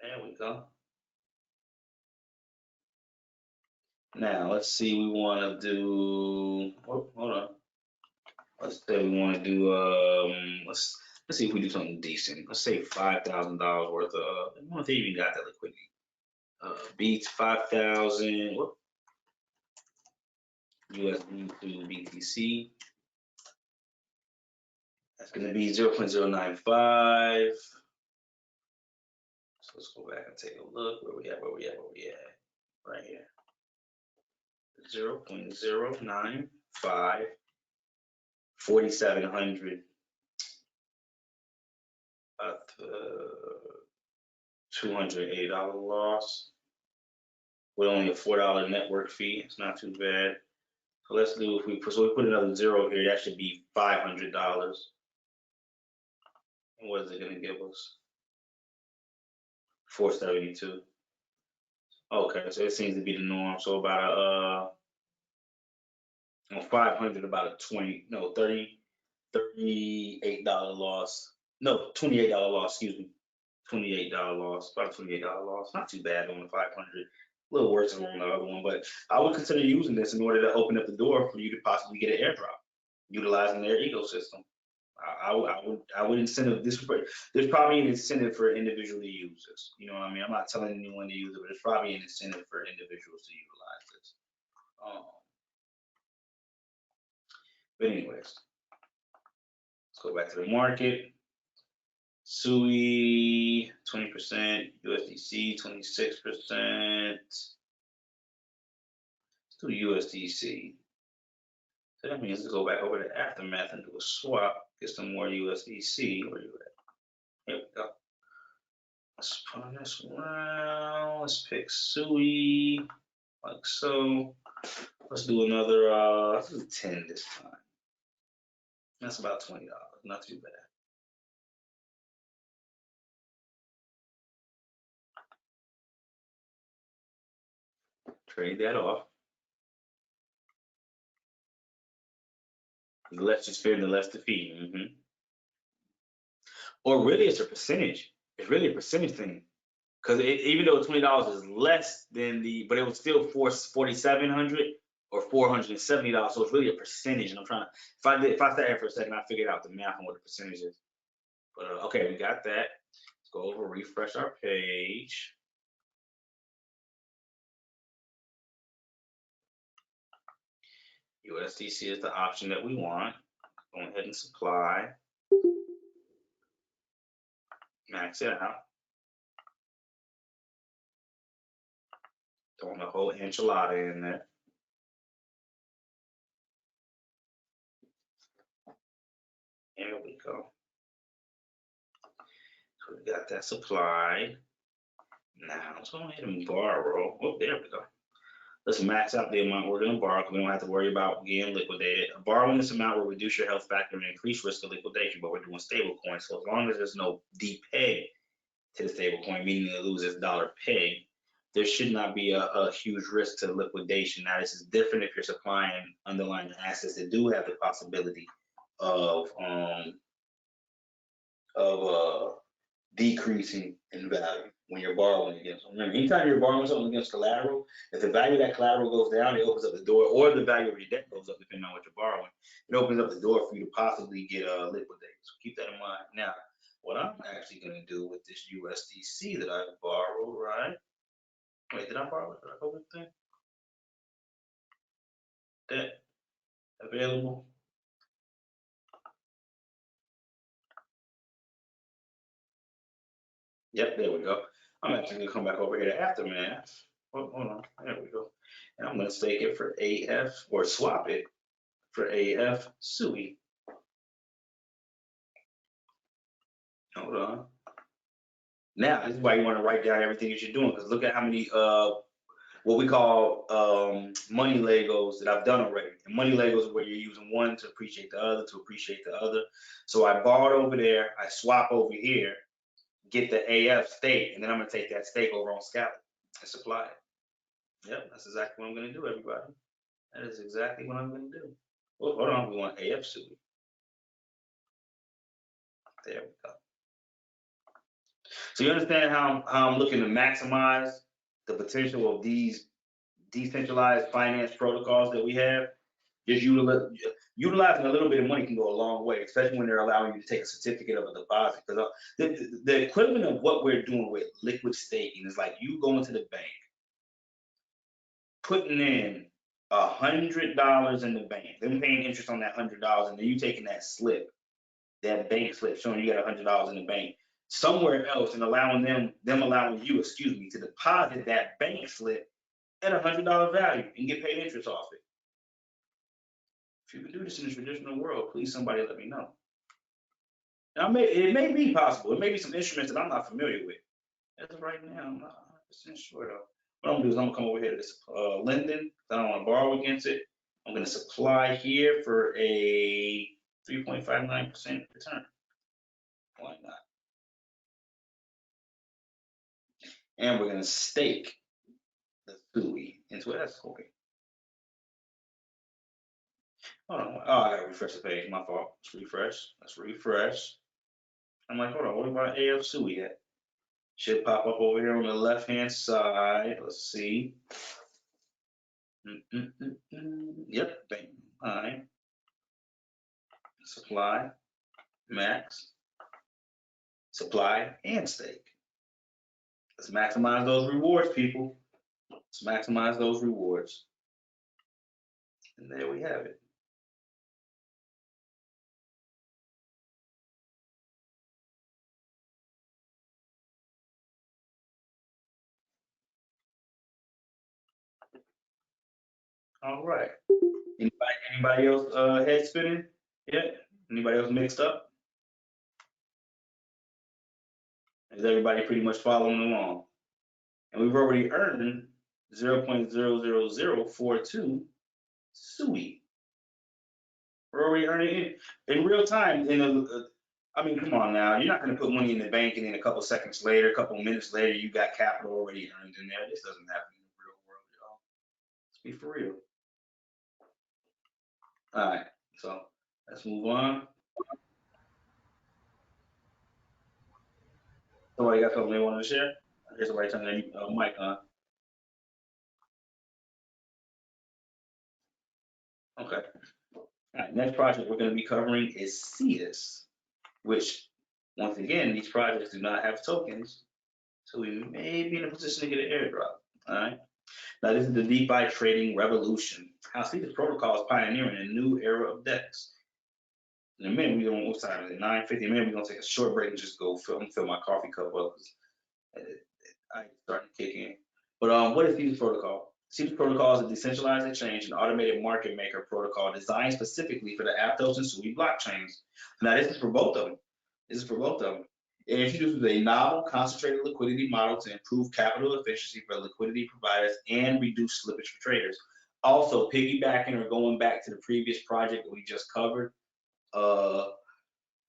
There we go. Now let's see. We want to do. Oh, hold on. Let's say we want to do. Let's see if we do something decent. Let's say $5,000 worth of. I don't know if they even got that liquidity. Beats 5,000. USD to BTC. That's going to be 0.095. So let's go back and take a look. Where we at? Right here. 0.095. 4,700. $280 loss with only a $4 network fee. It's not too bad. So let's do, if we put another zero here, that should be $500. And what is it going to give us? 472. Okay, so it seems to be the norm. So about on 500, about a $38 loss. No, $28 loss. Excuse me. $28 loss, about a $28 loss. Not too bad on the 500. A little worse than on the other one, but I would consider using this in order to open up the door for you to possibly get an airdrop, utilizing their ecosystem. I would incentive this. There's probably an incentive for individual users. You know what I mean? I'm not telling anyone to use it, but there's probably an incentive for individuals to utilize this. But anyways, let's go back to the market. Sui 20%, USDC 26%. Let's do USDC. So that means let's go back over to Aftermath and do a swap, get some more USDC. Where you at? Here we go. Let's put this around. Let's pick Sui, like so. Let's do another, let's do 10 this time. That's about $20, not too bad. Trade that off. The less you spend, the less the fee. Or really, it's a percentage. It's really a percentage thing. Because even though $20 is less than but it was still $4,700 or $470. So it's really a percentage. And I'm trying to, if I sat here for a second, I figured out the math on what the percentage is. But okay, we got that. Let's go over, refresh our page. USDC is the option that we want. Go ahead and supply. Max it out. Throwing the whole enchilada in there. There we go. So we got that supply. Now let's go ahead and borrow. Oh, there we go. Let's max out the amount we're going to borrow because we don't have to worry about getting liquidated. Borrowing this amount will reduce your health factor and increase risk of liquidation, but we're doing stable coins. So as long as there's no depeg to the stable coin, meaning it loses dollar peg, there should not be a huge risk to liquidation. Now, this is different if you're supplying underlying assets that do have the possibility of decreasing in value when you're borrowing against them. Remember, anytime you're borrowing something against collateral, if the value of that collateral goes down, it opens up the door, or the value of your debt goes up, depending on what you're borrowing. It opens up the door for you to possibly get liquidated. So keep that in mind. Now, what I'm actually going to do with this USDC that I borrowed, right? Wait, did I borrow it? Did I go with that? Debt available. Yep, there we go. I'm actually going to come back over here to Aftermath. Oh, hold on, there we go. And I'm going to stake it for AF, or swap it for AF Sui. Hold on. Now, this is why you want to write down everything that you're doing, because look at how many what we call money Legos that I've done already. And money Legos is where you're using one to appreciate the other, to appreciate the other. So I borrowed over there, I swap over here, get the AF stake, and then I'm going to take that stake over on Scallop and supply it. Yep, that's exactly what I'm going to do, everybody. That is exactly what I'm going to do. Oh, hold on, we want AF Sui. There we go. So you understand how I'm looking to maximize the potential of these decentralized finance protocols that we have? Just utilizing a little bit of money can go a long way, especially when they're allowing you to take a certificate of a deposit. Because the equivalent of what we're doing with liquid staking is like you going to the bank, putting in $100 in the bank, then paying interest on that $100, and then you taking that slip, that bank slip showing you got $100 in the bank somewhere else, and allowing allowing you, to deposit that bank slip at $100 value and get paid interest off it. If you can do this in the traditional world, please somebody let me know. Now, it may be possible. It may be some instruments that I'm not familiar with. As of right now, I'm not 100% sure though. What I'm gonna do is I'm gonna come over here to this lending. I don't want to borrow against it. I'm gonna supply here for a 3.59% return. Why not? And we're gonna stake the Sui into an S coin. Hold on. Oh, I gotta refresh the page. My fault. Let's refresh. Let's refresh. I'm like, hold on. What about AF Sui at? Should pop up over here on the left-hand side. Let's see. Yep. Bang. All right. Supply, max, supply, and stake. Let's maximize those rewards, people. Let's maximize those rewards. And there we have it. All right. Anybody else head spinning yet? Anybody else mixed up? Is everybody pretty much following along? And we've already earned 0.00042 Sui. We're already earning it in real time. I mean, come on now. You're not going to put money in the bank and then a couple seconds later, a couple minutes later, you got capital already earned in there. This doesn't happen in the real world, y'all. Let's be for real. All right. So let's move on. Somebody got something they wanted to share? I hear somebody turn their mic on. Okay. All right. Next project we're going to be covering is Cetus, which, once again, these projects do not have tokens, so we may be in a position to get an airdrop. All right. Now, this is the DeFi trading revolution. How Cetus protocol is pioneering a new era of DEX. In a minute, we're going to, what time is it? 9:50. In a minute, we're going to take a short break and just go fill my coffee cup up. I starting to kick in. But what is Cetus protocol? Cetus protocol is a decentralized exchange and automated market maker protocol designed specifically for the Aptos and Sui blockchains. Now, this is for both of them. This is for both of them. It introduces a novel concentrated liquidity model to improve capital efficiency for liquidity providers and reduce slippage for traders. Also, piggybacking or going back to the previous project that we just covered,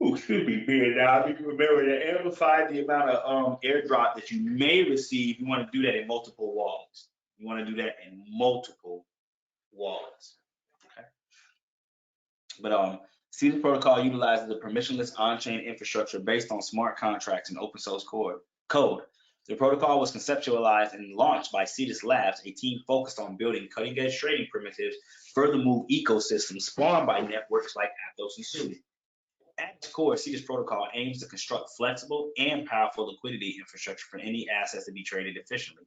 excuse me, being now, you can remember to amplify the amount of airdrop that you may receive. You want to do that in multiple wallets. You want to do that in multiple wallets. Okay. But Cetus protocol utilizes a permissionless on-chain infrastructure based on smart contracts and open source code. The protocol was conceptualized and launched by Cetus Labs, a team focused on building cutting-edge trading primitives for the move ecosystems spawned by networks like Aptos and Sui. At its core, Cetus protocol aims to construct flexible and powerful liquidity infrastructure for any assets to be traded efficiently.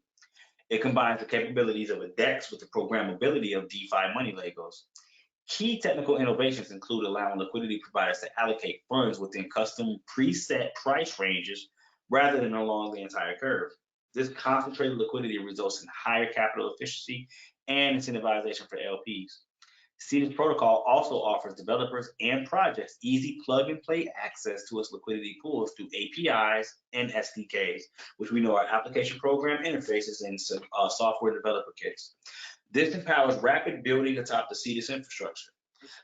It combines the capabilities of a DEX with the programmability of DeFi money Legos. Key technical innovations include allowing liquidity providers to allocate funds within custom preset price ranges rather than along the entire curve. This concentrated liquidity results in higher capital efficiency and incentivization for LPs. Cetus protocol also offers developers and projects easy plug-and-play access to its liquidity pools through APIs and SDKs, which we know are application program interfaces and software developer kits. This empowers rapid building atop the Cetus infrastructure.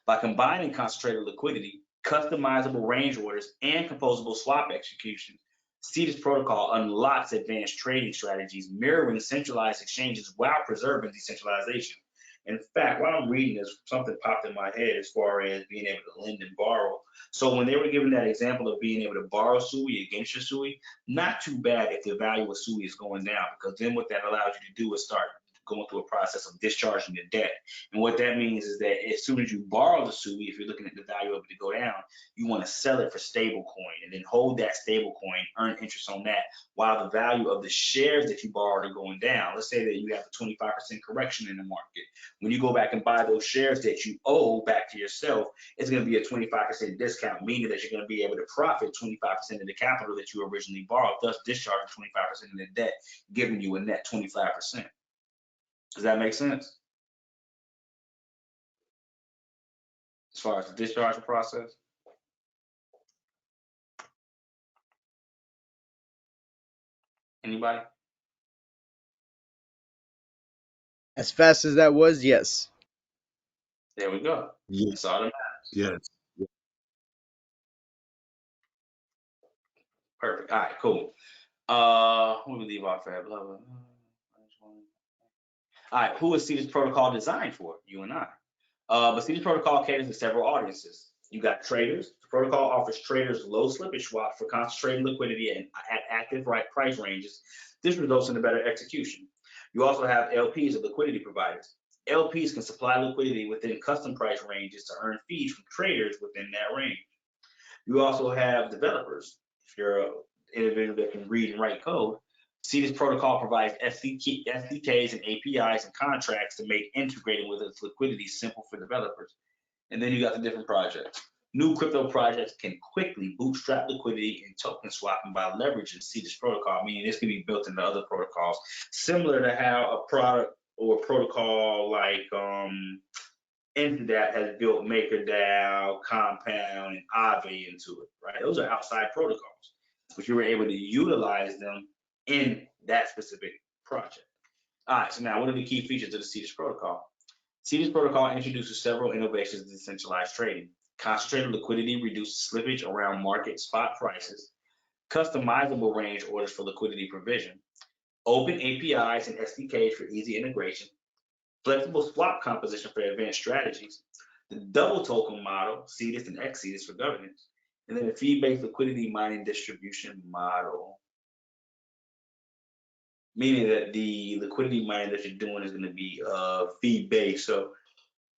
By combining concentrated liquidity, customizable range orders, and composable swap executions, Cetus protocol unlocks advanced trading strategies mirroring centralized exchanges while preserving decentralization. In fact, while I'm reading this, something popped in my head as far as being able to lend and borrow. So when they were giving that example of being able to borrow Sui against your Sui, not too bad if the value of Sui is going down, because then what that allows you to do is start going through a process of discharging the debt. And what that means is that as soon as you borrow the Sui, if you're looking at the value of it to go down, you want to sell it for stable coin and then hold that stable coin, earn interest on that, while the value of the shares that you borrowed are going down. Let's say that you have a 25% correction in the market. When you go back and buy those shares that you owe back to yourself, it's going to be a 25% discount, meaning that you're going to be able to profit 25% of the capital that you originally borrowed, thus discharging 25% of the debt, giving you a net 25%. Does that make sense? As far as the discharge process? Anybody? As fast as that was, yes. There we go. Yeah. That's all that matters. Yes. Perfect. All right, cool. What we leave off at? Blah, blah, blah. All right, who is Cetus protocol designed for? You and I. But Cetus protocol caters to several audiences. You got traders. The protocol offers traders low slippage swaps for concentrated liquidity and at active price ranges. This results in a better execution. You also have LPs or liquidity providers. LPs can supply liquidity within custom price ranges to earn fees from traders within that range. You also have developers. If you're an individual that can read and write code, Cetus protocol provides SDKs and APIs and contracts to make integrating with its liquidity simple for developers. And then you got the different projects. New crypto projects can quickly bootstrap liquidity and token swapping by leveraging Cetus protocol, meaning this can be built into other protocols, similar to how a product or protocol like Interdap has built MakerDAO, Compound, and Aave into it, right? Those are outside protocols, but you were able to utilize them in that specific project. All right, so now what are the key features of the CEDAS protocol? CEDAS protocol introduces several innovations in decentralized trading. Concentrated liquidity reduces slippage around market spot prices, customizable range orders for liquidity provision, open APIs and SDKs for easy integration, flexible swap composition for advanced strategies, the double token model, CEDAS and XCEDAS for governance, and then the fee-based liquidity mining distribution model, meaning that the liquidity mining that you're doing is going to be fee-based. So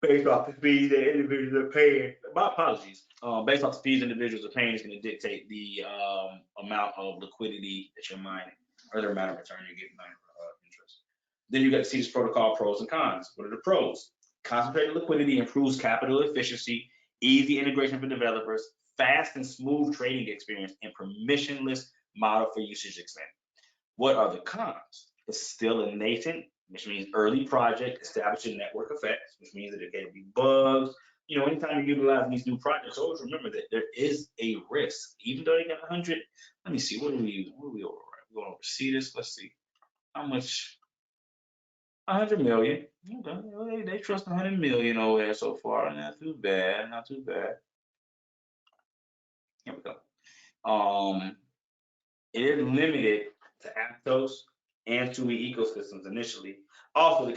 based off the fees that individuals are paying, my apologies, based off the fees individuals are paying is going to dictate the amount of liquidity that you're mining, or the amount of return you're getting mining interest. Then you got the CEDAS protocol pros and cons. What are the pros? Concentrated liquidity improves capital efficiency, easy integration for developers, fast and smooth trading experience, and permissionless model for usage expansion. What are the cons? It's still a nascent, which means early project, establishing network effects, which means that there can be bugs. You know, anytime you're utilizing these new projects, always remember that there is a risk. Even though they got 100, let me see, what are we over? Right? We're going over CEDAS. Let's see how much. 100 million. Okay, well, they trust 100 million over there so far. Not too bad. Not too bad. Here we go. It is limited to Aptos and Sui ecosystems initially. Also, the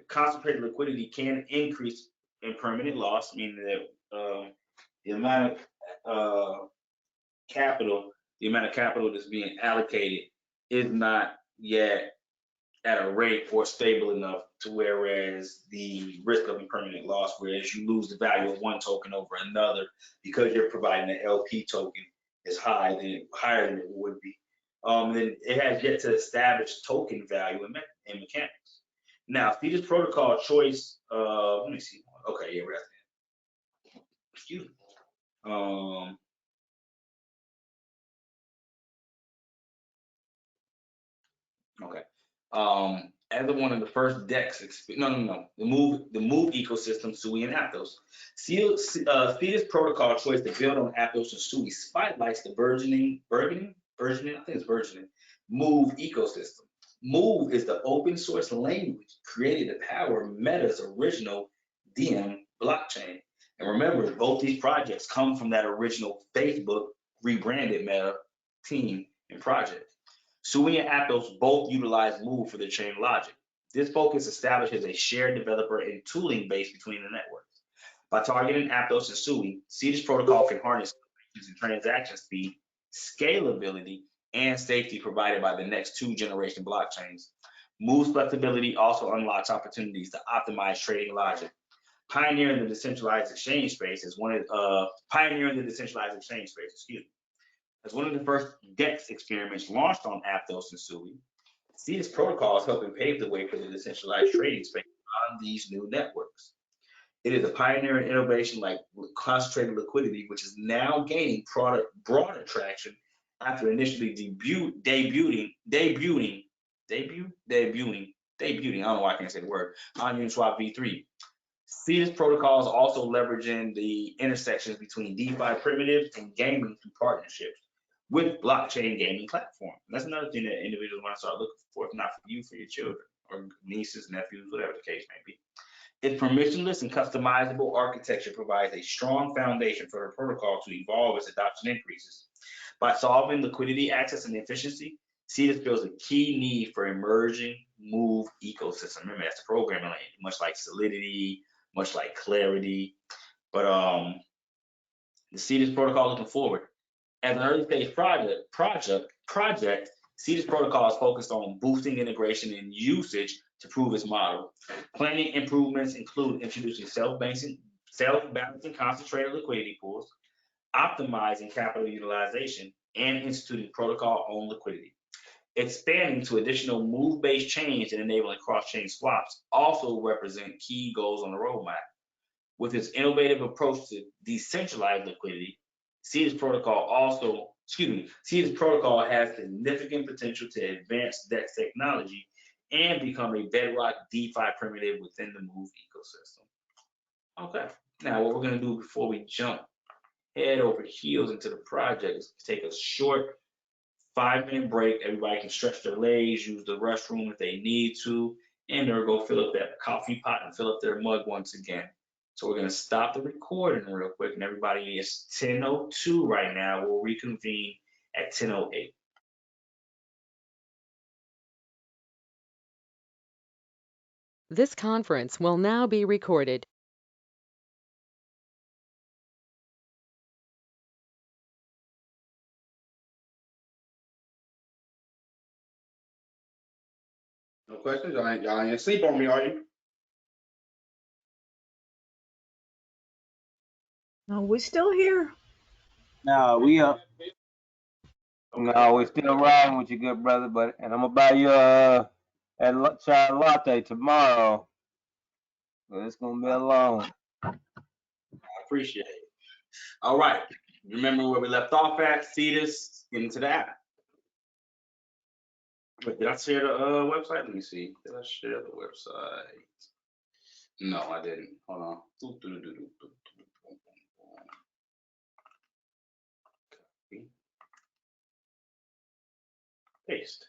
concentrated liquidity can increase in permanent loss, meaning that the amount of capital, that's being allocated is not yet at a rate or stable enough to whereas the risk of impermanent loss, whereas you lose the value of one token over another because you're providing an LP token is higher than it would be. Then it has yet to establish token value and mechanics. Now, CEDAS protocol choice, let me see. Okay, yeah, we're at the end. Excuse me. Okay. As of one of the first decks, the move ecosystem, Sui and Aptos. CEDAS protocol choice to build on Aptos and Sui spotlights the burgeoning, move ecosystem. Move is the open source language created to power Meta's original Diem blockchain. And remember, both these projects come from that original Facebook rebranded Meta team and project. Sui and Aptos both utilize Move for their chain logic. This focus establishes a shared developer and tooling base between the networks. By targeting Aptos and Sui, CEDAS protocol can harness transaction speed, scalability, and safety provided by the next two generation blockchains. Move's flexibility also unlocks opportunities to optimize trading logic. Pioneering the decentralized exchange space, excuse me. As one of the first DEX experiments launched on Aptos and Sui, CEDAS protocol is helping pave the way for the decentralized trading space on these new networks. It is a pioneer in innovation like concentrated liquidity, which is now gaining broader traction after initially debuting, I don't know why I can't say the word, on Uniswap v3. CEDAS protocol is also leveraging the intersections between DeFi primitives and gaming through partnerships with blockchain gaming platform. And that's another thing that individuals want to start looking for, if not for you, for your children or nieces, nephews, whatever the case may be. Its permissionless and customizable architecture provides a strong foundation for the protocol to evolve as adoption increases. By solving liquidity, access, and efficiency, CEDAS fills a key need for emerging Move ecosystem. Remember, that's the programming language, much like Solidity, much like Clarity. But the CEDAS protocol looking forward. As an early stage project, CEDAS protocol is focused on boosting integration and usage to prove its model. Planning improvements include introducing self-balancing concentrated liquidity pools, optimizing capital utilization, and instituting protocol-owned liquidity. Expanding to additional move-based chains and enabling cross-chain swaps also represent key goals on the roadmap. With its innovative approach to decentralized liquidity, CEDAS protocol has significant potential to advance DEX technology and become a bedrock DeFi primitive within the Move ecosystem. Okay, now what we're gonna do before we jump head over heels into the project is take a short 5-minute break. Everybody can stretch their legs, use the restroom if they need to, and they'll go fill up that coffee pot and fill up their mug once again. So we're gonna stop the recording real quick, and everybody, it's 10:02 right now. We'll reconvene at 10:08. This conference will now be recorded. No questions? Y'all ain't asleep on me, are you? No, we're still here. No, we no, we're still riding with you, good brother. But and I'm gonna buy you a chai latte tomorrow. But it's gonna be a long. I appreciate it. All right. Remember where we left off at? See this? Get into that. Wait, did I share the website? Let me see. Did I share the website? No, I didn't. Hold on. Copy. Paste.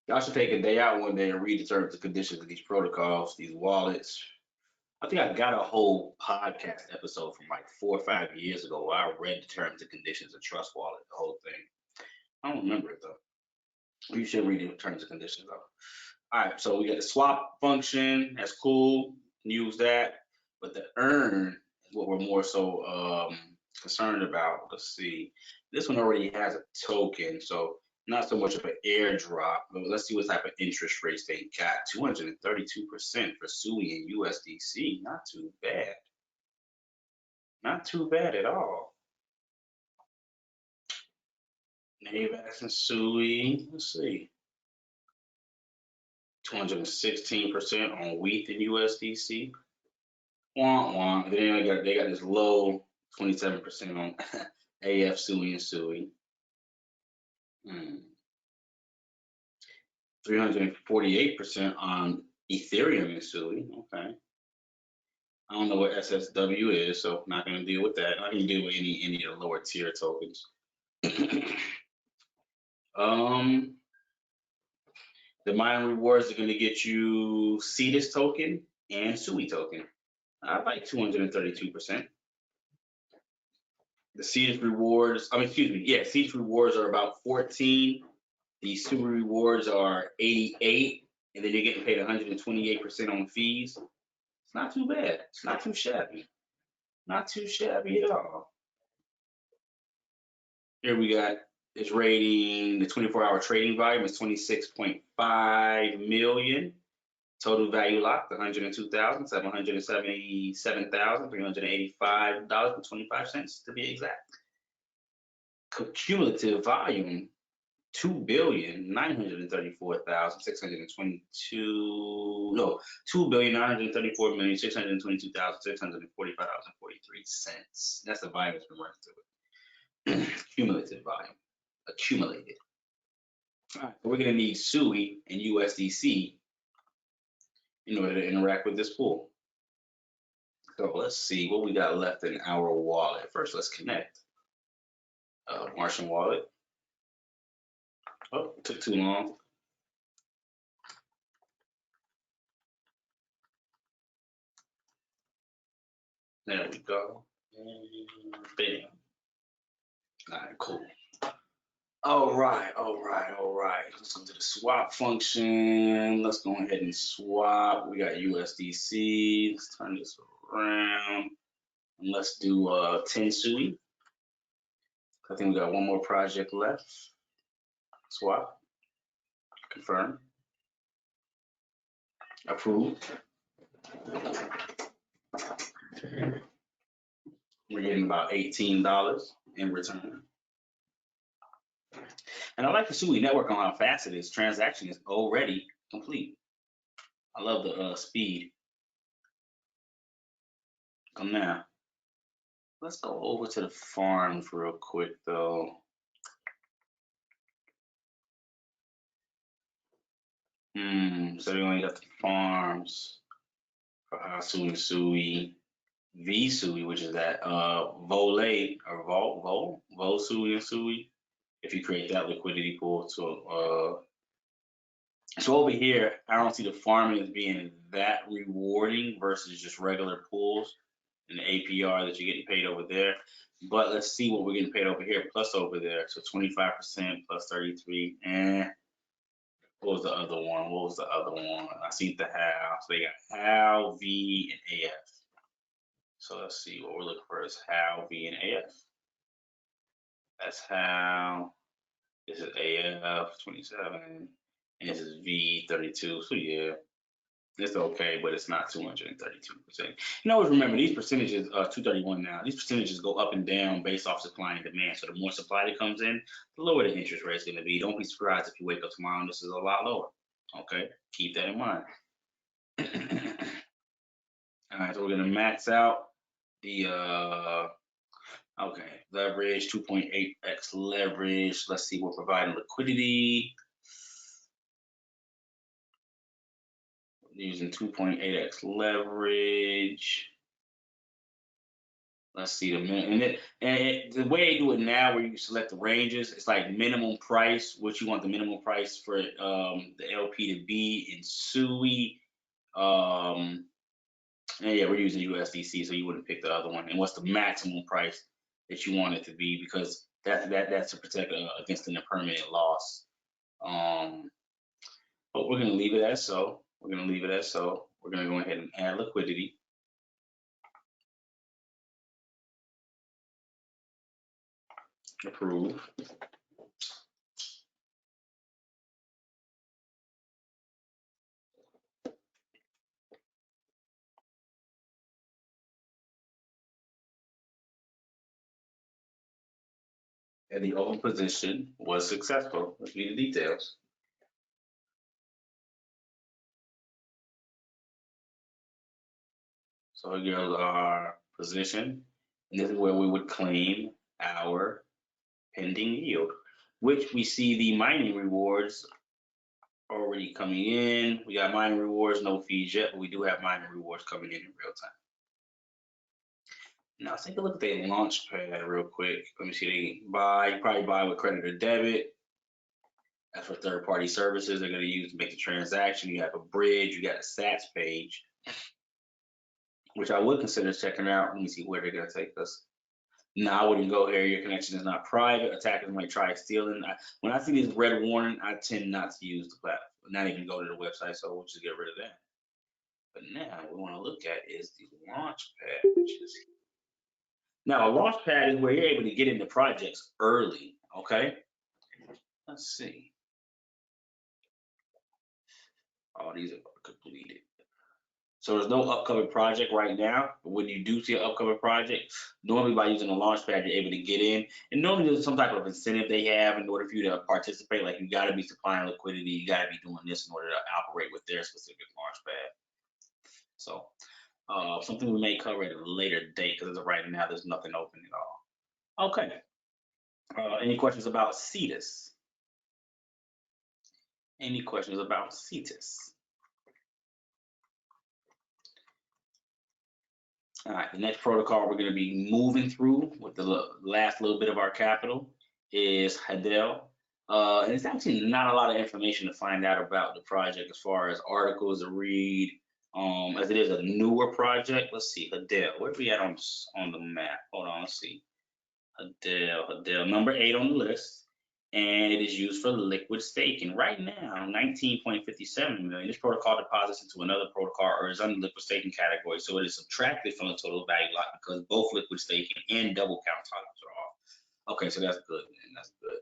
Y'all should take a day out one day and read the terms and conditions of these protocols, these wallets. I think I got a whole podcast episode from like 4 or 5 years ago where I read the terms and conditions of Trust Wallet, the whole thing. I don't remember it though. You should read the terms and conditions though. All right, so we got the swap function. That's cool. Use that. But the earn is what we're more so concerned about. Let's see. This one already has a token, so not so much of an airdrop. But let's see what type of interest rates they got. 232% for Sui and USDC. Not too bad. Not too bad at all. Navax and Sui. Let's see. 216% on WETH and USDC. Wah, wah. Then they got this low 27% on AF Sui and Sui. 348% on Ethereum and Sui. Okay. I don't know what SSW is, so not going to deal with that. I can deal with any of the lower tier tokens. The mining rewards are going to get you Cetus token and Sui token. I like 232%. The Cetus rewards, Cetus rewards are about 14. The Sui rewards are 88, and then you're getting paid 128% on fees. It's not too bad. It's not too shabby. Not too shabby at all. Here we got its rating. The 24-hour trading volume is 26.5 million. Total value locked $102,777,385.25 to be exact. Cumulative volume 2,934,622. No, 2,934,622,645.43. That's the volume that's been running to it. Cumulative volume, accumulated. All right, so we're gonna need Sui and USDC in order to interact with this pool. So let's see what we got left in our wallet. First, let's connect. Martian wallet. Oh, it took too long. There we go. Bam. All right, cool. All right. Let's go to the swap function. Let's go ahead and swap. We got USDC. Let's turn this around. And let's do 10 Sui. I think we got one more project left. Swap. Confirm. Approve. We're getting about $18 in return. And I like the Sui Network on how fast it is. Transaction is already complete. I love the speed. Come now. Let's go over to the farms real quick though. So we only got the farms for Hasu and Sui, V-Sui, which is that Vole or Vol-Sui and Sui. If you create that liquidity pool, so over here, I don't see the farming as being that rewarding versus just regular pools and the APR that you're getting paid over there. But let's see what we're getting paid over here plus over there. So 25% plus 33. What was the other one? What was the other one? I see the HAL. So they got HAL, V, and AF. So let's see what we're looking for is HAL, V, and AF. That's HAL. This is AF 27. And this is V 32. So yeah. It's okay, but it's not 232%. You always remember these percentages, 231 now, these percentages go up and down based off supply and demand. So the more supply that comes in, the lower the interest rate is going to be. Don't be surprised if you wake up tomorrow and this is a lot lower. Okay, keep that in mind. All right, so we're going to max out the, okay, leverage, 2.8x leverage. Let's see, we're providing liquidity. Using 2.8x leverage. Let's see the minimum, the way they do it now, where you select the ranges, it's like minimum price, what you want the minimum price for the LP to be in SUI. And yeah, we're using USDC, so you wouldn't pick the other one. And what's the maximum price that you want it to be, because that's to protect against an impermanent loss. But we're gonna leave it as so. We're gonna leave it as so. We're gonna go ahead and add liquidity. Approve. And the open position was successful. Let's read the details. So here goes our position, and this is where we would claim our pending yield, which we see the mining rewards already coming in. We got mining rewards, no fees yet, but we do have mining rewards coming in real time. Now let's take a look at the launch pad real quick. Let me see, they buy, you probably buy with credit or debit. That's for third-party services they're going to use to make the transaction. You have a bridge, you got a stats page, which I would consider checking out. Let me see where they're going to take us. No, I wouldn't go here. Your connection is not private. Attackers might try stealing. When I see this red warning, I tend not to use the platform, not even go to the website, so we'll just get rid of that. But now what we want to look at is the launch pad, which is now a launch pad is where you're able to get into projects early. Okay, let's see. All these are completed. So there's no upcoming project right now, but when you do see an upcoming project, normally by using a launch pad, you're able to get in. And normally there's some type of incentive they have in order for you to participate. Like you gotta be supplying liquidity, you gotta be doing this in order to operate with their specific launch pad. So something we may cover at a later date, because as of right now, there's nothing open at all. Okay. Any questions about CETUS? Any questions about CETUS? All right, the next protocol we're going to be moving through with the last little bit of our capital is HADEL. And it's actually not a lot of information to find out about the project as far as articles to read, as it is a newer project. Let's see, HADEL. Where are we at on the map? Hold on, let's see. HADEL, number 8 on the list. And it is used for liquid staking. Right now, 19.57 million. This protocol deposits into another protocol or is under liquid staking category, so it is subtracted from the total value lot because both liquid staking and double count tokens are off. Okay, so that's good, man. That's good.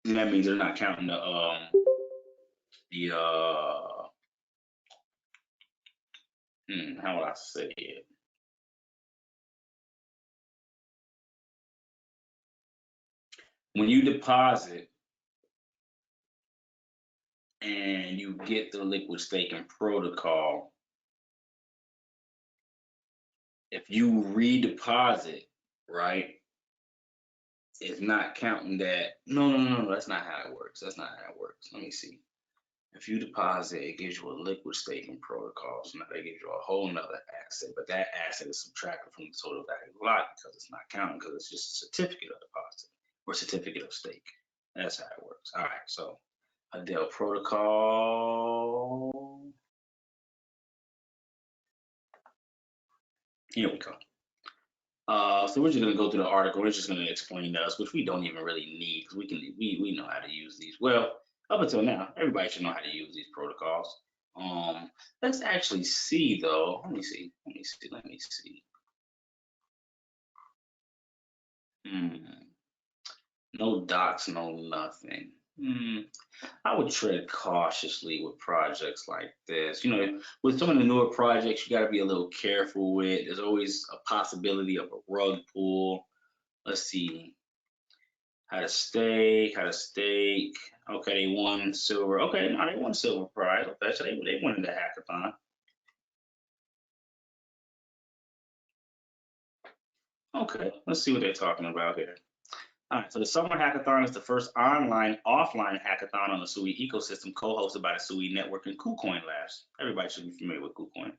And that means they're not counting how would I say it? When you deposit and you get the liquid staking protocol, if you redeposit right, is not counting that. No, that's not how it works. That's not how it works. Let me see. If you deposit, it gives you a liquid staking protocol. So now they give you a whole nother asset, but that asset is subtracted from the total value of the block because it's not counting because it's just a certificate of deposit or certificate of stake. That's how it works. All right, so Adele protocol. Here we go. So we're just gonna go through the article. We're just gonna explain to us, which we don't even really need because we know how to use these. Well, up until now, everybody should know how to use these protocols. Let's actually see though. Let me see. Let me see. No docs, no nothing. I would tread cautiously with projects like this. You know, with some of the newer projects, you got to be a little careful with. There's always a possibility of a rug pull. Let's see. How to stake, how to stake. Okay, they won silver. Okay, no, they won silver prize. Okay, so they won in the hackathon. Okay, let's see what they're talking about here. All right, so the Summer Hackathon is the first online, offline hackathon on the Sui ecosystem, co-hosted by the Sui Network and KuCoin Labs. Everybody should be familiar with KuCoin.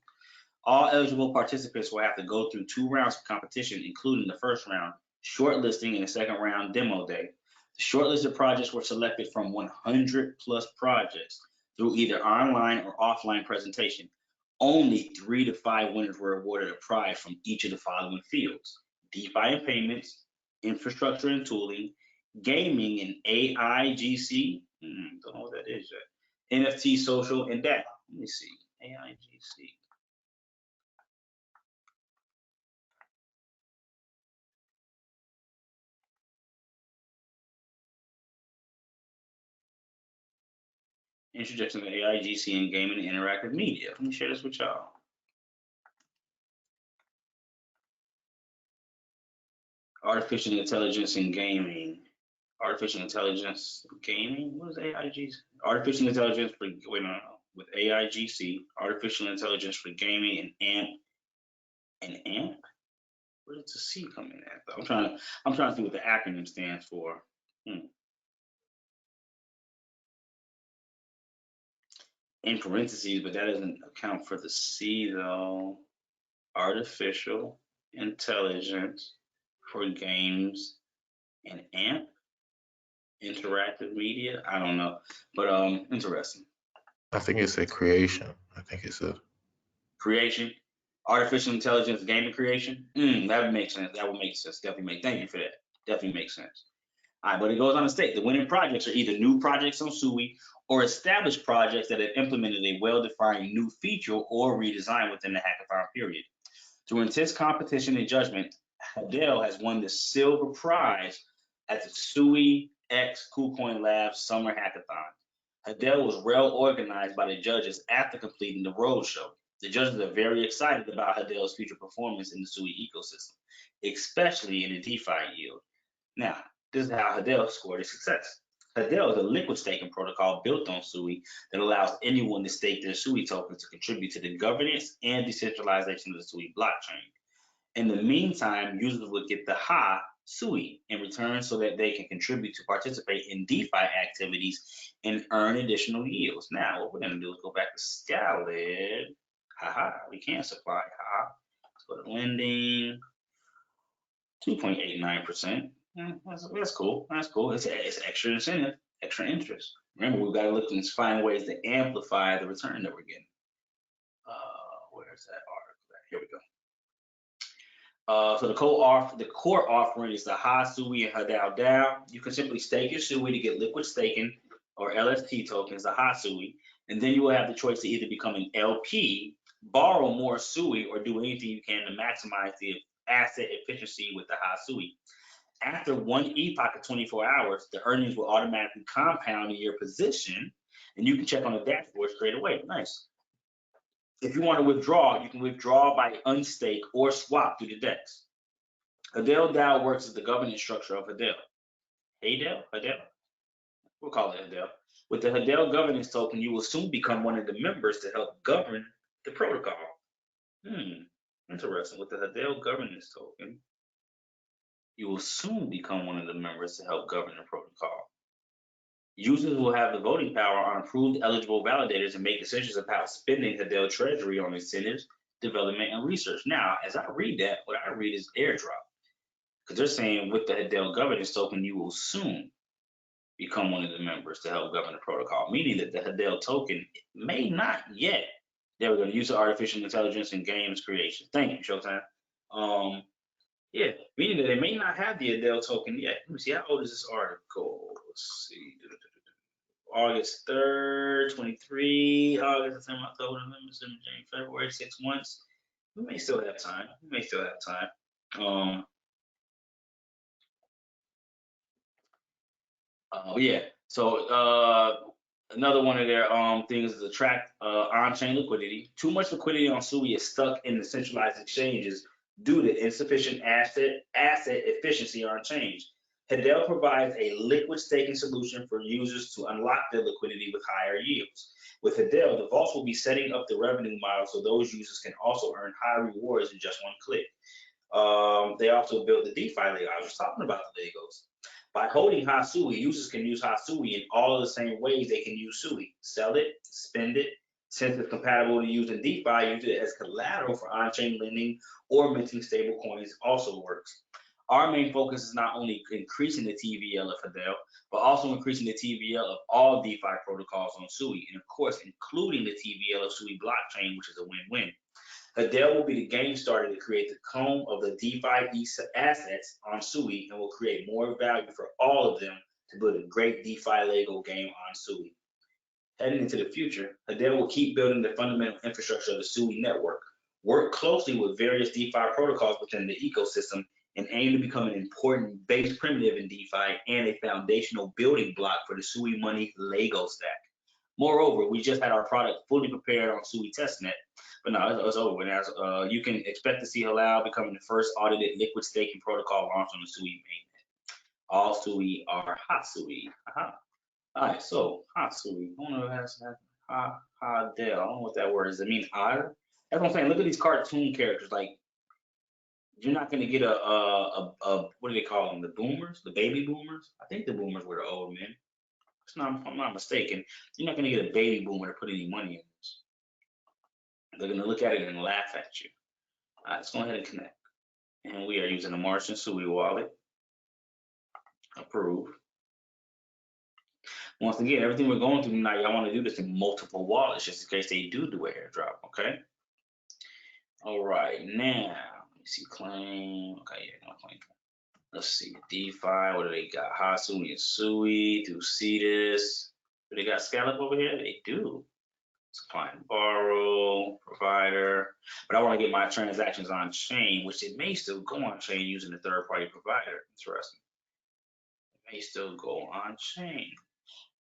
All eligible participants will have to go through 2 rounds of competition, including the first round, shortlisting, and the second round, demo day. The shortlisted projects were selected from 100 plus projects through either online or offline presentation. Only 3 to 5 winners were awarded a prize from each of the following fields: DeFi and payments, infrastructure and tooling, gaming and AIGC. Don't know what that is yet. NFT, social, and data. Let me see. AIGC. Introduction to AIGC in gaming and interactive media. Let me share this with y'all. Artificial intelligence in gaming. Artificial intelligence gaming? What is AIGC? Artificial intelligence for, wait, no. With AIGC, artificial intelligence for gaming and AMP. And AMP? Where does the C come in at though? I'm trying to see what the acronym stands for. In parentheses, but that doesn't account for the C though. Artificial intelligence for games and AMP, interactive media. I don't know, but interesting. I think it's a creation. I think it's a Creation, artificial intelligence, gaming creation. That would make sense. That would make sense. Definitely make. Thank you for that. Definitely makes sense. All right, but it goes on to state the winning projects are either new projects on Sui or established projects that have implemented a well-defined new feature or redesign within the hackathon period. Through intense competition and judgment, Hadel has won the silver prize at the Sui X KuCoin Labs Summer Hackathon. Hadel was well organized by the judges after completing the roadshow. The judges are very excited about Hadel's future performance in the Sui ecosystem, especially in the DeFi yield. Now, this is how Hadel scored his success. Hadel is a liquid staking protocol built on Sui that allows anyone to stake their Sui token to contribute to the governance and decentralization of the Sui blockchain. In the meantime, users will get the Ha Sui in return so that they can contribute to participate in DeFi activities and earn additional yields. Now, what we're going to do is go back to Scaled. We can't supply Ha. Let's go to lending, 2.89%. That's cool. That's cool. It's extra incentive, extra interest. Remember, we've got to look and find ways to amplify the return that we're getting. Where's that article? Here we go. So the core offering is the Ha Sui and Hadao DAO. You can simply stake your Sui to get liquid staking or LST tokens, the Ha Sui, and then you will have the choice to either become an LP, borrow more Sui, or do anything you can to maximize the asset efficiency with the Ha Sui. After one epoch of 24 hours, the earnings will automatically compound in your position, and you can check on the dashboard straight away. Nice. If you want to withdraw, you can withdraw by unstake or swap through the DEX. Hadel DAO works as the governance structure of Hadel. Hadel? We'll call it Hadel. With the Hadel governance token, you will soon become one of the members to help govern the protocol. Interesting. With the Hadel governance token, You will soon become one of the members to help govern the protocol. Users will have the voting power on approved eligible validators and make decisions about spending Hedel Treasury on incentives, development, and research. Now, as I read that, what I read is airdrop. Because they're saying with the Hedel governance token, you will soon become one of the members to help govern the protocol, meaning that the Hedel token may not yet. They were going to use the artificial intelligence in games creation. Thank you, Showtime. Yeah, meaning that they may not have the Hedel token yet. Let me see, how old is this article? Let's see. August 3rd, 23, August, September, October, November, December, January, February, 6 months. We may still have time. Yeah. So another one of their things is attract on-chain liquidity. Too much liquidity on Sui is stuck in the centralized exchanges due to insufficient asset efficiency on chain. Hedel provides a liquid staking solution for users to unlock their liquidity with higher yields. With Hedel, the vaults will be setting up the revenue model so those users can also earn high rewards in just one click. They also built the DeFi Lego. I was just talking about the Legos. By holding Hasui, users can use Hasui in all of the same ways they can use Sui. Sell it, spend it. Since it's compatible to use in DeFi, use it as collateral for on-chain lending or minting stable coins also works. Our main focus is not only increasing the TVL of Hedel, but also increasing the TVL of all DeFi protocols on Sui, and of course, including the TVL of Sui blockchain, which is a win-win. Hedel will be the game starter to create the comb of the DeFi assets on Sui and will create more value for all of them to build a great DeFi Lego game on Sui. Heading into the future, Hedel will keep building the fundamental infrastructure of the Sui network, work closely with various DeFi protocols within the ecosystem, and aim to become an important base primitive in DeFi and a foundational building block for the Sui Money Lego stack. Moreover, we just had our product fully prepared on Sui testnet, but no, it's over now. You can expect to see Halal becoming the first audited liquid staking protocol launched on the Sui mainnet. All Sui are hot Sui. All right, so hot Sui. I don't know if that's Hadel. I don't know what that word is. It means otter. That's what I'm saying. Look at these cartoon characters. Like, you're not gonna get a what do they call them? The boomers, the baby boomers. I think the boomers were the old men. If I'm not mistaken. You're not gonna get a baby boomer to put any money in this. They're gonna look at it and laugh at you. All right, let's go ahead and connect. And we are using the Martian Sui wallet. Approve. Once again, everything we're going through tonight, y'all want to do this in multiple wallets just in case they do an airdrop, okay? All right, now, let me see, claim. Okay, yeah, no claim. Let's see, DeFi, what do they got? Hasui and Sui, do see this. Do they got Scallop over here? They do. Supply and borrow, provider. But I want to get my transactions on chain, which it may still go on chain using a third party provider. Interesting. It may still go on chain.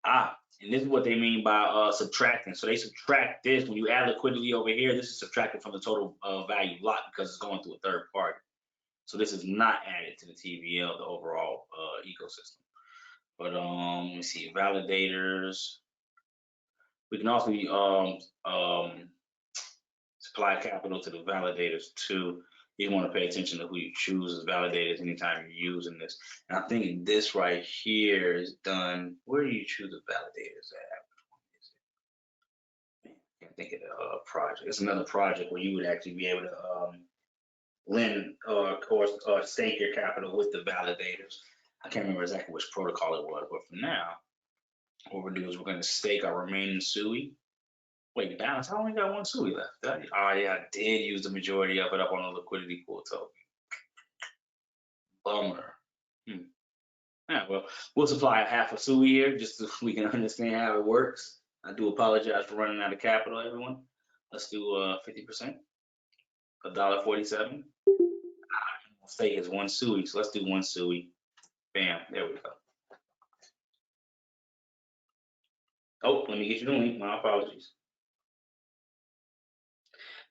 And this is what they mean by subtracting. So they subtract this. When you add liquidity over here, this is subtracted from the total value locked because it's going through a third party. So this is not added to the TVL, the overall ecosystem. But let me see, validators. We can also supply capital to the validators too. You want to pay attention to who you choose as validators anytime you're using this. And I think this right here is done. Where do you choose the validators at? I can't think of the project. It's another project where you would actually be able to lend or stake your capital with the validators. I can't remember exactly which protocol it was, but for now, what we're doing is we're going to stake our remaining Sui. Wait, balance. I only got one Sui left. Oh yeah, I did use the majority of it up on the liquidity pool token. Bummer. Yeah, well, we'll supply a half a Sui here just so we can understand how it works. I do apologize for running out of capital, everyone. Let's do 50%. $1.47. Stake is one Sui, so let's do one Sui. Bam, there we go. Oh, let me get you the link. My apologies.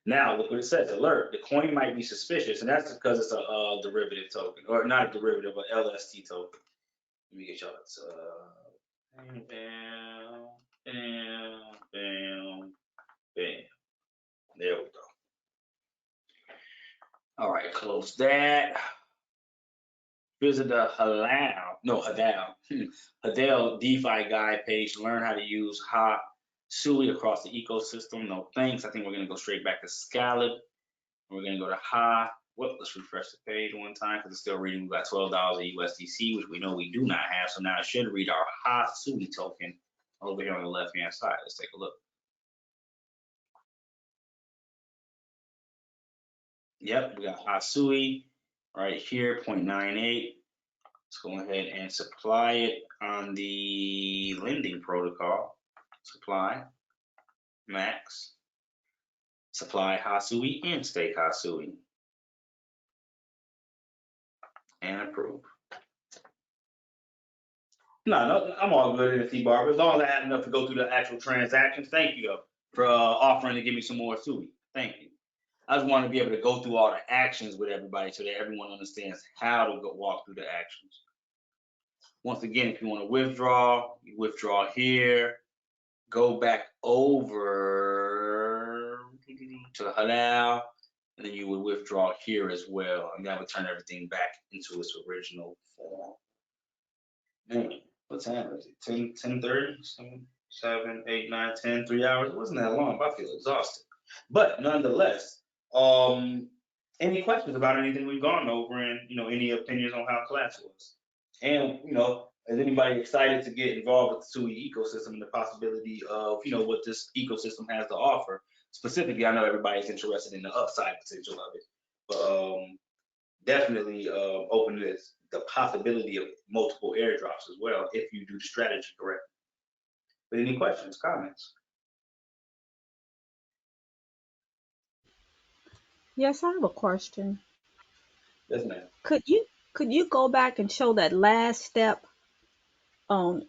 Now, look what it says, alert, the coin might be suspicious, and that's because it's a derivative token, or not a derivative, but LST token. Let me get y'all bam, bam, bam, bam. There we go. All right, close that. Visit the Hadal DeFi guide page to learn how to use Sui across the ecosystem. No thanks. I think we're gonna go straight back to Scallop. We're gonna go to Well, let's refresh the page one time because it's still reading. We got $12 of USDC, which we know we do not have. So now it should read our Sui token over here on the left hand side. Let's take a look. Yep, we got Sui right here, 0.98. Let's go ahead and supply it on the lending protocol. Supply, max, supply Hasui and stake Hasui, and approve. No, I'm all good in the T-bar. As long as I have enough to go through the actual transactions. Thank you, though, for offering to give me some more Sui. Thank you. I just want to be able to go through all the actions with everybody so that everyone understands how to walk through the actions. Once again, if you want to withdraw, you withdraw here. Go back over to the Hadal, and then you would withdraw here as well, and that would turn everything back into its original form. Man, what time is it? 10:30? 7, 8, 9, 10, 3 hours. It wasn't that long, but I feel exhausted. But nonetheless, any questions about anything we've gone over, and any opinions on how class was? And is anybody excited to get involved with the Sui ecosystem and the possibility of what this ecosystem has to offer? Specifically, I know everybody's interested in the upside potential of it, but definitely open to the possibility of multiple airdrops as well if you do the strategy correctly. But any questions, comments? Yes, I have a question. Yes, ma'am. Could you go back and show that last step on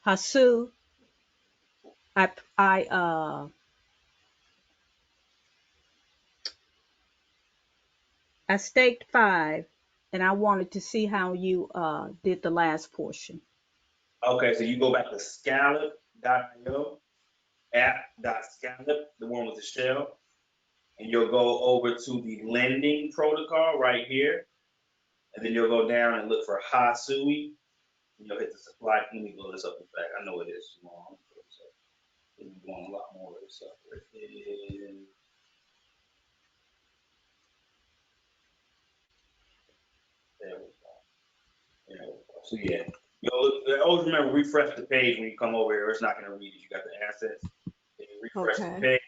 Hasu? I staked 5, and I wanted to see how you did the last portion. Okay, so you go back to scallop.io, app.scallop, the one with the shell, and you'll go over to the lending protocol right here, and then you'll go down and look for Hasui, and you'll hit the supply. Let me blow this up in fact. I know it is small. We're doing a lot more of this stuff. It is. There we go. There we go. So yeah, always remember refresh the page when you come over here. It's not going to read it. You got the assets. Then you refresh the Okay. page.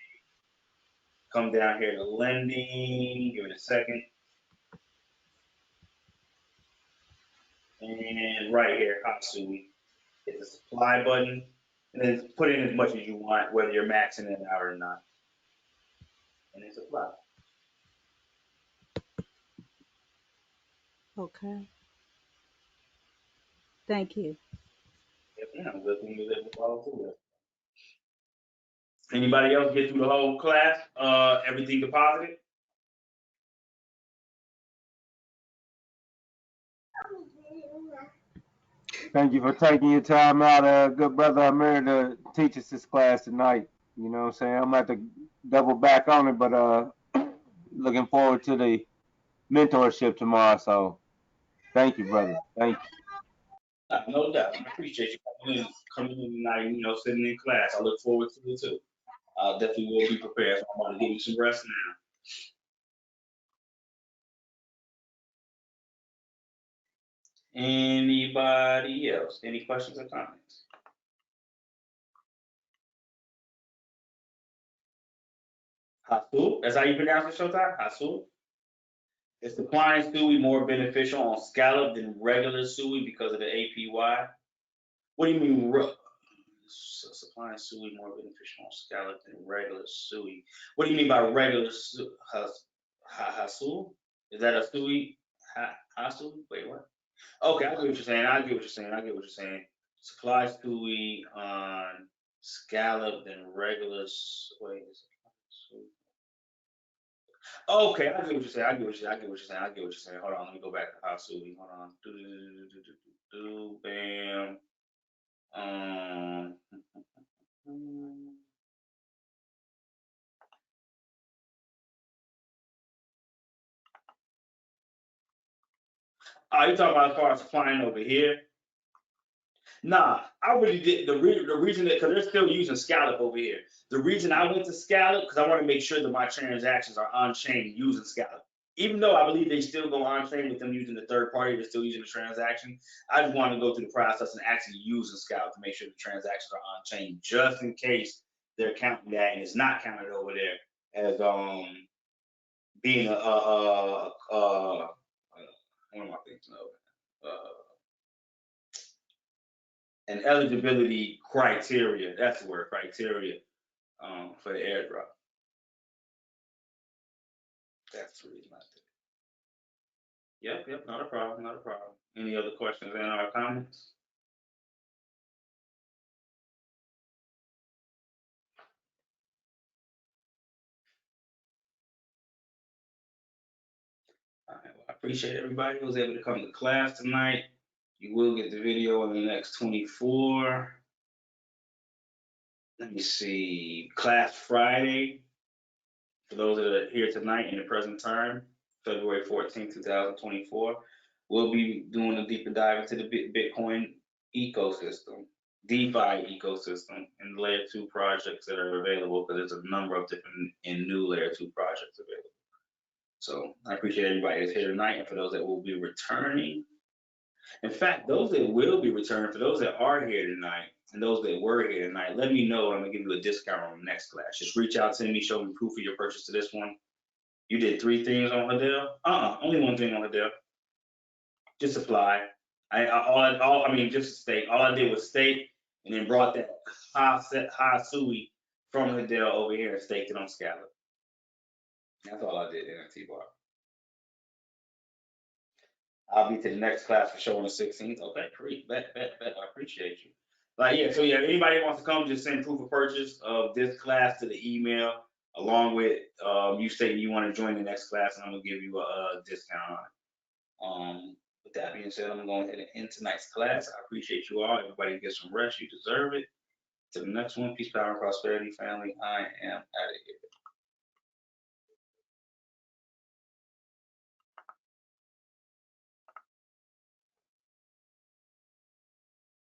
Come down here to lending. Give it a second. And right here, Hatsui, hit the supply button, and then put in as much as you want, whether you're maxing it out or not. And then supply. Okay. Thank you. Yeah, good thing you live with all through it. Anybody else get through the whole class? Everything deposited? Thank you for taking your time out, good brother Amir, to teach us this class tonight. You know what I'm saying? I'm gonna have to double back on it, but looking forward to the mentorship tomorrow. So thank you, brother. Thank you. No doubt. I appreciate you coming in tonight, sitting in class. I look forward to it too. I definitely will be prepared. So I'm about to give you some rest now. Anybody else? Any questions or comments? Hasul, that's how you pronounce it, Showtime? Hasul? Is supplying Sui more beneficial on Scallop than regular Sui because of the APY? What do you mean, supplying Sui more beneficial on Scallop than regular Sui? What do you mean by regular Hasul? Is that a Sui? Hasul? Wait, what? Okay, I get what you're saying. I get what you're saying. Supply Sui on Scallop than regular. Wait, okay, I get what you're saying. I get what you're saying. Hold on, let me go back to Hasui. Hold on. Bam. Um. Oh, you talking about as far as flying over here? Nah, I really did. The reason that, because they're still using Scallop over here. The reason I went to Scallop, because I want to make sure that my transactions are on chain using Scallop. Even though I believe they still go on chain with them using the third party, they're still using the transaction. I just want to go through the process and actually using Scallop to make sure the transactions are on chain, just in case they're counting that and it's not counted over there as being what am I thinking of? An eligibility criteria. That's the word, criteria, for the airdrop. That's the reason I did it. Yep, not a problem, not a problem. Any other questions and or comments? All right, well, I appreciate everybody who was able to come to class tonight. You will get the video in the next 24. Let me see, class Friday, for those that are here tonight in the present time, February 14th, 2024, we'll be doing a deeper dive into the Bitcoin ecosystem, DeFi ecosystem, and layer 2 projects that are available, because there's a number of different and new layer 2 projects available. So I appreciate everybody that's here tonight, and for those that will be returning. In fact, those that will be returning, for those that are here tonight, and those that were here tonight, let me know. I'm gonna give you a discount on the next class. Just reach out to me, show me proof of your purchase to this one. You did 3 things on Hadell? Only 1 thing on Hadell. Just apply. I mean, just state. All I did was state, and then brought that high Sui from Hadell over here and staked it on Scallop. That's all I did, NFT bar. I'll be to the next class for sure on the 16th. Okay, great. Bet. I appreciate you. So yeah, anybody wants to come, just send proof of purchase of this class to the email, along with you saying you want to join the next class, and I'm gonna give you a discount on it. With that being said, I'm going ahead and end tonight's class. I appreciate you all. Everybody get some rest. You deserve it. To the next one, peace, power, and prosperity, family. I am out of here.